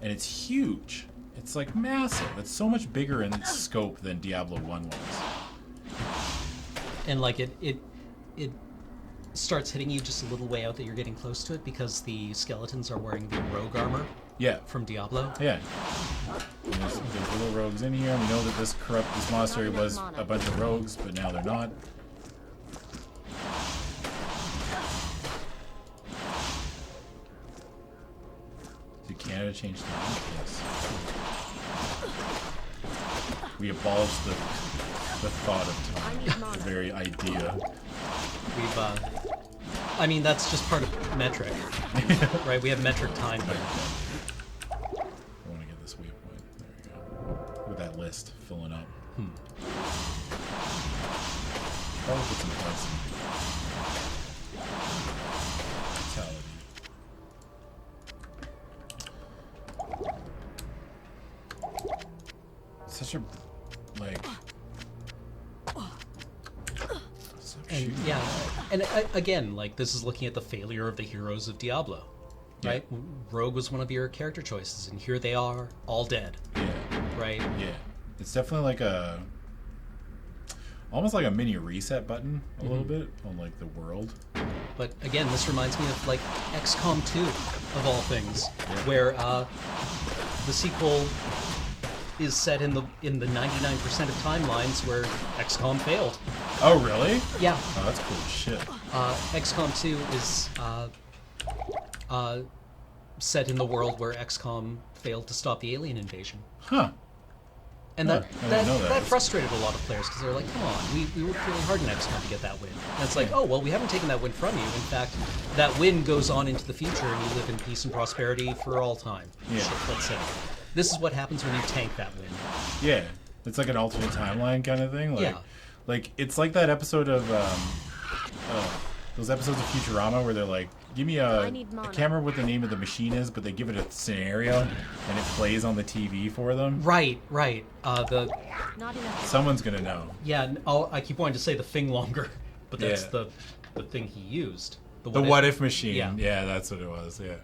And it's huge. It's, like, massive. It's so much bigger in scope than Diablo 1 was. And like it starts hitting you just a little way out that you're getting close to it because the skeletons are wearing the rogue armor. Yeah. From Diablo. Yeah. And there's little rogues in here. We know that this monastery was a bunch of rogues, but now they're not. Did Canada change time? Yes. We abolished the thought of time. The very idea. We've I mean that's just part of metric. Right? We have metric time here. I want to get this waypoint. There we go. With that list filling up. Probably put some points in. Vitality. Such a like. And yeah, and again, like this is looking at the failure of the heroes of Diablo, right? Yeah. Rogue was one of your character choices, and here they are, all dead. Yeah. Right. Yeah. It's definitely like almost like a mini reset button, a little bit on like the world. But again, this reminds me of like XCOM 2. of all things, where the sequel is set in the 99% of timelines where XCOM failed. Oh, really? Yeah. Oh, that's cool as shit. XCOM 2 is set in the world where XCOM failed to stop the alien invasion. Huh. And Huh, I didn't know that. that frustrated a lot of players because they're like, come on, we worked really hard in XCOM to get that win. And it's like, oh, well, we haven't taken that win from you. In fact, that win goes on into the future and you live in peace and prosperity for all time. Yeah. Shit, let's say. This is what happens when you tank that win. Yeah. It's like an alternate timeline kind of thing. Like, Yeah. Like, it's like that episode of, those episodes of Futurama where they're like, give me a camera what the name of the machine is, but they give it a scenario and it plays on the TV for them. Right. Not enough. Someone's gonna know. Yeah, I keep wanting to say the thing longer, but that's the thing he used. The what if machine. Yeah. That's what it was. Yeah.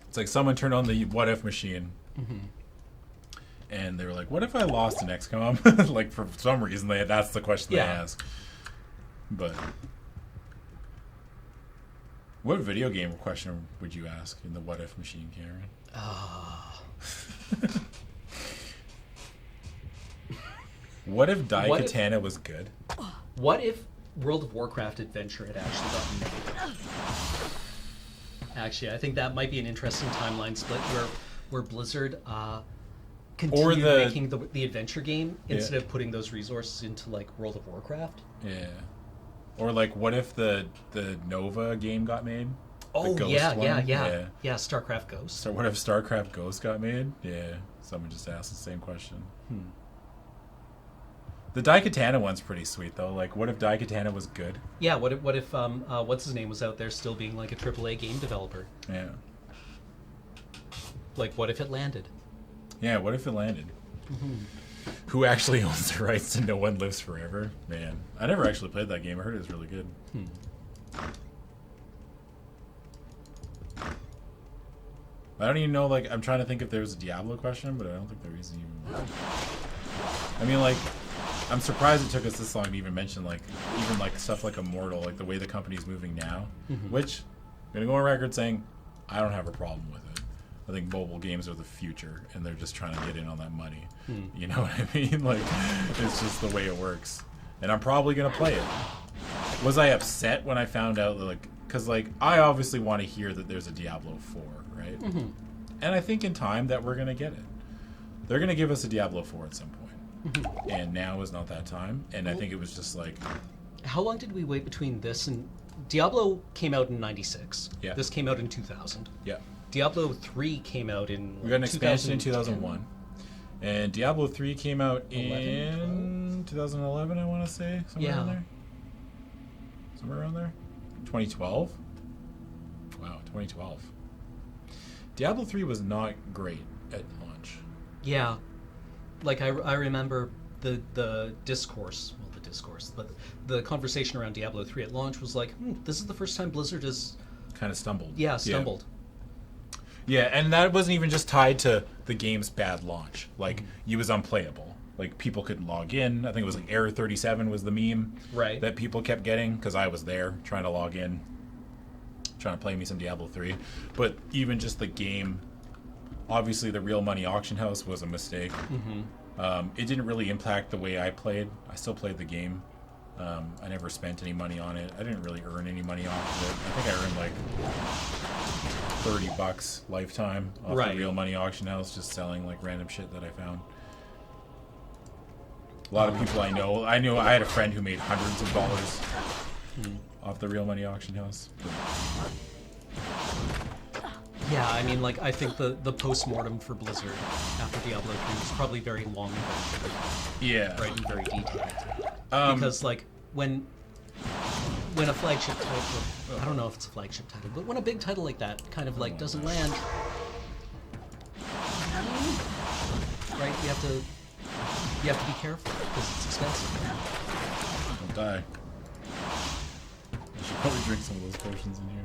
It's like someone turned on the what if machine, and they were like, "What if I lost an XCOM?" Like for some reason, that's the question they ask. But what video game question would you ask in the what if machine, Karen? What if Daikatana was good? What if World of Warcraft Adventure had actually gotten made? Actually, I think that might be an interesting timeline split where Blizzard continued making the adventure game instead of putting those resources into like World of Warcraft. Yeah. Or like, what if the Nova game got made? Oh, the Ghost yeah, one? yeah. StarCraft Ghost. So what if StarCraft Ghost got made? Yeah. Someone just asked the same question. The Daikatana one's pretty sweet though. Like, what if Daikatana was good? Yeah. What if what's his name was out there still being like a AAA game developer? Yeah. Like, what if it landed? Yeah. What if it landed? Who actually owns the rights to No One Lives Forever? Man, I never actually played that game. I heard it was really good. I don't even know, like, I'm trying to think if there was a Diablo question, but I don't think there is even one. I mean, like, I'm surprised it took us this long to even mention, like, even, like, stuff like Immortal, like, the way the company's moving now, which, I'm going to go on record saying, I don't have a problem with it. I think mobile games are the future, and they're just trying to get in on that money. You know what I mean? Like, it's just the way it works. And I'm probably going to play it. Was I upset when I found out, like, because, like, I obviously want to hear that there's a Diablo 4, right? And I think in time that we're going to get it. They're going to give us a Diablo 4 at some point. And now is not that time. And I think it was just like... How long did we wait between this and... Diablo came out in 96. Yeah. This came out in 2000. Yeah. Diablo 3 came out in... We got an expansion in 2001. And Diablo 3 came out in 2011, I want to say. Somewhere around there. Somewhere around there. 2012? Wow, 2012. Diablo 3 was not great at launch. Yeah. Like, I remember the discourse, but the conversation around Diablo 3 at launch was like, this is the first time Blizzard has... Kind of stumbled. Yeah, stumbled. Yeah, and that wasn't even just tied to the game's bad launch. Like, it was unplayable. Like, people couldn't log in. I think it was like Error 37 was the meme that people kept getting, because I was there trying to log in, trying to play me some Diablo 3. But even just the game, obviously the real money auction house was a mistake. It didn't really impact the way I played. I still played the game. I never spent any money on it. I didn't really earn any money off of it. I think I earned like $30 lifetime off the real money auction house, just selling like random shit that I found. A lot of people I knew I had a friend who made hundreds of dollars off the real money auction house. Yeah, I mean, like, I think the post-mortem for Blizzard after Diablo 3 was probably very long and very and very detailed. Because, like, when a flagship title, I don't know if it's a flagship title, but when a big title like that kind of, like, doesn't land, right, you have to be careful, because it's expensive. Don't die. I should probably drink some of those potions in here.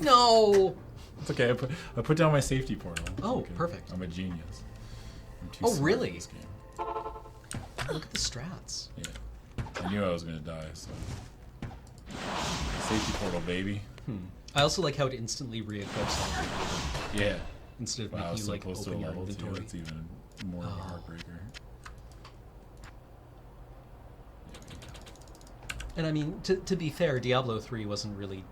No! It's okay, I put down my safety portal. Oh, okay. Perfect. I'm a genius. I'm too Oh, smart really? for this game. Look at the strats. Yeah. I knew I was gonna die, so. Safety portal, baby. I also like how it instantly re-equips all of you Yeah. instead of Wow, making you so like close to a open your level 2. inventory. That's even more of a heartbreaker. And I mean, to be fair, Diablo 3 wasn't really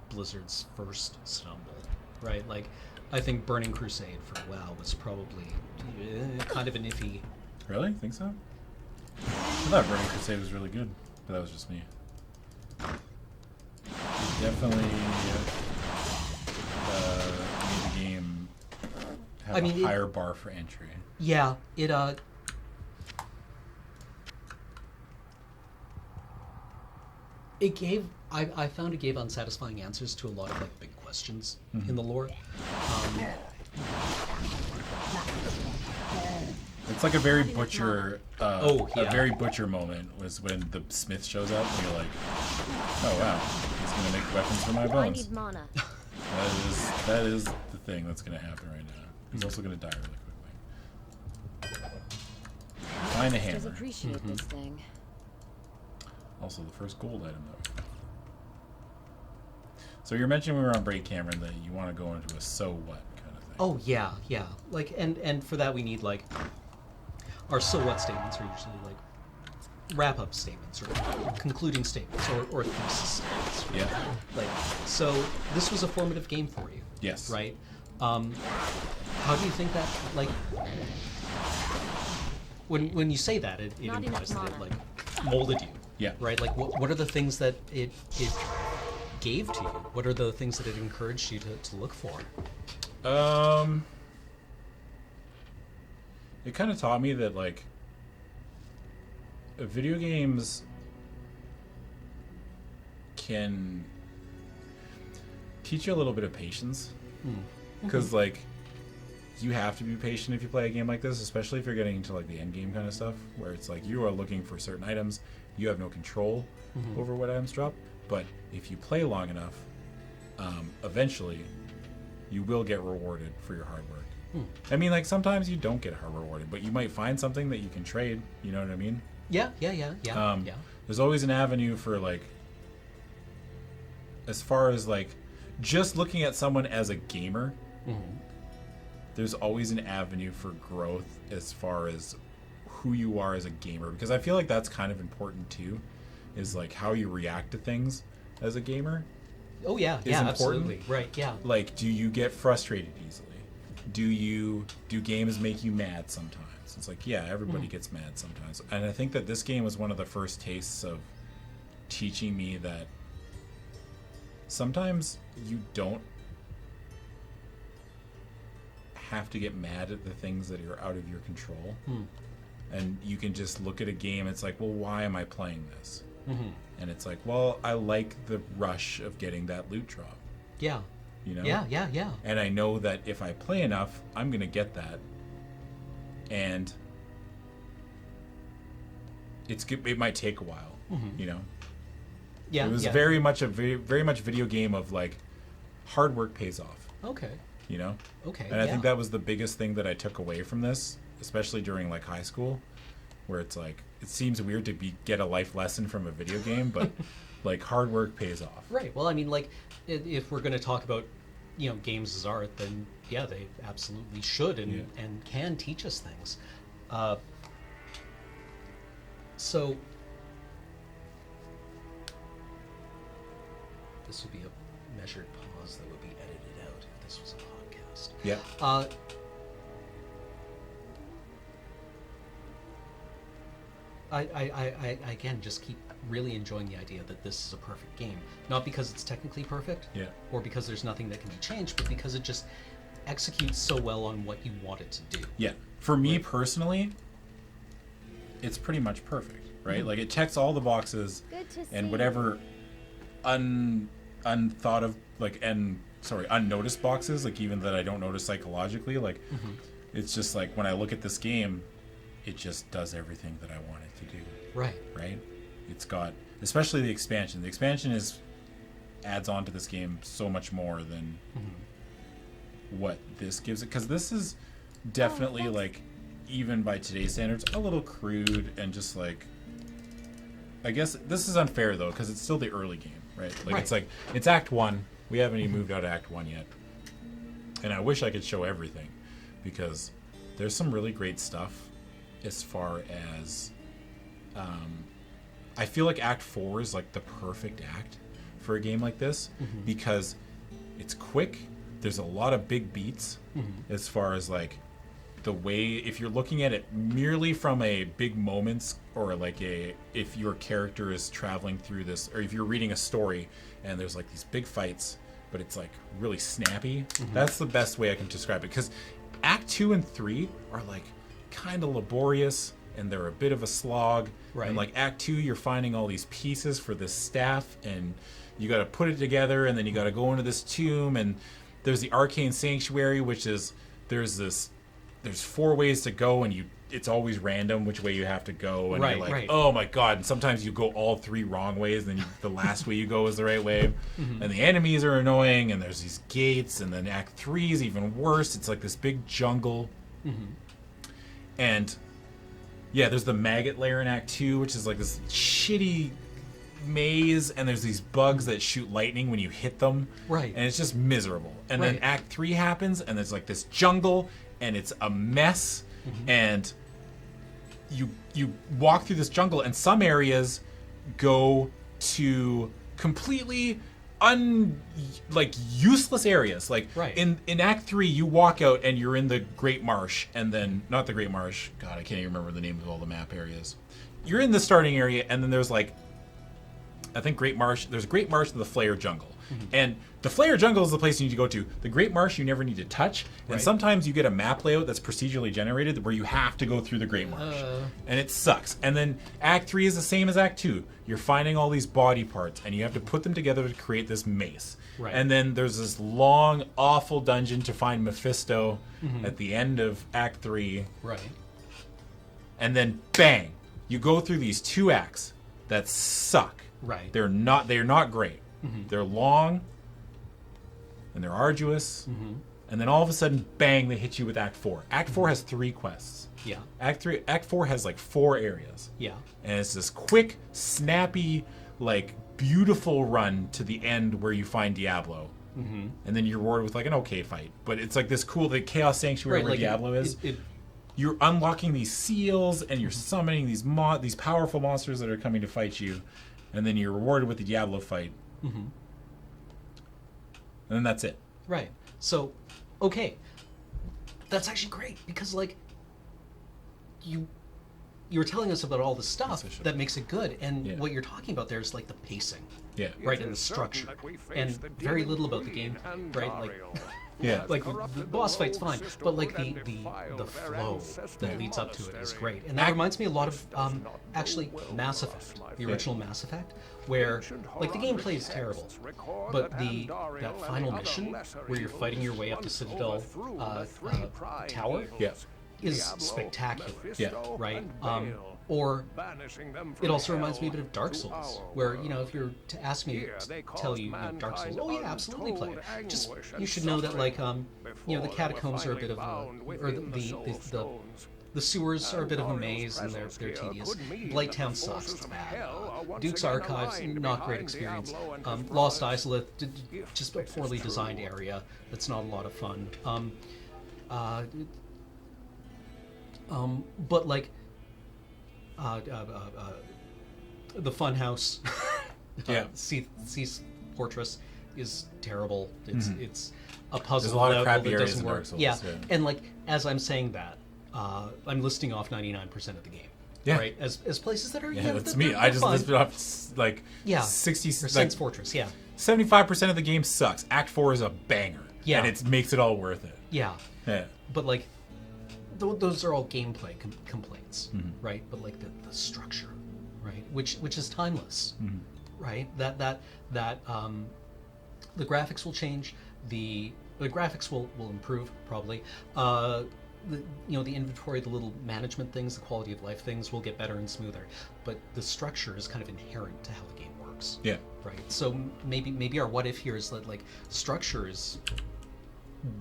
Blizzard's first stumble, right? Like, I think Burning Crusade for WoW was probably kind of an iffy. Really? Think so? I thought Burning Crusade was really good, but that was just me. Definitely made the game have a higher bar for entry. Yeah, it gave. I found it gave unsatisfying answers to a lot of like big questions in the lore. It's like a very butcher. A very butcher moment was when the smith shows up and you're like, oh wow, he's gonna make weapons for my I bones. need mana. That is the thing that's gonna happen right now. He's also gonna die really quickly. Find a Does hammer. appreciate this thing. Also, the first gold item that we got. So you're mentioning when we were on break, Cameron, that you want to go into a so what kind of thing. Oh yeah. Like, and for that we need like our so what statements are usually like wrap up statements or concluding statements or thesis statements. Right? Yeah. Like, so this was a formative game for you. Yes. Right. How do you think that like when you say that it Not implies enough that it mana. like molded you. Yeah. Right. Like what are the things that it gave to you? What are the things that it encouraged you to look for? It kind of taught me that like video games can teach you a little bit of patience, because like you have to be patient if you play a game like this, especially if you're getting into like the end game kind of stuff where it's like you are looking for certain items, you have no control over what items drop. But if you play long enough, eventually you will get rewarded for your hard work. I mean, like sometimes you don't get hard rewarded, but you might find something that you can trade. You know what I mean? Yeah. There's always an avenue for like, as far as like just looking at someone as a gamer, there's always an avenue for growth as far as who you are as a gamer, because I feel like that's kind of important too, is like how you react to things as a gamer. Oh yeah, is yeah, important. absolutely. Right, yeah. Like, do you get frustrated easily? Do games make you mad sometimes? It's like, yeah, everybody gets mad sometimes. And I think that this game was one of the first tastes of teaching me that sometimes you don't have to get mad at the things that are out of your control. And you can just look at a game, it's like, well, why am I playing this? And it's like, well, I like the rush of getting that loot drop. Yeah. You know? Yeah. And I know that if I play enough, I'm going to get that. And it might take a while, you know? Yeah. It was very much video game of like hard work pays off. Okay. You know? Okay. And I think that was the biggest thing that I took away from this, especially during like high school, where it's like it seems weird to get a life lesson from a video game, but like hard work pays off. Right. Well, I mean, like if we're going to talk about, you know, games as art, then yeah, they absolutely should and can teach us things. So this would be a measured pause that would be edited out if this was a podcast. Yeah. I again just keep really enjoying the idea that this is a perfect game. Not because it's technically perfect, or because there's nothing that can be changed, but because it just executes so well on what you want it to do. Yeah. For me personally, it's pretty much perfect, right? Like it checks all the boxes, and whatever unthought of unnoticed boxes, like even that I don't notice psychologically, like it's just like when I look at this game, it just does everything that I want it to do. Right? It's got, especially the expansion. The expansion adds on to this game so much more than what this gives it, because this is definitely like, even by today's standards, a little crude and just like, I guess this is unfair though, because it's still the early game, right? Like Right. it's Act 1. We haven't even moved out of Act 1 yet. And I wish I could show everything, because there's some really great stuff as far as I feel like Act 4 is like the perfect act for a game like this, because it's quick. There's a lot of big beats as far as like the way, if you're looking at it merely from a big moments, or like if your character is traveling through this, or if you're reading a story and there's like these big fights, but it's like really snappy. That's the best way I can describe it, because Act 2 and 3 are like kind of laborious and they're a bit of a slog. Right. And like Act 2, you're finding all these pieces for this staff, and you got to put it together, and then you got to go into this tomb, and there's the Arcane Sanctuary, which is there's 4 ways to go, and it's always random which way you have to go, and Right, you're like, right. oh my god, and sometimes you go all 3 wrong ways, and then the last way you go is the right way. And the enemies are annoying, and there's these gates, and then Act 3 is even worse. It's like this big jungle. And yeah, there's the maggot lair in Act 2, which is like this shitty maze, and there's these bugs that shoot lightning when you hit them. Right. And it's just miserable. And then Right. Act 3 happens, and there's like this jungle, and it's a mess, and you walk through this jungle, and some areas go to completely useless areas. Like Right. in Act 3, you walk out and you're in the Great Marsh, and then not the Great Marsh. God, I can't even remember the name of all the map areas. You're in the starting area, and then there's like, I think Great Marsh. There's Great Marsh and the Flayer Jungle, and the Flayer Jungle is the place you need to go to. The Great Marsh you never need to touch, and Right. sometimes you get a map layout that's procedurally generated where you have to go through the Great Marsh, and it sucks. And then Act 3 is the same as Act 2. You're finding all these body parts, and you have to put them together to create this mace. Right. And then there's this long, awful dungeon to find Mephisto at the end of Act 3. Right. And then bang, you go through these 2 acts that suck. Right. They're not great. They're long and they're arduous. And then all of a sudden, bang, they hit you with Act 4. Act 4 has 3 quests. Yeah. Act 4 has like 4 areas. Yeah. And it's this quick, snappy, like beautiful run to the end where you find Diablo. And then you're rewarded with like an okay fight. But it's like this cool, the Chaos Sanctuary Right, where like Diablo is. it- You're unlocking these seals, and you're summoning these powerful monsters that are coming to fight you, and then you're rewarded with the Diablo fight. And then that's it. Right. So, okay, that's actually great, because like you were telling us about all the stuff Yes, I should. that makes it good, and Yeah. what you're talking about there is like the pacing, Yeah. right, and the structure, and very little about the game, right? Like, Yeah. like the boss fight's fine, but like the flow that leads up to it is great, and that reminds me a lot of actually Mass Effect, the original Mass Effect, where like the gameplay is terrible, but that final mission where you're fighting your way up the Citadel tower Yeah. is spectacular. Yeah. Right? Or it also reminds me a bit of Dark Souls, where, you know, if you're to ask me to tell you, Dark Souls, oh yeah, absolutely play it. Just, you should know that, like, you know, the catacombs are a bit of a, or the sewers are a bit of a maze, and they're tedious. Blighttown sucks, it's bad. Duke's Archives, not great experience. Lost Isolith, just a poorly designed area that's not a lot of fun. But like, the Funhouse, Yeah. Cease Fortress is terrible. It's a puzzle There's a lot of level crappy that areas doesn't in work. Dark Souls, Yeah. yeah. And like, as I'm saying that, I'm listing off 99% of the game. Yeah. Right, as places that are Yeah, that's that's me. I just fun. listed off like Yeah. 60, Or like Sense Fortress, yeah. 75% of the game sucks. Act 4 is a banger. Yeah. And it makes it all worth it. Yeah. Yeah. But like, those are all gameplay complaints, right? But like the structure, right? Which is timeless, right? That the graphics will change. The graphics will improve probably. The inventory, the little management things, the quality of life things will get better and smoother. But the structure is kind of inherent to how the game works. Yeah. Right. So maybe our what if here is that like structure is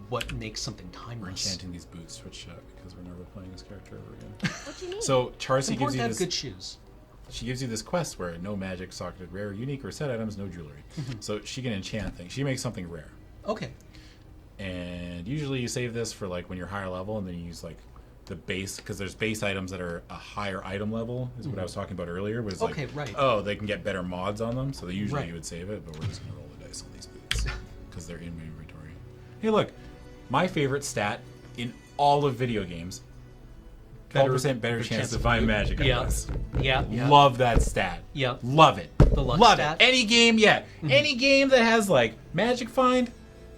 what makes something We're timeless. enchanting these boots, which because we're never playing this character ever again. What you need? So Charcy It's gives important you to have this. good shoes. she gives you this quest where no magic, socketed, rare, unique, or set items, no jewelry. So she can enchant things. She makes something rare. Okay. And usually you save this for like when you're higher level, and then you use like the base, because there's base items that are a higher item level, is what I was talking about earlier. Was Okay, like, right. oh, they can get better mods on them, so they usually Right. you would save it, but we're just gonna roll the dice on these boots because they're in my inventory. Hey, look, my favorite stat in all of video games: 12% better chance to find magic Yeah. items. Yeah. Yeah. Love that stat. Yeah. Love it. The luck Love stat? it. Any game, any game that has like magic find,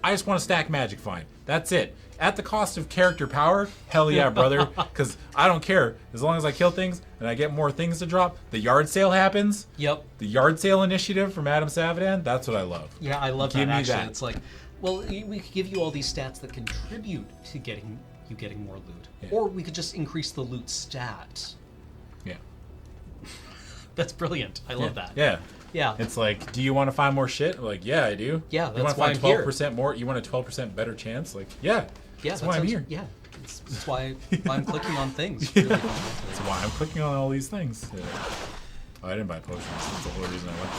I just want to stack magic find. That's it. At the cost of character power, hell yeah, brother. Because I don't care. As long as I kill things and I get more things to drop, the yard sale happens. Yep. The yard sale initiative from Adam Savadan, that's what I love. Yeah, I love Give that. me Actually, that. it's like, well, we could give you all these stats that contribute to getting more loot, Yeah. or we could just increase the loot stat. Yeah. That's brilliant. I love that. Yeah. Yeah. It's like, do you want to find more shit? Like, yeah, I do. Yeah, You that's want to why find I'm here. 12% more? You want a 12% better chance? Like, yeah. Yeah, That's why I'm here. Yeah, that's why I'm clicking on things. Really. That's why I'm clicking on all these things. Yeah. Oh, I didn't buy potions. That's the whole reason I went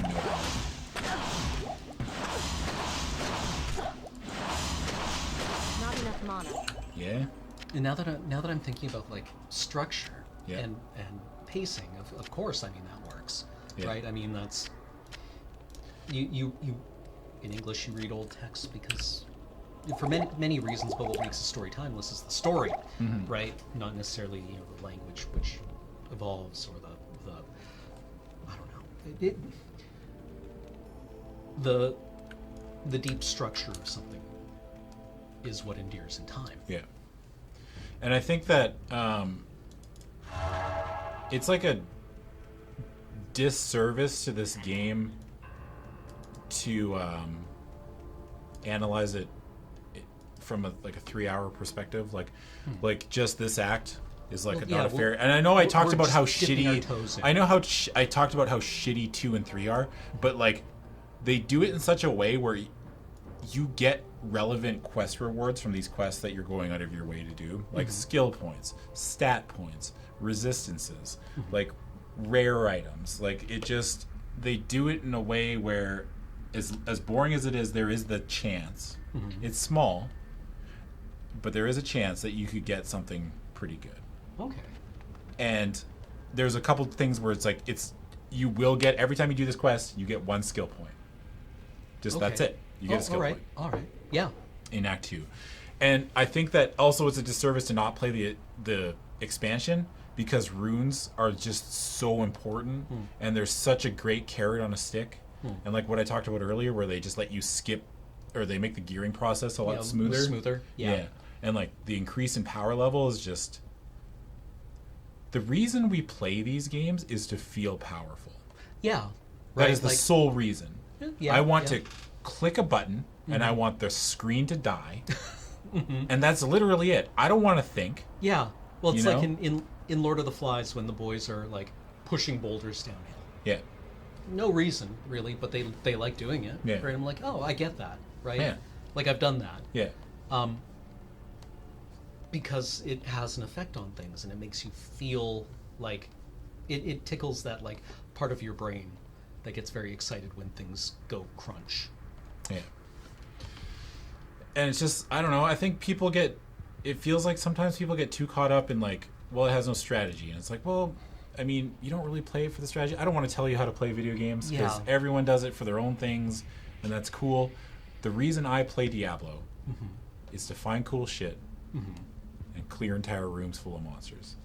there. Not enough mana. Yeah. And now that I'm thinking about like structure Yeah. and pacing, of course, I mean that works, Yeah. right? I mean that's you in English you read old texts because for many reasons, but what makes a story timeless is the story, right? Not necessarily the language which evolves or the I don't know the deep structure of something is what endears in time. Yeah. And I think that it's like a disservice to this game to analyze it from a 3-hour perspective. Like just this act is like Well, not a yeah, fair. And I know I talked we're about how just dipping our shitty. toes in. I know how I talked about how shitty 2 and 3 are, but like they do it in such a way where you get relevant quest rewards from these quests that you're going out of your way to do, like skill points, stat points, resistances, like rare items. Like it just, they do it in a way where as boring as it is, there is the chance. It's small, but there is a chance that you could get something pretty good. Okay. And there's a couple things where it's like you will get, every time you do this quest, you get 1 skill point. Just that's Okay. it. You get a skill point All right. Yeah. in Act 2. And I think that also it's a disservice to not play the expansion, because runes are just so important, and there's such a great carrot on a stick. And like what I talked about earlier, where they just let you skip, or they make the gearing process a lot smoother. Smoother. Yeah. And like the increase in power level is just, the reason we play these games is to feel powerful. Yeah. That is the sole reason. Yeah, I want yeah. to click a button, and I want the screen to die. And that's literally it. I don't want to think. Yeah. Well, it's You like know? in Lord of the Flies when the boys are like pushing boulders downhill. Yeah. No reason really, but they like doing it. Yeah. Right. I'm like, oh, I get that. Right. Yeah. Like I've done that. Yeah. Because it has an effect on things, and it makes you feel like it tickles that like part of your brain that gets very excited when things go crunch. Yeah. And it's just, I don't know, I think people get, it feels like sometimes people get too caught up in like, well, it has no strategy. And it's like, well, I mean, you don't really play it for the strategy. I don't want to tell you how to play video games, because Yeah. everyone does it for their own things, and that's cool. The reason I play Diablo is to find cool shit and clear entire rooms full of monsters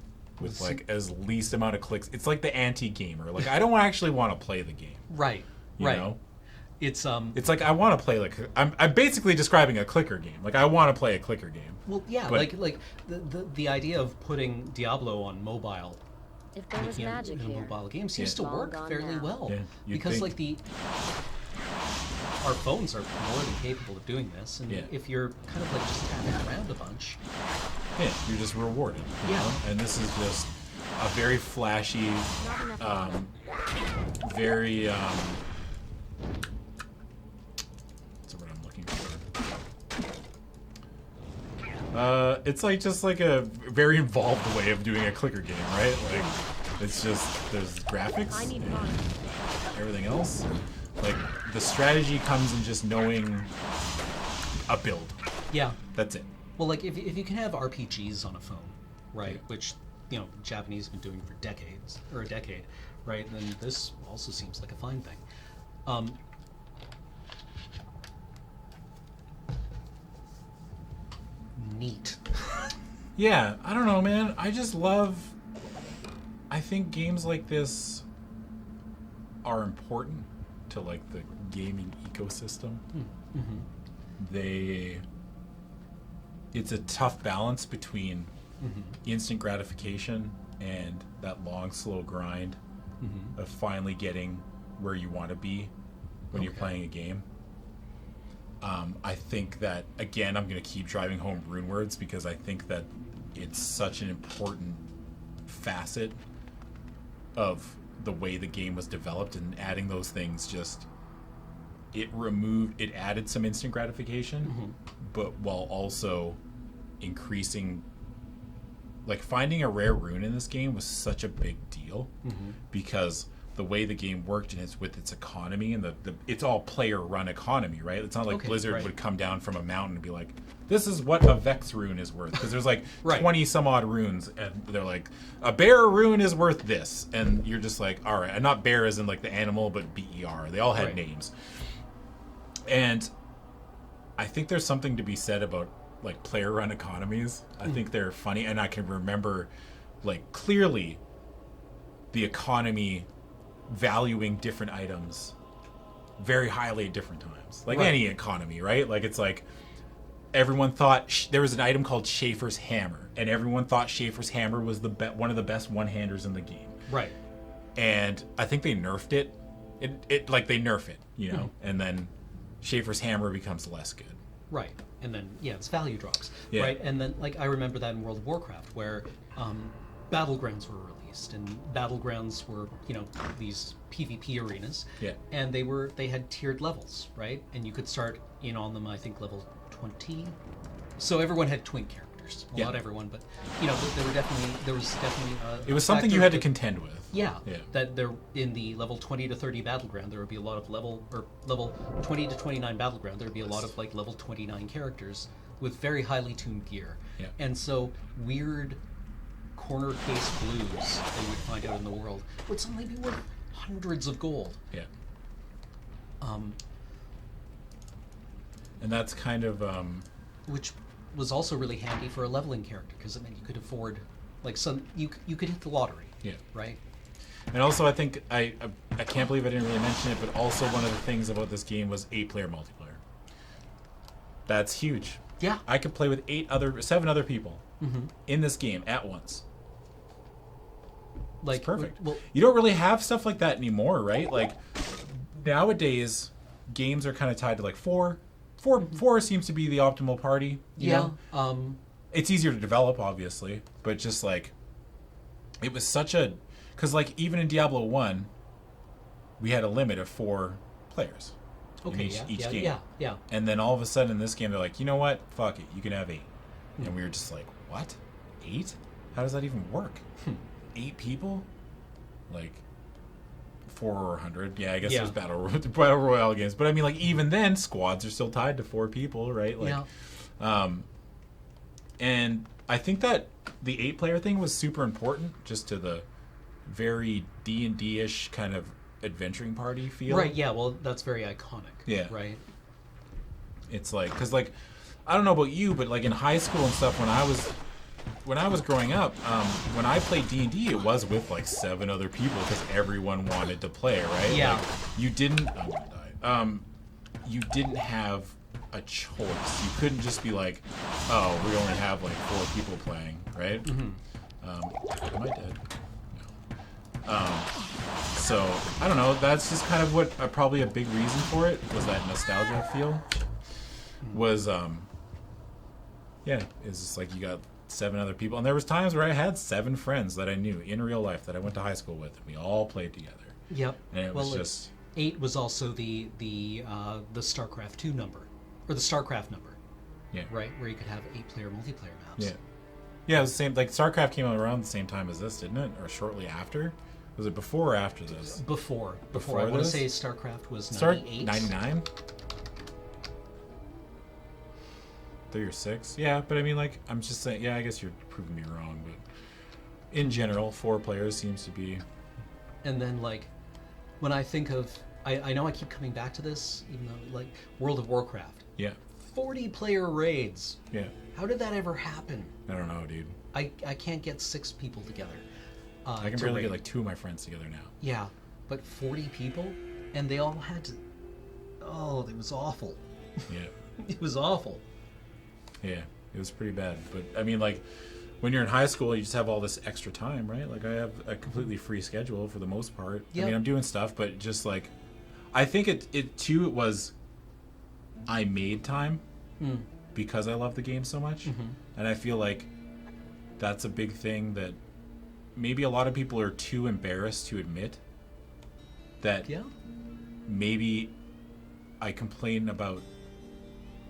with like as least amount of clicks. It's like the anti-gamer. Like I don't actually want to play the game. Right. You right. know? It's It's like I want to play like I'm basically describing a clicker game. Like I want to play a clicker game. well, yeah, But- like the idea of putting Diablo on mobile, If there was in magic a here, mobile game seems Yeah. to All work gone fairly now. well. Yeah, you'd because think. like our phones are more than capable of doing this, and Yeah. if you're kind of like just tapping around a bunch, Yeah, you're just rewarded. You Yeah. know? And this is just a very flashy, not enough very what's the word I'm looking for? It's like just like a very involved way of doing a clicker game, right? Like, it's just there's graphics I need and mine. everything else. Like the strategy comes in just knowing a build. Yeah. That's it. Well, like if you can have RPGs on a phone, right? Which Japanese have been doing for decades or a decade, right? Then this also seems like a fine thing. Neat. Yeah, I don't know, man. I just love. I think games like this are important to like the gaming ecosystem. Mm-hmm. It's a tough balance between instant gratification and that long, slow grind of finally getting where you want to be when you're playing a game. I think that, again, I'm going to keep driving home RuneWords because I think that it's such an important facet of the way the game was developed, and adding those things it added some instant gratification, but while also increasing, like finding a rare rune in this game was such a big deal because the way the game worked and with its economy and it's all player run economy, right? It's not like Blizzard would come down from a mountain and be like, this is what a Vex rune is worth, because there's like 20 some odd runes and they're like, a bear rune is worth this, and you're just like, all right. And not bear as in like the animal, but BER. They all had names. And I think there's something to be said about like player run economies. I think they're funny, and I can remember like clearly the economy valuing different items very highly at different times, like any economy, right? Like it's like everyone thought there was an item called Schaefer's Hammer, and everyone thought Schaefer's Hammer was one of the best one-handers in the game, right? And I think they nerfed it. Like they nerf it, and then Schaefer's Hammer becomes less good, right? And then its value drops, right? And then like I remember that in World of Warcraft where Battlegrounds were released, and Battlegrounds were these PvP arenas, and they had tiered levels, right? And you could start in on them, I think level 20. So everyone had twink characters. Well, not everyone, but there was definitely it was something you had to contend with. Yeah, that there in the level 20 to 30 battleground there would be a lot of level 20 to 29 battleground there would be a lot of like level 29 characters with very highly tuned gear. And so weird corner case blues that you would find out in the world would suddenly be worth hundreds of gold. And that's kind of which was also really handy for a leveling character, because it meant you could afford like you could hit the lottery. Right. And also, I think I can't believe I didn't really mention it, but also one of the things about this game was 8-player multiplayer. That's huge. Yeah. I could play with 7 other people in this game at once. Like it's perfect. Well, you don't really have stuff like that anymore, right? Like nowadays, games are kind of tied to like 4. 4 seems to be the optimal party. You know? It's easier to develop, obviously, but just like it was such a. Because, like, even in Diablo 1, we had a limit of 4 players in each game. Yeah. And then all of a sudden in this game, they're like, you know what? Fuck it. You can have 8. And we were just like, what? 8? How does that even work? 8 people? Like, 4 or 100. Yeah, I guess there's Battle Royale games. But, I mean, like, even then, squads are still tied to 4 people, right? Like, and I think that the 8-player thing was super important just to the very D&D-ish kind of adventuring party feel. Right, yeah, well, that's very iconic. Yeah. Right? It's like, because, like, I don't know about you, but, like, in high school and stuff, when I was growing up, when I played D&D, it was with, like, 7 other people because everyone wanted to play, right? Yeah. Like, you didn't... I'm gonna die. You didn't have a choice. You couldn't just be like, oh, we only have, like, 4 people playing, right? Am I dead? So I don't know. That's just kind of what probably a big reason for it was that nostalgia feel. Was it's just like you got 7 other people, and there was times where I had 7 friends that I knew in real life that I went to high school with, and we all played together. Yep. And it was just 8 was also the StarCraft 2 number, or the StarCraft number. Yeah. Right, where you could have 8-player multiplayer maps. Yeah. Yeah, it was the same. Like StarCraft came out around the same time as this, didn't it? Or shortly after? Was it before or after this? Before. Before I want to this? say StarCraft was 98. 99? 3 or 6? Yeah, but I mean, like, I'm just saying, yeah, I guess you're proving me wrong, but in general, 4 players seems to be... And then, like, when I think of... I know I keep coming back to this, even though, like, World of Warcraft. Yeah. 40-player raids. Yeah. How did that ever happen? I don't know, dude. I can't get 6 people together. I can barely get, like, 2 of my friends together now. Yeah, but 40 people? And they all had to... Oh, it was awful. Yeah. It was awful. Yeah, it was pretty bad. But, I mean, like, when you're in high school, you just have all this extra time, right? Like, I have a completely free schedule for the most part. Yep. I mean, I'm doing stuff, but just, like... I think it was... I made time because I love the game so much. Mm-hmm. And I feel like that's a big thing that maybe a lot of people are too embarrassed to admit that maybe I complain about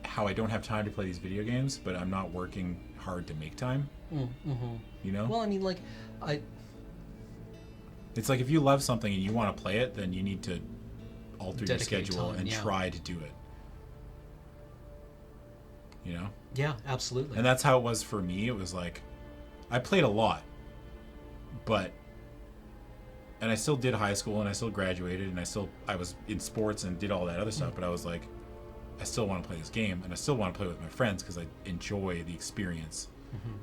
how I don't have time to play these video games, but I'm not working hard to make time. Mm-hmm. You know? Well, I mean, like, It's like if you love something and you want to play it, then you need to alter your dedicate schedule time, and yeah. try to do it. You know? Yeah, absolutely. And that's how it was for me. It was like, I played a lot, and I still did high school and I still graduated and I was in sports and did all that other stuff, but I was like, I still want to play this game and I still want to play with my friends because I enjoy the experience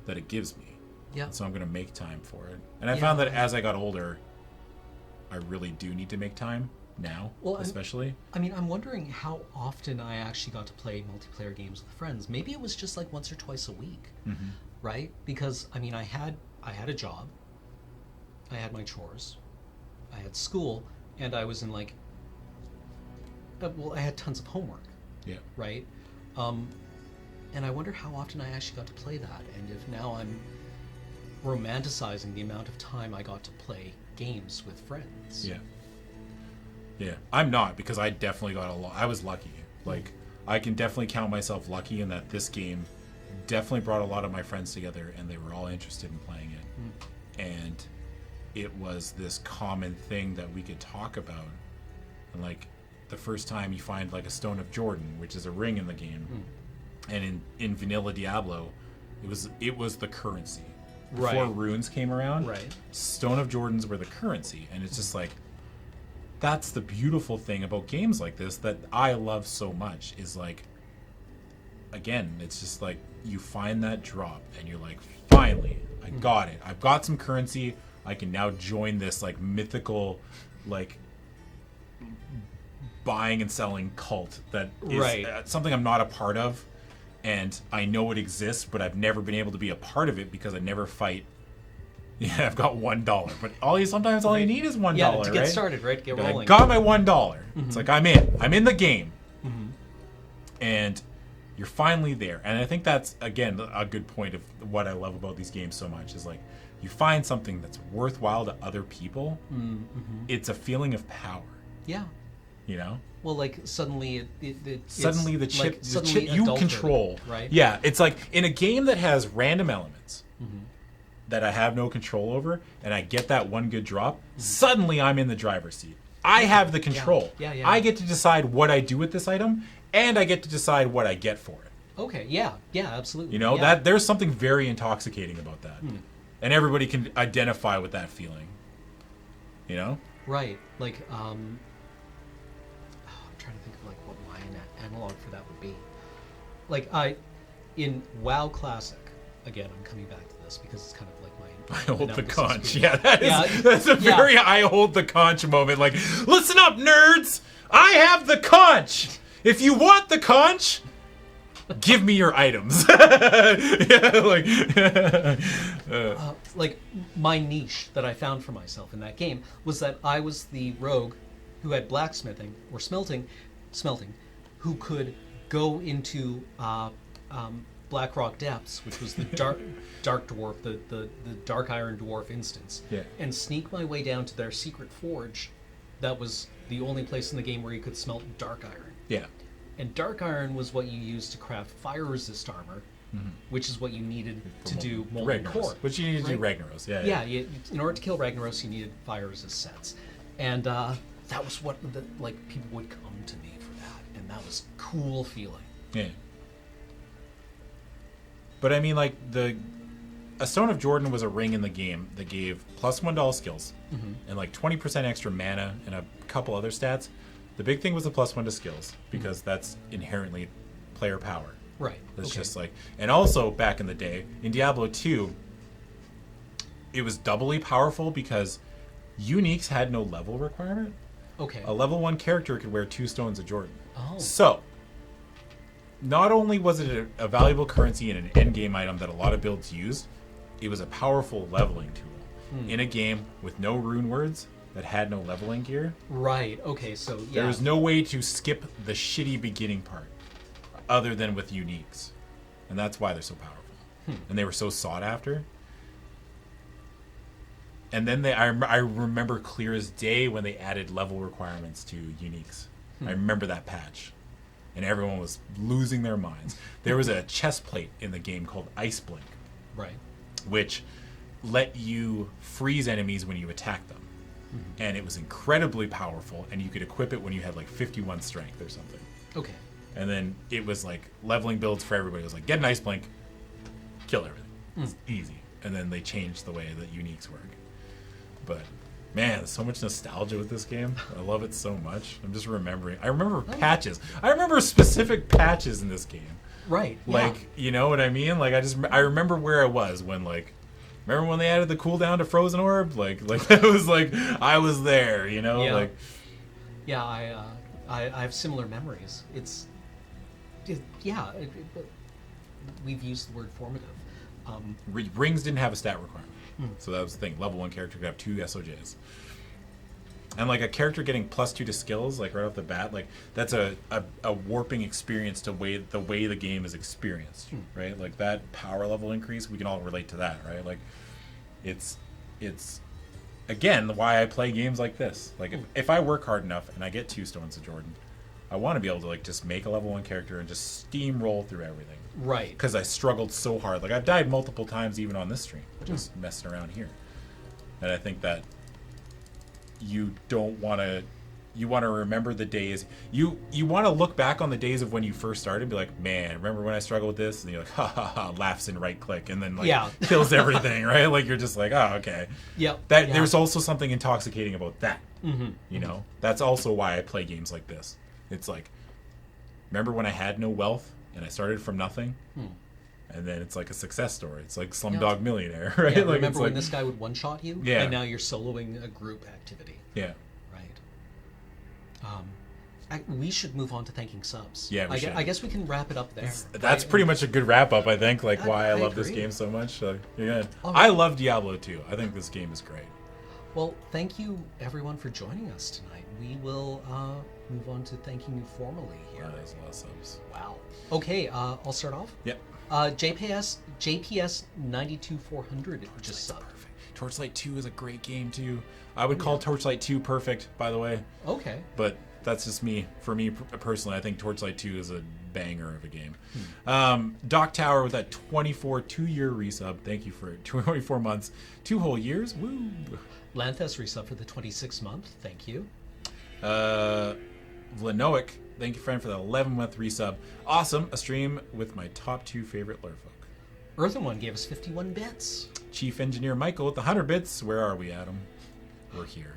that it gives me. Yeah. And so I'm going to make time for it. And I found that as I got older, I really do need to make time now, especially. I'm wondering how often I actually got to play multiplayer games with friends. Maybe it was just like once or twice a week, right? Because I mean, I had a job, I had my chores, I had school, and I was in like, I had tons of homework. Yeah. Right. And I wonder how often I actually got to play that, and if now I'm romanticizing the amount of time I got to play games with friends. Yeah. Yeah, I'm not, because I definitely got a lot. I was lucky. Like, I can definitely count myself lucky in that this game definitely brought a lot of my friends together, and they were all interested in playing it. And it was this common thing that we could talk about. And, like, the first time you find, like, a Stone of Jordan, which is a ring in the game, and in vanilla Diablo, it was the currency. Before runes came around, Stone of Jordans were the currency. And it's just like, that's the beautiful thing about games like this that I love so much, is like, again, it's just like you find that drop and you're like, finally, I got it. I've got some currency. I can now join this like mythical, like buying and selling cult that is something I'm not a part of, and I know it exists, but I've never been able to be a part of it because I never fight. Yeah, I've got $1, but sometimes all you need is $1. Yeah, to get right? started, right? To get rolling. I got my $1. It's like I'm in the game, and you're finally there. And I think that's again a good point of what I love about these games so much is like you find something that's worthwhile to other people. It's a feeling of power. Yeah. You know. Well, like suddenly suddenly the chip, like, the chip you control, right? Yeah, it's like in a game that has random elements that I have no control over, and I get that one good drop. Suddenly, I'm in the driver's seat. I have the control. Yeah. I get to decide what I do with this item, and I get to decide what I get for it. Okay. Yeah. Absolutely. You know that there's something very intoxicating about that, and everybody can identify with that feeling. You know. Right. Like I'm trying to think of like what my analog for that would be. Like in WoW Classic, again, I'm coming back to this because it's kind of like my I hold the conch. Experience. Yeah, that's a very I hold the conch moment. Like, listen up, nerds! I have the conch! If you want the conch, give me your items. Like my niche that I found for myself in that game was that I was the rogue who had blacksmithing or smelting, who could go into Blackrock Depths, which was the dark dwarf, the dark iron dwarf instance, and sneak my way down to their secret forge. That was the only place in the game where you could smelt dark iron. Yeah. And dark iron was what you used to craft fire resist armor, which is what you needed to do molten Ragnaros, core. which you need to do Ragnaros. Yeah. In order to kill Ragnaros, you needed fire resist sets, and that was what people would come to me for that, and that was cool feeling. Yeah. But I mean, like, a Stone of Jordan was a ring in the game that gave +1 to all skills, and like 20% extra mana and a couple other stats. The big thing was the +1 to skills, because that's inherently player power. Right. It's just like, and also back in the day in Diablo 2, it was doubly powerful because uniques had no level requirement. Okay. A level 1 character could wear 2 Stones of Jordan. Oh. So, not only was it a valuable currency and an end game item that a lot of builds used, it was a powerful leveling tool in a game with no rune words that had no leveling gear. Right. Okay. So yeah. There was no way to skip the shitty beginning part, other than with uniques, and that's why they're so powerful, and they were so sought after. And then I remember clear as day when they added level requirements to uniques. I remember that patch, and everyone was losing their minds. There was a chest plate in the game called Ice Blink, right, which let you freeze enemies when you attack them. And it was incredibly powerful, and you could equip it when you had like 51 strength or something. Okay. And then it was like leveling builds for everybody. It was like, get an Ice Blink, kill everything. It's easy. And then they changed the way that uniques work. But man, there's so much nostalgia with this game. I love it so much. I'm just remembering. I remember patches. I remember specific patches in this game. Right. Like, you know what I mean? Like, I remember where I was when, like, remember when they added the cooldown to Frozen Orb? Like it was like I was there, you know? Yeah. Like, yeah, I have similar memories. We've used the word formative. Rings didn't have a stat requirement. So that was the thing. Level 1 character could have 2 SOJs. And like a character getting +2 to skills, like right off the bat, like that's a warping experience to the way the game is experienced, right? Like that power level increase, we can all relate to that, right? Like it's again why I play games like this. Like if I work hard enough and I get 2 Stones of Jordan, I want to be able to like just make a level 1 character and just steamroll through everything. Right. Because I struggled so hard. Like I've died multiple times even on this stream, just messing around here. And I think that you want to remember the days. You want to look back on the days of when you first started and be like, man, remember when I struggled with this? And you're like, ha ha ha, laughs and right click, and then like kills everything, right? Like you're just like, oh, okay. There's also something intoxicating about that. You know, that's also why I play games like this. It's like, remember when I had no wealth and I started from nothing? And then it's like a success story. It's like Slumdog Millionaire, right? Yeah, like, remember when this guy would one-shot you? Yeah. And now you're soloing a group activity. Yeah. Right. We should move on to thanking subs. Yeah, we should. I guess we can wrap it up there. That's pretty much a good wrap-up, I think, like why I love this agree. game so much. Yeah. All I right. love Diablo 2. I think this game is great. Well, thank you, everyone, for joining us tonight. We will move on to thanking you formally here. There's a lot of subs. Wow. Okay, I'll start off. Yep. JPS 92400 just subbed. Perfect. Torchlight 2 is a great game too. I would call Torchlight 2 perfect, by the way. Okay. But that's just me. For me personally, I think Torchlight 2 is a banger of a game. Doc Tower with that 2-year resub. Thank you for 24 months. 2 whole years. Woo. Lanthus resub for the 26th month. Thank you. Vlanoic, thank you, friend, for the 11-month resub. Awesome. A stream with my top 2 favorite lurfolk. Earthen One gave us 51 bits. Chief Engineer Michael with the 100 bits. Where are we, Adam? We're here.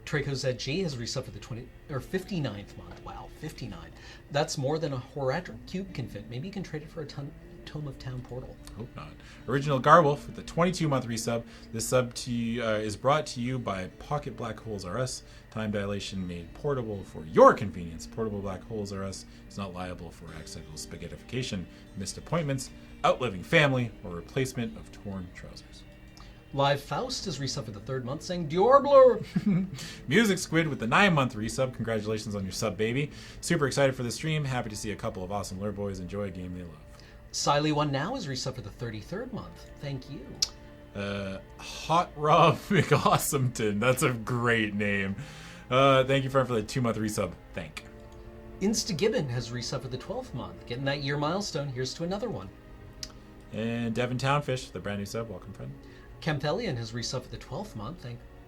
Traco ZG has resubbed for the 59th month. Wow, 59. That's more than a Horadric Cube can fit. Maybe you can trade it for a Tome of Town portal. Hope not. Original Garwolf with the 22-month resub. This sub is brought to you by Pocket Black Holes R Us. Time dilation made portable for your convenience. Portable Black Holes R Us is not liable for accidental spaghettification, missed appointments, outliving family, or replacement of torn trousers. Live Faust is resubbed for the 3rd month, saying Diablo. Music Squid with the 9-month resub. Congratulations on your sub, baby. Super excited for the stream. Happy to see a couple of awesome lure boys enjoy a game they love. Siley One Now is resubbed for the 33rd month. Thank you. Hot Rob McAwesometon. That's a great name. Thank you, friend, for the 2-month resub. Instagibbon has resubbed for the 12th month. Getting that year milestone. Here's to another one. And Devin Townfish, the brand new sub. Welcome, friend. Camthelian has resubbed for the 12th month.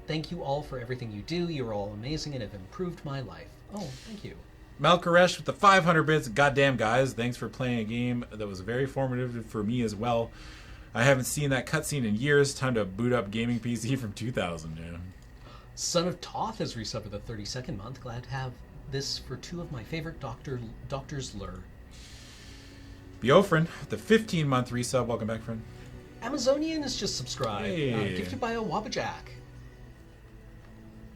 Thank you all for everything you do. You're all amazing and have improved my life. Oh, thank you. Malkaresh with the 500 bits. Goddamn, guys. Thanks for playing a game that was very formative for me as well. I haven't seen that cutscene in years. Time to boot up gaming PC from 2000, yeah. Son of Toth has resubbed for the 32nd month. Glad to have this for two of my favorite doctors lure. Beofrin, the 15-month resub. Welcome back, friend. Amazonian is just subscribed. Hey. Gifted by a Wabajack.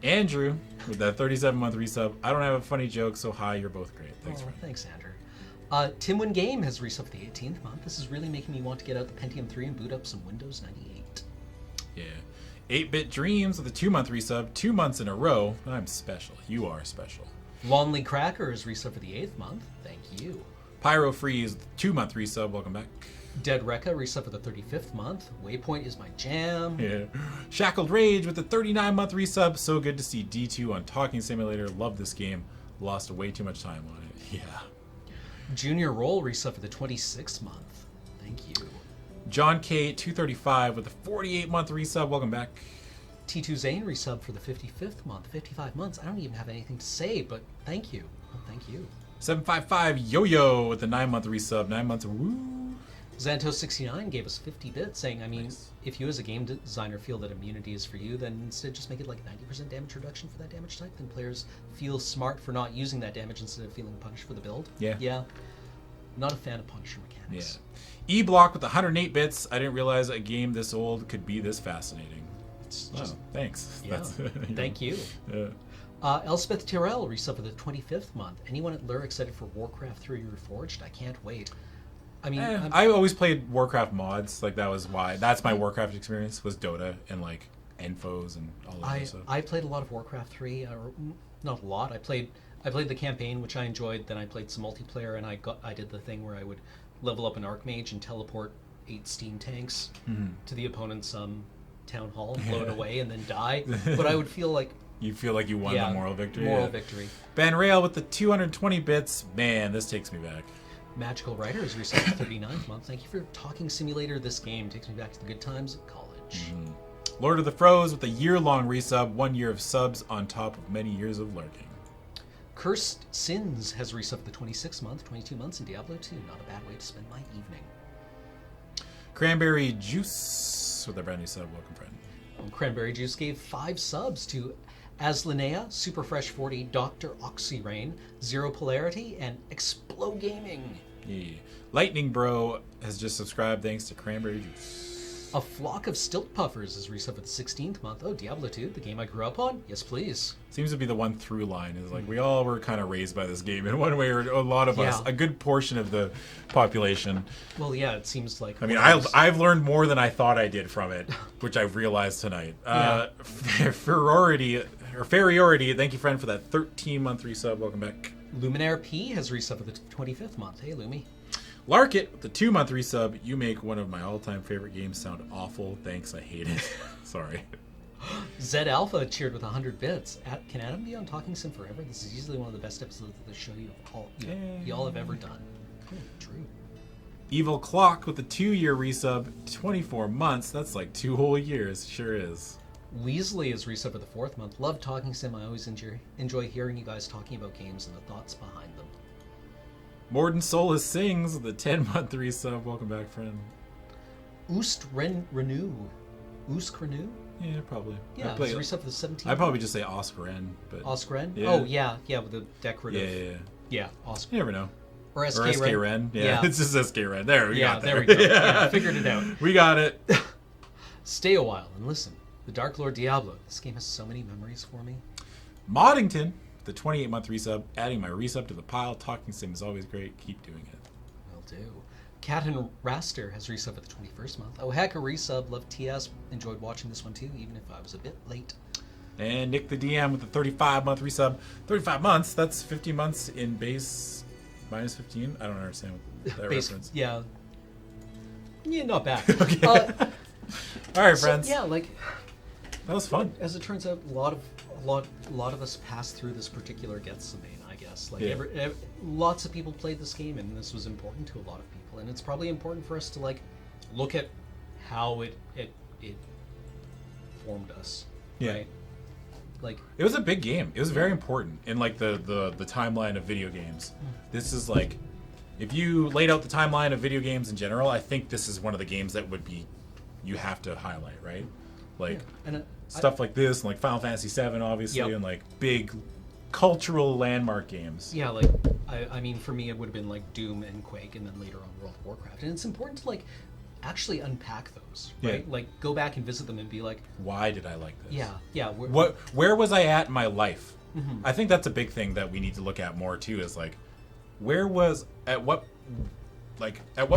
Andrew with that 37-month resub. I don't have a funny joke, so hi, you're both great. Thanks, friend. Thanks, Andrew. Timwin Game has resubbed for the 18th month. This is really making me want to get out the Pentium 3 and boot up some Windows 98. Yeah. 8-Bit Dreams with a 2-month resub. 2 months in a row. I'm special. You are special. Wanley Cracker has resubbed for the 8th month. Thank you. Pyro Freeze, 2-month resub. Welcome back. Dead Rekka resubbed for the 35th month. Waypoint is my jam. Yeah. Shackled Rage with the 39-month resub. So good to see D2 on Talking Simulator. Love this game. Lost way too much time on it. Yeah. Junior Roll resubbed for the 26th month. Thank you. John K 235 with a 48-month resub. Welcome back. T2 Zane resubbed for the 55th month. 55 months. I don't even have anything to say, but thank you. Thank you. 755 Yo-Yo with the 9-month resub. 9 months. Woo. Xanto69 gave us 50 bits, saying, I mean, Nice. if you as a game designer feel that immunity is for you, then instead just make it like 90% damage reduction for that damage type. Then players feel smart for not using that damage instead of feeling punished for the build. Yeah. Yeah. Not a fan of Punisher mechanics. Yeah. E-Block with 108 bits. I didn't realize a game this old could be this fascinating. It's Oh, just, thanks. yeah. Thank you. Yeah. Elspeth Tyrrell resubbed for the 25th month. Anyone at Lure excited for Warcraft 3 Reforged? I can't wait. I mean, I always played Warcraft mods. Like, that was why. That's my Warcraft experience, was Dota and, like, Enfos and all that other stuff. I played a lot of Warcraft 3, or not a lot. I played the campaign, which I enjoyed. Then I played some multiplayer, and I did the thing where I would level up an Archmage and teleport 8 steam tanks to the opponent's town hall, blow it away, and then die. But I would feel like You feel like you won the moral victory. Moral yeah. victory. Ben Rail with the 220 bits. Man, this takes me back. Magical Writer is reset the 39th month. Thank you for Talking Simulator. This game takes me back to the good times at college. Lord of the Froze with a year-long resub. 1 year of subs on top of many years of lurking. Cursed Sins has resubbed the 26th month, 22 months in Diablo 2. Not a bad way to spend my evening. Cranberry Juice with a brand new sub. Welcome, friend. Cranberry Juice gave 5 subs to Aslinea, Superfresh 40, Dr. Oxyrain, Zero Polarity, and Explo Gaming. Yeah. Lightning Bro has just subscribed thanks to Cranberry Juice. A Flock of Stilt Puffers is resubbed at the 16th month. Oh, Diablo 2, the game I grew up on? Yes, please. Seems to be the one through line is like we all were kind of raised by this game in one way or a lot of us, Yeah. a good portion of the population. Well, yeah, it seems like... I mean, I've learned more than I thought I did from it, which I've realized tonight. Yeah. Feriority, thank you, friend, for that 13-month resub. Welcome back. Luminaire P has resubbed at the 25th month. Hey, Lumi. Larkit, with the 2-month resub. You make one of my all-time favorite games sound awful. Thanks, I hate it. Sorry. Zed Alpha cheered with 100 bits. Can Adam be on Talking Sim forever? This is easily one of the best episodes of the show y'all have ever done. Oh, true. Evil Clock with the 2-year resub. 24 months. That's like 2 whole years. Sure is. Weasley is resubbed for the 4th month. Love Talking Sim. I always enjoy hearing you guys talking about games and the thoughts behind them. Morden Solus Sings with the 10-month resub. Welcome back, friend. Oost Renew. Oost Renew? Yeah, probably. Yeah, it's resubbed for the 17th. I'd probably just say Oskaren, but Oskaren? Yeah. Oh, yeah, with the decorative. Yeah. Yeah, Oskaren. You never know. Or SK, or SK Ren. Yeah, it's just SK Ren. There, we got there there. we go. Yeah, figured it out. We got it. Stay a while and listen. The Dark Lord Diablo. This game has so many memories for me. Moddington, the 28-month resub. Adding my resub to the pile. Talking Sim is always great. Keep doing it. Will do. Cat and Raster has resub at the 21st month. Oh, heck, a resub. Love TS. Enjoyed watching this one too, even if I was a bit late. And Nick the DM with the 35-month resub. 35 months? That's 50 months in base minus 15? I don't understand that reference. Yeah. Yeah, not bad. Okay. All right, friends. Yeah, like... That was fun. As it turns out, a lot of us pass through this particular Gethsemane, I guess. yes. Like lots of people played this game, and this was important to a lot of people, and it's probably important for us to like look at how it formed us. Yeah. Right? Like it was a big game. It was very important in like the timeline of video games. This is like, if you laid out the timeline of video games in general, I think this is one of the games that would be you have to highlight, right? Like and stuff like this, and like Final Fantasy VII, obviously, and like big cultural landmark games. Yeah, like I mean, for me, it would have been like Doom and Quake, and then later on World of Warcraft. And it's important to like actually unpack those, right? Like go back and visit them and be like, why did I like this? Yeah. Where was I at in my life? I think that's a big thing that we need to look at more too. Is like, at what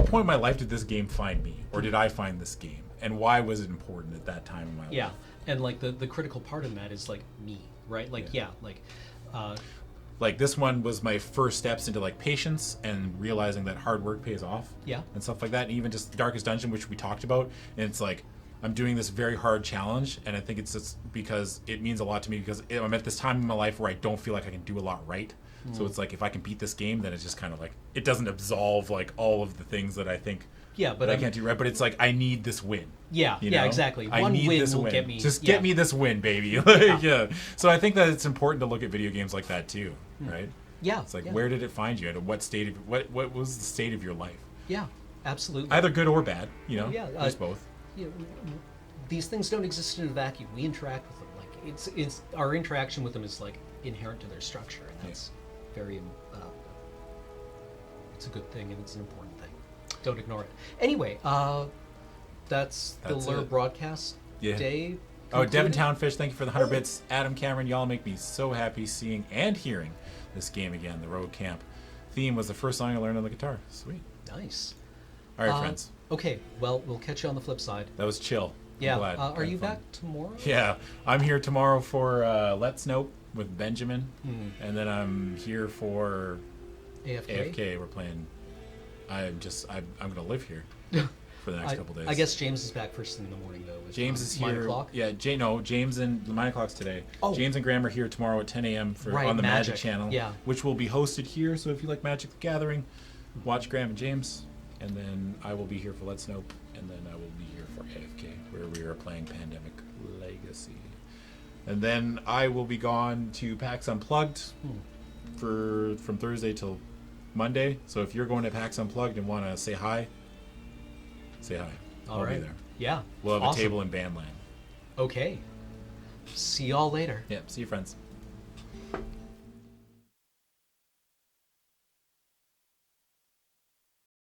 point in my life did this game find me, or did I find this game, and why was it important at that time in my life? Yeah, and like the critical part in that is like me, right? Like like this one was my first steps into like patience and realizing that hard work pays off. Yeah. And stuff like that. And even just Darkest Dungeon, which we talked about. And it's like, I'm doing this very hard challenge. And I think it's just because it means a lot to me, because I'm at this time in my life where I don't feel like I can do a lot right. So it's like, if I can beat this game, then it's just kind of like, it doesn't absolve like all of the things that I think but I can't do right. But it's like, I need this win. Yeah, you know? exactly. I One need win this will win. get me. Just get me this win, baby. Like, So I think that it's important to look at video games like that too, right? Yeah. It's like, where did it find you? At what state of what was the state of your life? Yeah, absolutely. Either good or bad, you know. Yeah, there's both. These things don't exist in a vacuum. We interact with them. Like it's our interaction with them is like inherent to their structure, and that's very. It's a good thing, and it's an important thing. Don't ignore it. Anyway, that's the Lure broadcast day. Oh, Devin Townfish, thank you for the 100 bits. Adam Cameron, y'all make me so happy seeing and hearing this game again. The Road Camp theme was the first song I learned on the guitar. Sweet. Nice. All right, friends. Okay, well, we'll catch you on the flip side. That was chill. Yeah. Glad. Are you back tomorrow? Yeah, I'm here tomorrow for Let's Nope with Benjamin, and then I'm here for AFK. We're playing. I'm gonna live here for the next couple days. I guess James is back first thing in the morning though. James is here. 9 o'clock? Yeah, James and 9 o'clock's today. Oh. James and Graham are here tomorrow at 10 a.m. on the Magic channel. Yeah. Which will be hosted here. So if you like Magic the Gathering, watch Graham and James, and then I will be here for Let's Nope, and then I will be here for AFK, where we are playing Pandemic Legacy. And then I will be gone to PAX Unplugged from Thursday till Monday. So if you're going to PAX Unplugged and want to say hi, say hi. I'll be there. Yeah. We'll have a table in Bandland. Okay. See y'all later. Yeah, see you, friends.